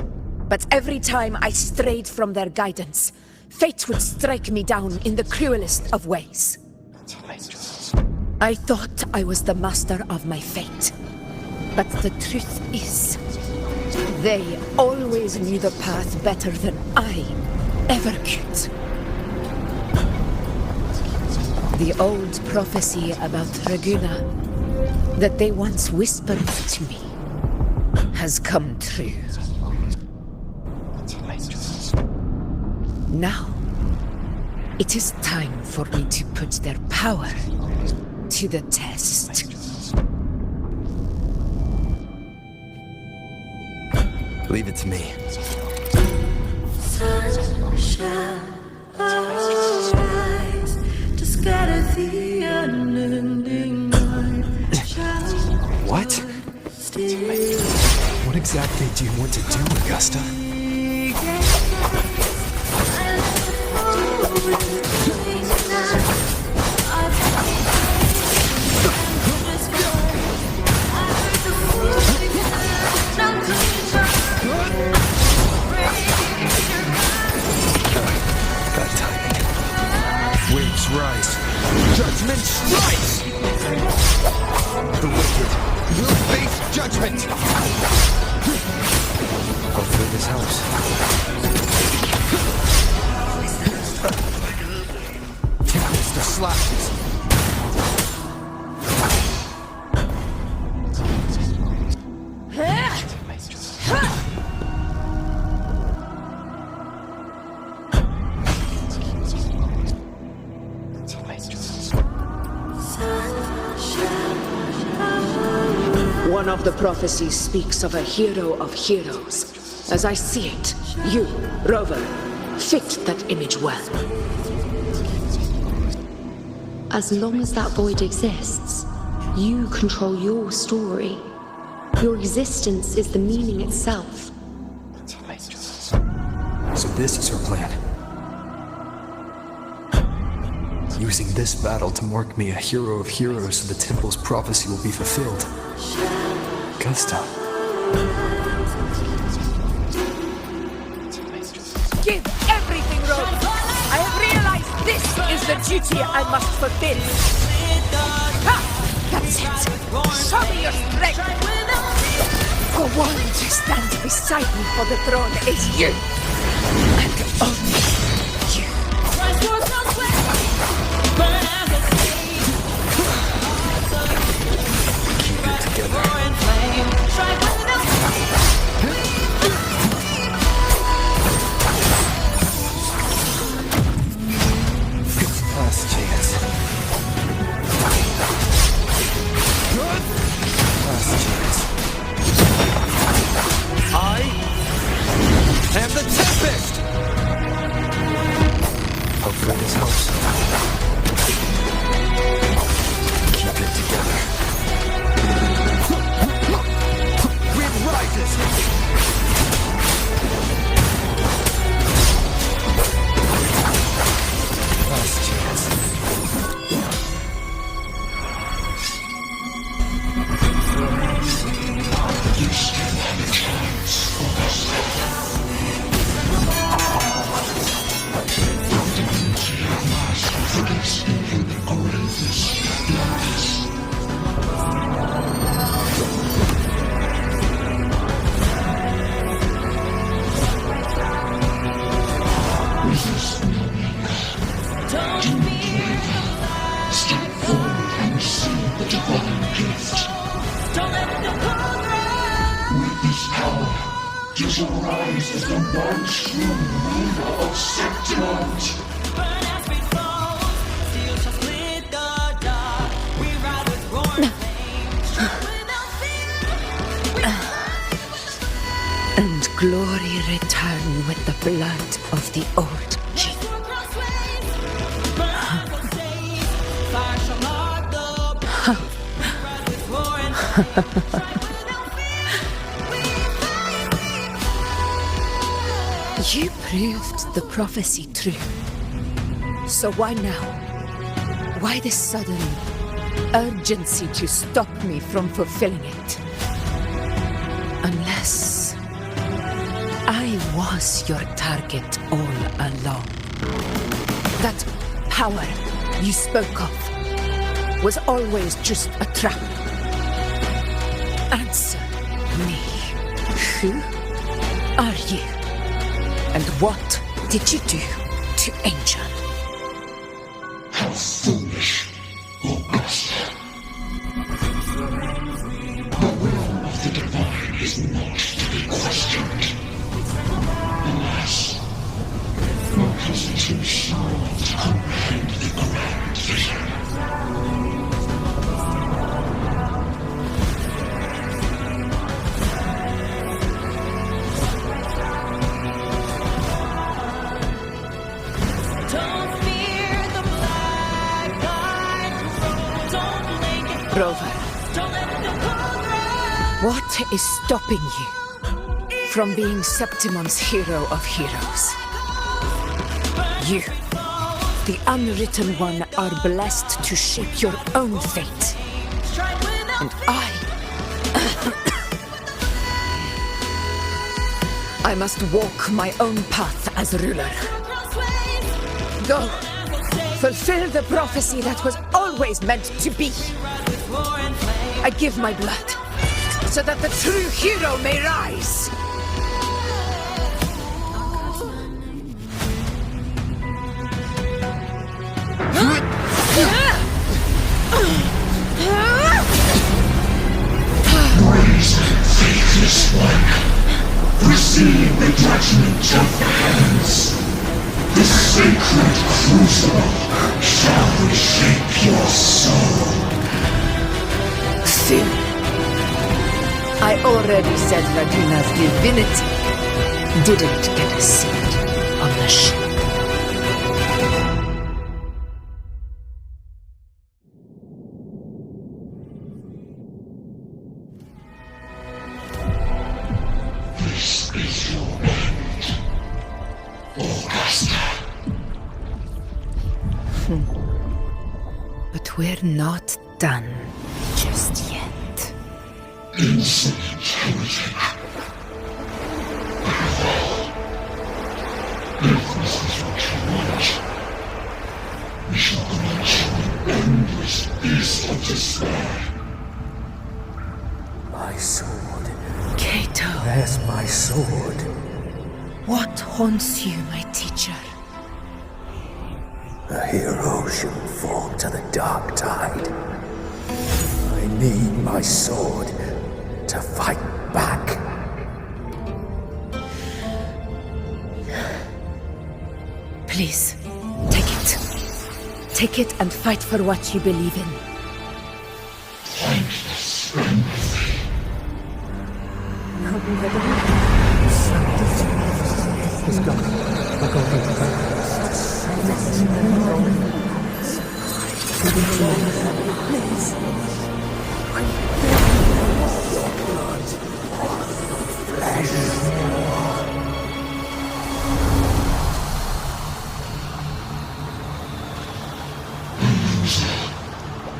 But every time I strayed from their guidance, fate would strike me down in the cruelest of ways. I thought I was the master of my fate. But the truth is, they always knew the path better than I ever could. The old prophecy about Regula, that they once whispered to me, has come true. Now, it is time for me to put their power to the test. Leave it to me. Sunshine, rise to scatter the unending night. What? What exactly do you want to do, Augusta? Bad timing. Waves rise. Judgment strikes! The wicked will face judgment! Hopefully this helps. Tempest of slashes. One of the prophecies speaks of a hero of heroes. As I see it, you, Rover, fit that image well. As long as that void exists, you control your story. Your existence is the meaning itself. So this is her plan. Using this battle to mark me a hero of heroes so the temple's prophecy will be fulfilled. Augusta. Give everything, Rover! I have realized this is the duty I must fulfill. Ha! That's it! Show me your strength! The one to stand beside me for the throne is you! And only you! Keep it together. Last chance. Last chance. I am the Tempest! Hopefully this helps. Keep it together. Wind rises! Last chance. You still have a chance, Augusta. Into your mask forgets even the greatest darkness. Resist no longer. Do not waver. Step forward and receive the divine gift. With this power, just arise as the one true ruler of Septimont. And glory return with the blood of the old king. You proved the prophecy true. So why now? Why this sudden urgency to stop me from fulfilling it? Unless I was your target all along. That power you spoke of was always just a trap. Answer me. Who are you? And what did you do to Angel? How foolish, Augusta. The will of the divine is not to be questioned. Alas, one is too small to comprehend the grand vision. Rover, what is stopping you from being Septimon's hero of heroes? You, the unwritten one, are blessed to shape your own fate. And I must walk my own path as ruler. Go, fulfill the prophecy that was always meant to be. I give my blood, so that the true hero may rise. Brazen, faithless one, receive the judgment of the heavens. The sacred crucible shall reshape your soul. Sin. I already said Laguna's divinity didn't get a seat on the ship. This is your end, Augusta. But we're not done just yet. Insolent heretic. If this is what you want, we shall grant you an endless beast of despair. My sword. Cato. Where's my sword? What haunts you, my teacher? A hero shouldn't fall to the dark tide. I need my sword to fight back. Please, take it. Take it and fight for what you believe in. Thankless empathy. Let's go. I'll go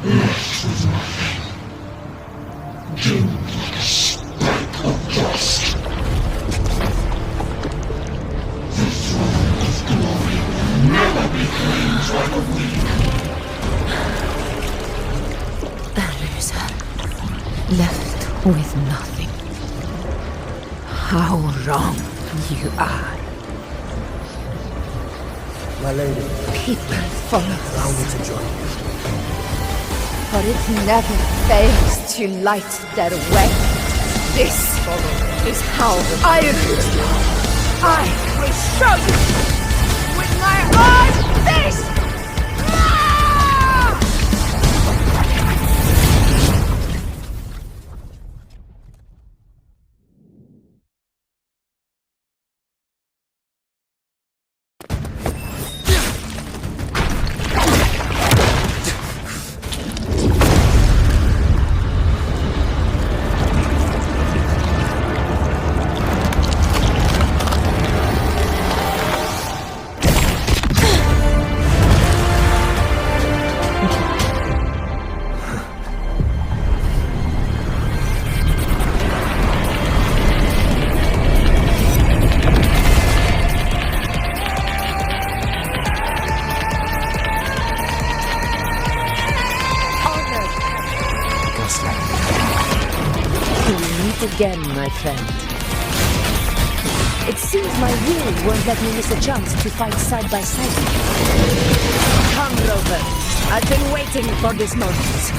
Left with nothing. Doomed like a speck of dust. The throne of glory will never be claimed by the weak. A loser. Left with nothing. How wrong you are. My lady. People follow Allow me us, to join you. for it never fails to light their way. This is how I rule you. I will show you with my own fist! Again, my friend. It seems my will won't let me miss a chance to fight side by side. Come, Rover. I've been waiting for this moment.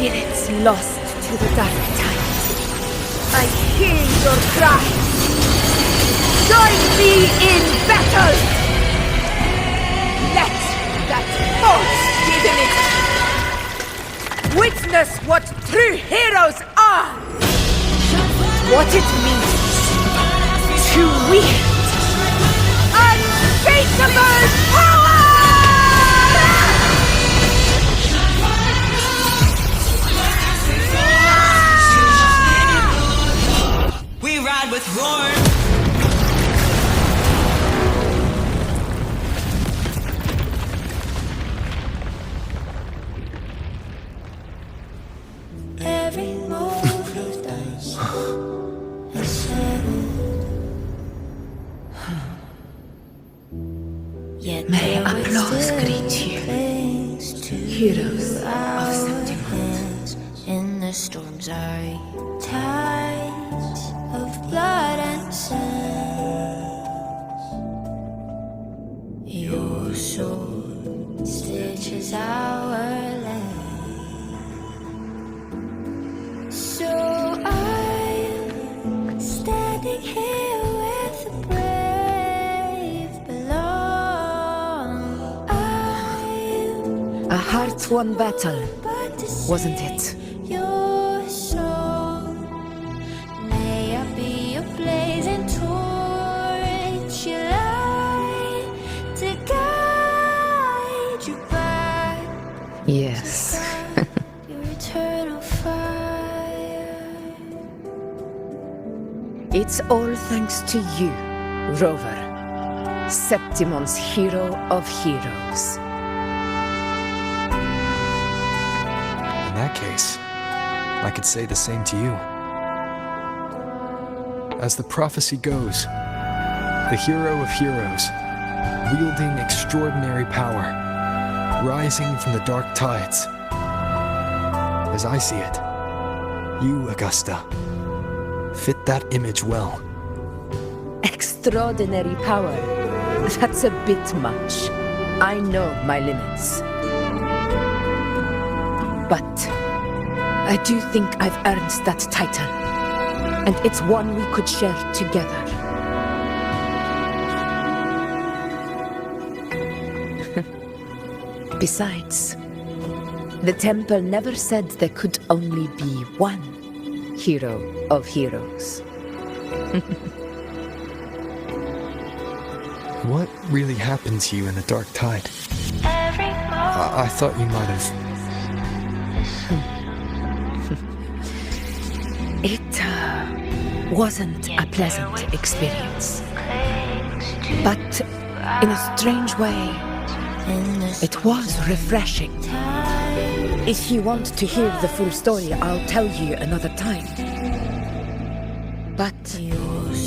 spirits lost to the dark tide, I hear your cries. Join me in battle! Let that false divinity witness what true heroes are! What it means to wield unshakable power! We ride with roar. Every move of dice is settled. Yet May there applause still greet you, clings to heroes of our Septimus. hands in the storm's eye. Tides of blood and sands. Your sword stitches our land. So I'm standing here with the brave below. I'm A heart-won battle, wasn't it? your soul. May I be a blazing torch, your light to guide you back. Yes. Your eternal fire. It's all thanks to you, Rover, Septimon's hero of heroes. In that case, I could say the same to you. As the prophecy goes, the hero of heroes, wielding extraordinary power, rising from the dark tides. As I see it, you, Augusta, fit that image well. Extraordinary power. That's a bit much. I know my limits. But I do think I've earned that title. And it's one we could share together. Besides, the temple never said there could only be one hero of heroes. What really happened to you in the dark tide? I thought you might have... It wasn't a pleasant experience. But in a strange way, it was refreshing. If you want to hear the full story, I'll tell you another time. But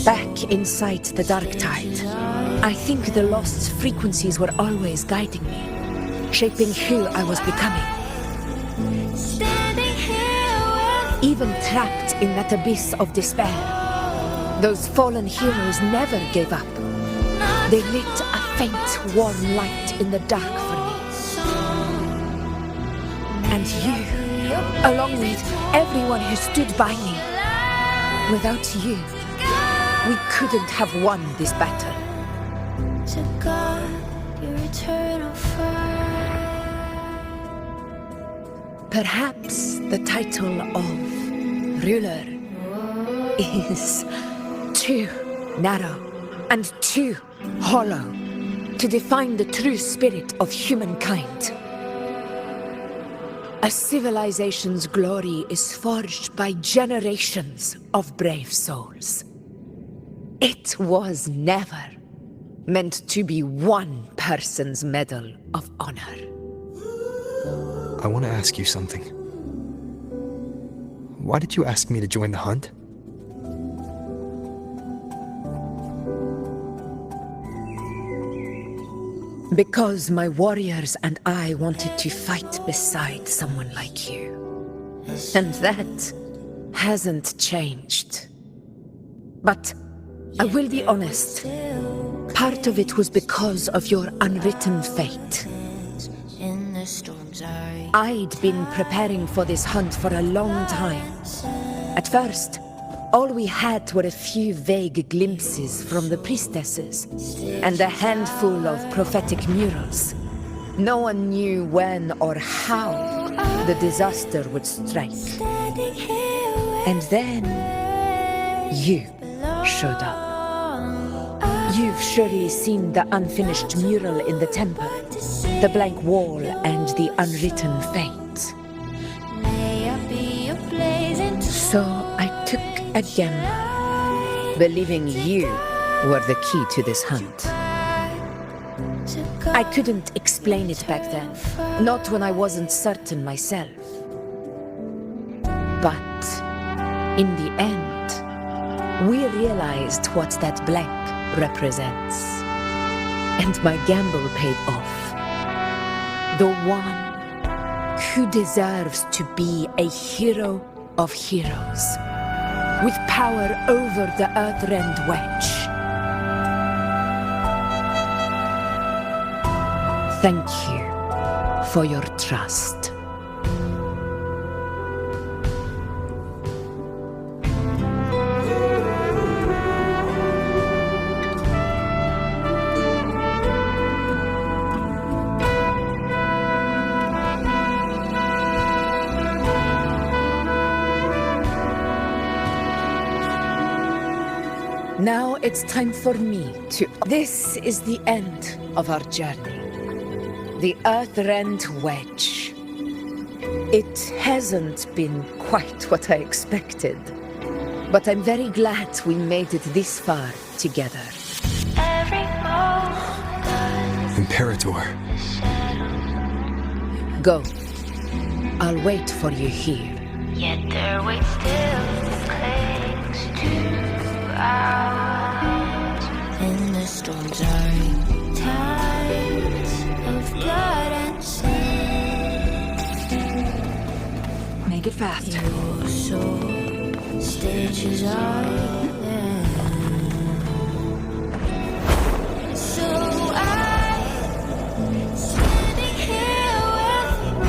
back inside the dark tide, I think the lost frequencies were always guiding me, shaping who I was becoming. Even trapped in that abyss of despair, those fallen heroes never gave up. They lit a faint, warm light in the dark for me. And you, along with everyone who stood by me. Without you, we couldn't have won this battle. To God, your eternal fire. Perhaps the title of ruler is too narrow and too hollow to define the true spirit of humankind. A civilization's glory is forged by generations of brave souls. It was never meant to be one person's medal of honor. I want to ask you something. Why did you ask me to join the hunt? Because my warriors and I wanted to fight beside someone like you. And that hasn't changed. But I will be honest, part of it was because of your unwritten fate. the storm's eye. I'd been preparing for this hunt for a long time. At first, all we had were a few vague glimpses from the priestesses and a handful of prophetic murals. No one knew when or how the disaster would strike. And then you showed up. You've surely seen the unfinished mural in the temple, the blank wall and the unwritten fate. So I took a gamble, believing you were the key to this hunt. I couldn't explain it back then, not when I wasn't certain myself. But in the end, we realized what that blank represents. And my gamble paid off. The one who deserves to be a hero of heroes, with power over the Earthrend Wedge. Thank you for your trust. Now it's time for me to... This is the end of our journey. The Earthrend Wedge. It hasn't been quite what I expected, but I'm very glad we made it this far together. Imperator. Go. I'll wait for you here. Yet their weight still clings to ours. In the storm's eye, tides of blood and sand. Make it fast. Your soul stages island. So I'm standing here with the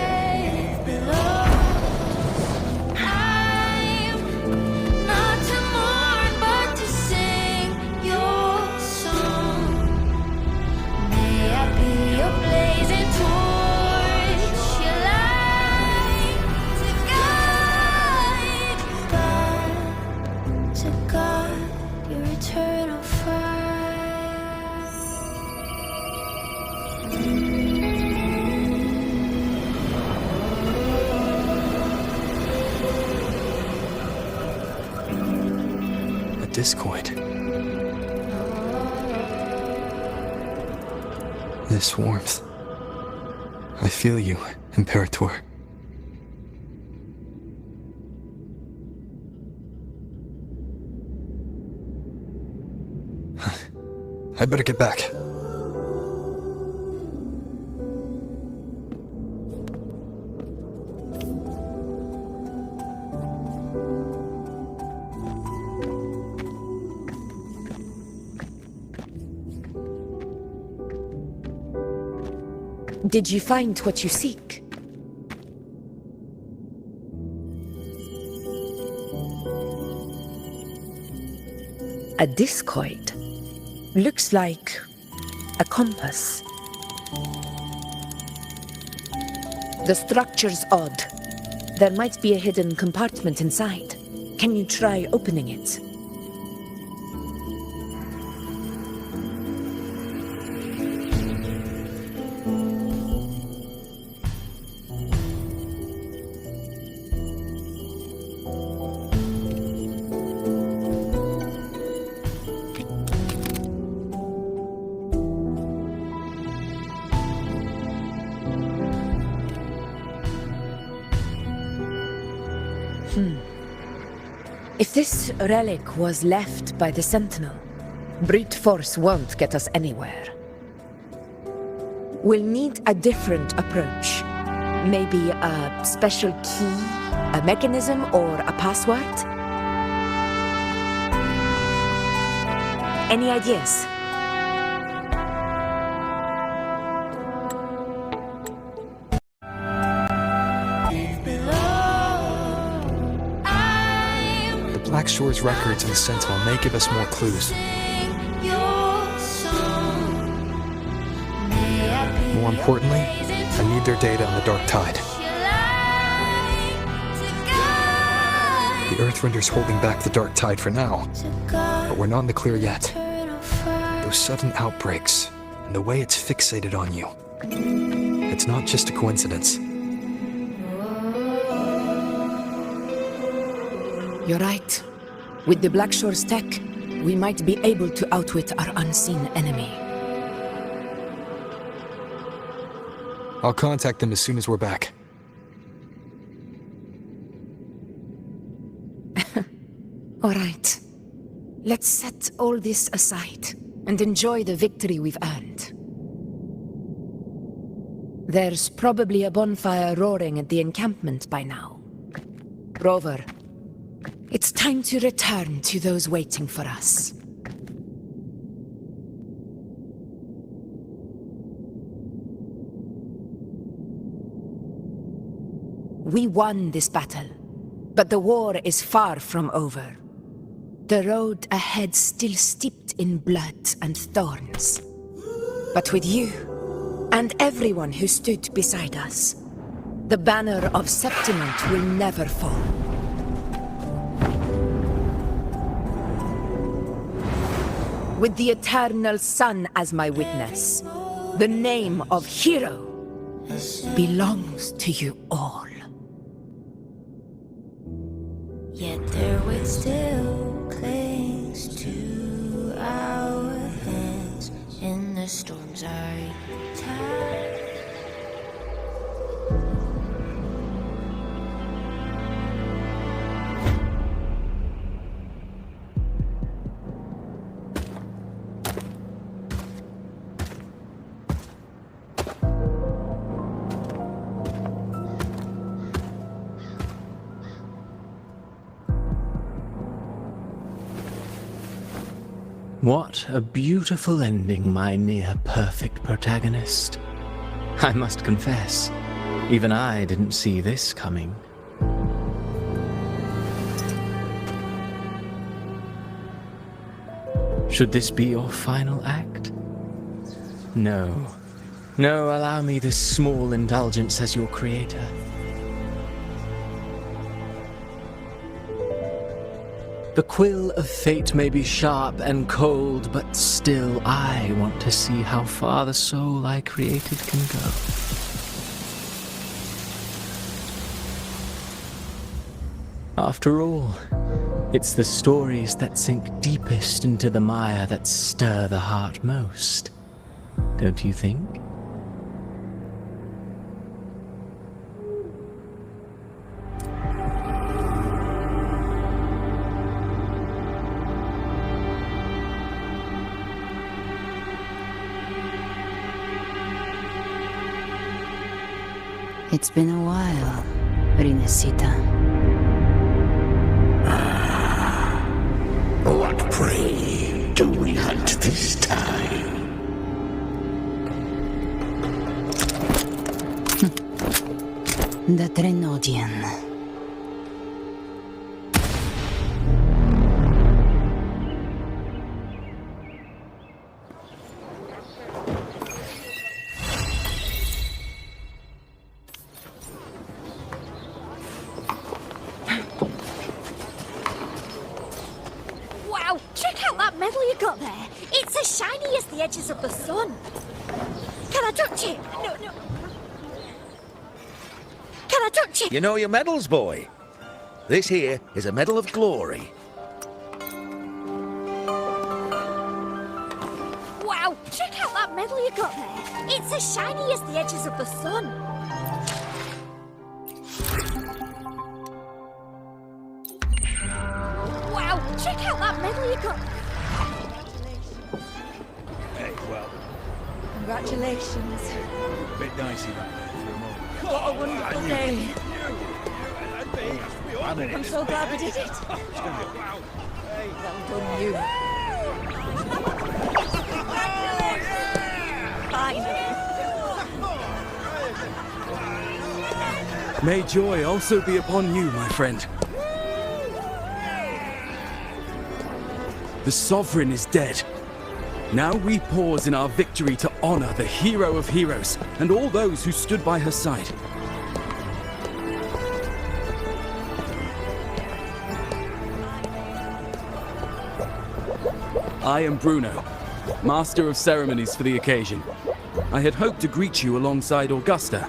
brave below. I'm not to mourn, but to sing your song. May I be your blazing torch, your light to guide you back to God, your eternal fire. A discoid. This warmth. I feel you, Imperator. I better get back. Did you find what you seek? A discoid. Looks like a compass. The structure's odd. There might be a hidden compartment inside. Can you try opening it? If this relic was left by the Sentinel, brute force won't get us anywhere. We'll need a different approach. Maybe a special key, a mechanism, or a password? Any ideas? Blackshore's records in the Sentinel may give us more clues. More importantly, I need their data on the Dark Tide. The Earthrender's holding back the Dark Tide for now, but we're not in the clear yet. Those sudden outbreaks, and the way it's fixated on you. It's not just a coincidence. You're right. With the Blackshore's tech, we might be able to outwit our unseen enemy. I'll contact them as soon as we're back. All right. Let's set all this aside and enjoy the victory we've earned. There's probably a bonfire roaring at the encampment by now. Rover, it's time to return to those waiting for us. We won this battle, but the war is far from over. The road ahead still steeped in blood and thorns. But with you, and everyone who stood beside us, the banner of Septimont will never fall. With the eternal sun as my witness, the name of hero belongs to you all. Yet their weight still clings to our hands in the storm's eye tide. What a beautiful ending, my near-perfect protagonist. I must confess, even I didn't see this coming. Should this be your final act? No. No, allow me this small indulgence as your creator. The quill of fate may be sharp and cold, but still I want to see how far the soul I created can go. After all, it's the stories that sink deepest into the mire that stir the heart most, don't you think? It's been a while, Rinesita. What prey do we hunt this time? The Trenodian. Wow, check out that medal you got there. It's as shiny as the edges of the sun. Can I touch it? No. Can I touch it? You know your medals, boy. This here is a medal of glory. Wow, check out that medal you got there. It's as shiny as the edges of the sun. Wow, check out that medal you got. Hey, well, Congratulations. a bit dicey right there for a moment. What a wonderful day. I'm so glad we did it. Well done, you. Finally. May joy also be upon you, my friend. The Sovereign is dead. Now we pause in our victory to honor the hero of heroes and all those who stood by her side. I am Bruno, Master of Ceremonies for the occasion. I had hoped to greet you alongside Augusta,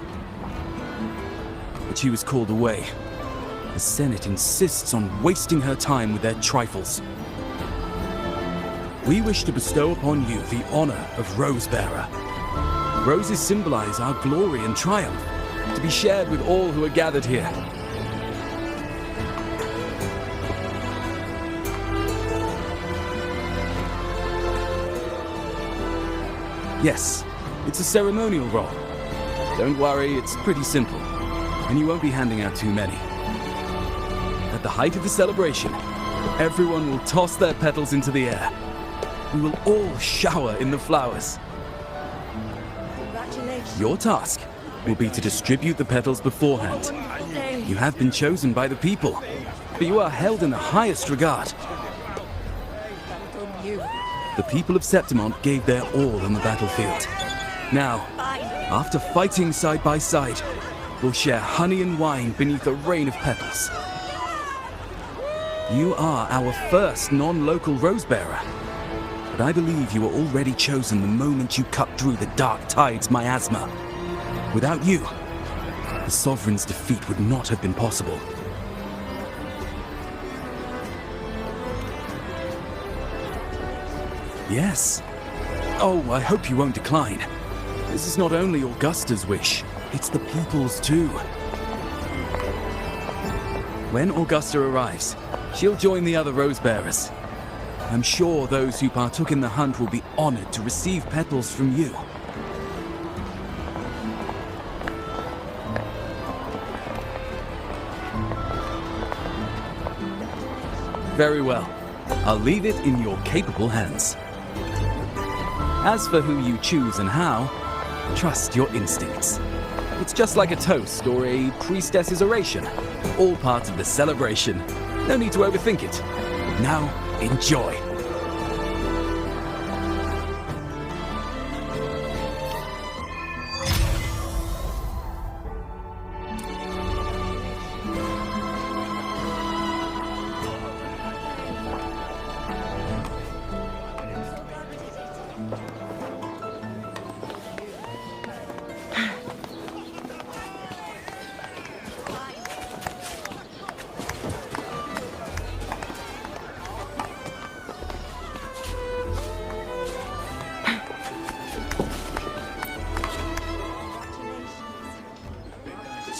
but she was called away. The Senate insists on wasting her time with their trifles. We wish to bestow upon you the honor of Rosebearer. Roses symbolize our glory and triumph, to be shared with all who are gathered here. Yes, it's a ceremonial roll. Don't worry, it's pretty simple, and you won't be handing out too many. At the height of the celebration, everyone will toss their petals into the air. We will all shower in the flowers. Your task will be to distribute the petals beforehand. You have been chosen by the people, but you are held in the highest regard. The people of Septimont gave their all on the battlefield. Now, after fighting side by side, we'll share honey and wine beneath a rain of petals. You are our first non-local Rosebearer, but I believe you were already chosen the moment you cut through the Dark Tide's miasma. Without you, the Sovereign's defeat would not have been possible. Yes. Oh, I hope you won't decline. This is not only Augusta's wish, it's the people's too. When Augusta arrives, she'll join the other Rosebearers. I'm sure those who partook in the hunt will be honored to receive petals from you. Very well. I'll leave it in your capable hands. As for who you choose and how, trust your instincts. It's just like a toast or a priestess's oration. All part of the celebration. No need to overthink it. Now, enjoy.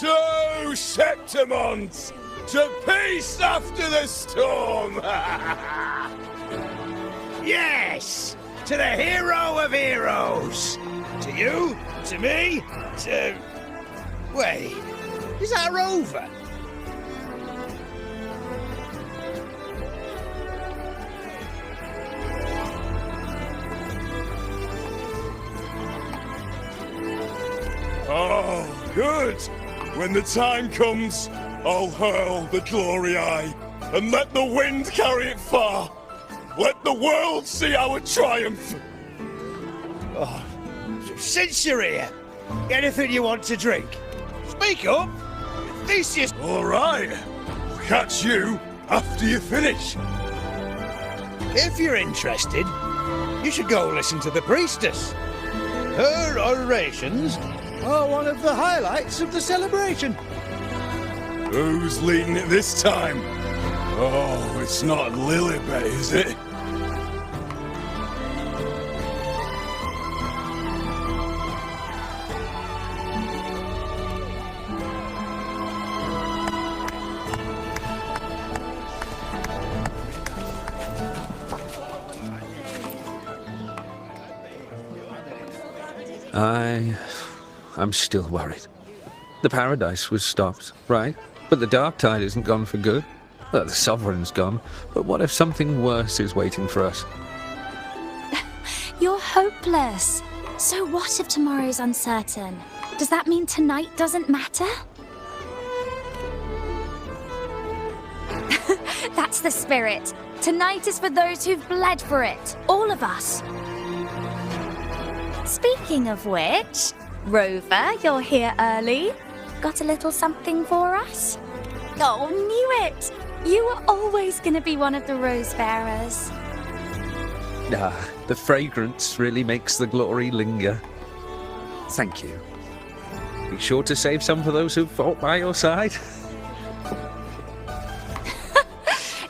To Septimont! To peace after the storm! Yes! To the hero of heroes! To you, to me, to... Wait, is that a rover? Oh, good! When the time comes, I'll hurl the glory eye, and let the wind carry it far. Let the world see our triumph. Oh, since you're here, anything you want to drink? Speak up! Theseus... All right. I'll catch you after you finish. If you're interested, you should go listen to the priestess. Her orations are one of the highlights of the celebration. Who's leading it this time? Oh, it's not Lilibet, is it? I'm still worried. The paradise was stopped, right? But the dark tide isn't gone for good. Well, the Sovereign's gone, but what if something worse is waiting for us? You're hopeless. So what if tomorrow's uncertain? Does that mean tonight doesn't matter? That's the spirit. Tonight is for those who've bled for it. All of us. Speaking of which, Rover, you're here early. Got a little something for us? Oh, knew it! You were always going to be one of the rose bearers. The fragrance really makes the glory linger. Thank you. Be sure to save some for those who fought by your side.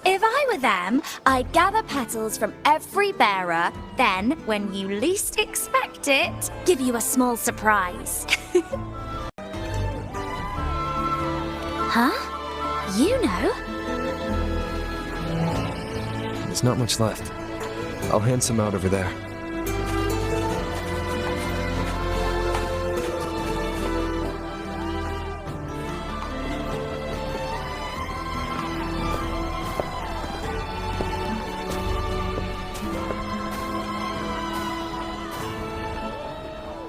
If I were them, I'd gather petals from every bearer, then, when you least expect it, give you a small surprise. Huh? You know? There's not much left. I'll hand some out over there.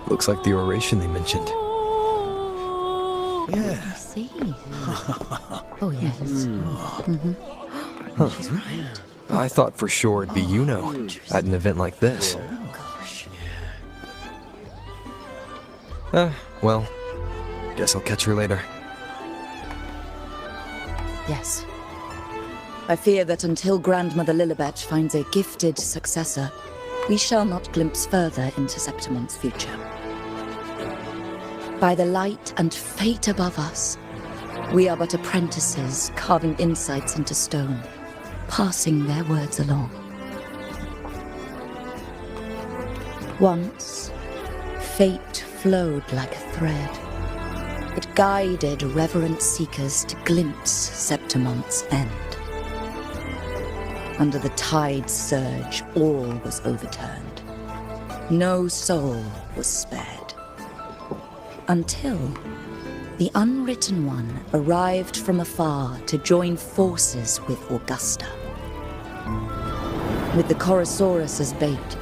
Looks like the oration they mentioned. Yeah. I see. Oh, yes. Huh. I thought for sure it'd be at an event like this. Well, guess I'll catch her later. Yes. I fear that until Grandmother Lilibet finds a gifted successor, we shall not glimpse further into Septimon's future. By the light and fate above us, we are but apprentices carving insights into stone, passing their words along. Once, fate flowed like a thread. It guided reverent seekers to glimpse Septimon's end. Under the tide's surge, all was overturned. No soul was spared. Until the Unwritten One arrived from afar to join forces with Augusta. With the Chorosaurus as bait,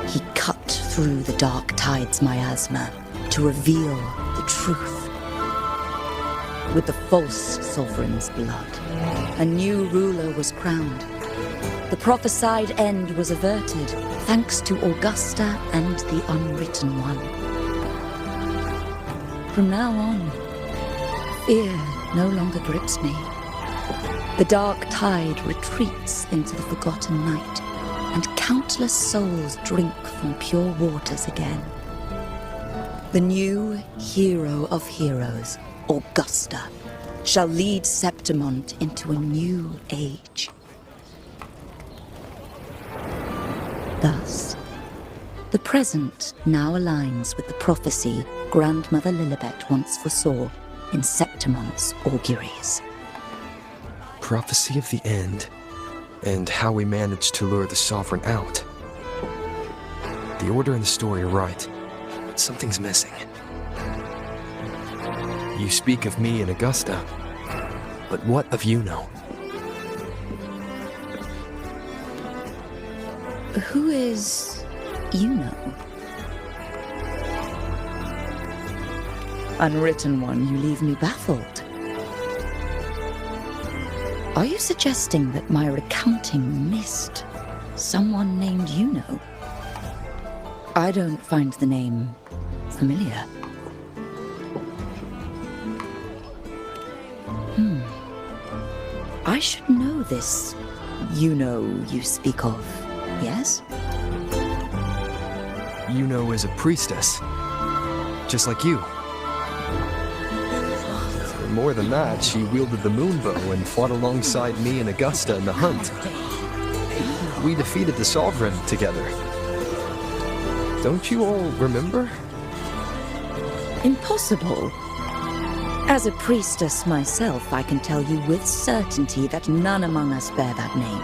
he cut through the dark tide's miasma to reveal the truth. With the false sovereign's blood, a new ruler was crowned. The prophesied end was averted, thanks to Augusta and the Unwritten One. From now on, fear no longer grips me. The dark tide retreats into the forgotten night, and countless souls drink from pure waters again. The new hero of heroes, Augusta, shall lead Septimont into a new age. Thus, the present now aligns with the prophecy Grandmother Lilibet once foresaw in Septimont's auguries. Prophecy of the end, and how we managed to lure the Sovereign out. The order and the story are right, but something's missing. You speak of me and Augusta, but what of Yuno? Who is Yuno? Unwritten One, you leave me baffled. Are you suggesting that my recounting missed someone named Yuno? I don't find the name familiar. I should know this Yuno you speak of, yes? Yuno is a priestess, just like you. More than that, she wielded the moonbow and fought alongside me and Augusta in the hunt. We defeated the Sovereign together. Don't you all remember? Impossible. As a priestess myself, I can tell you with certainty that none among us bear that name.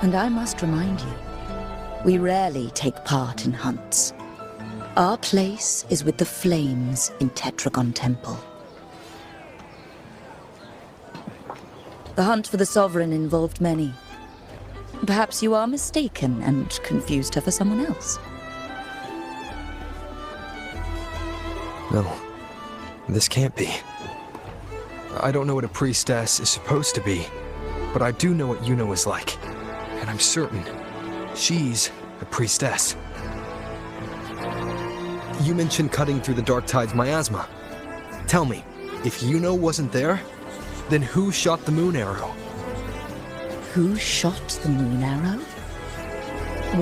And I must remind you, we rarely take part in hunts. Our place is with the flames in Tetragon Temple. The hunt for the Sovereign involved many. Perhaps you are mistaken and confused her for someone else. No, this can't be. I don't know what a priestess is supposed to be, but I do know what Yuno is like. And I'm certain she's a priestess. You mentioned cutting through the Dark Tide's miasma. Tell me, if Yuno wasn't there, then who shot the moon arrow? Who shot the moon arrow?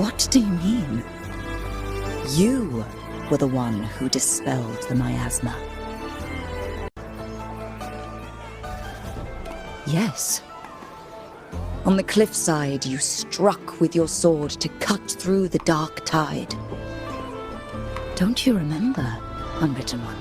What do you mean? You were the one who dispelled the miasma. Yes. On the cliffside, you struck with your sword to cut through the Dark Tide. Don't you remember, Unwritten One?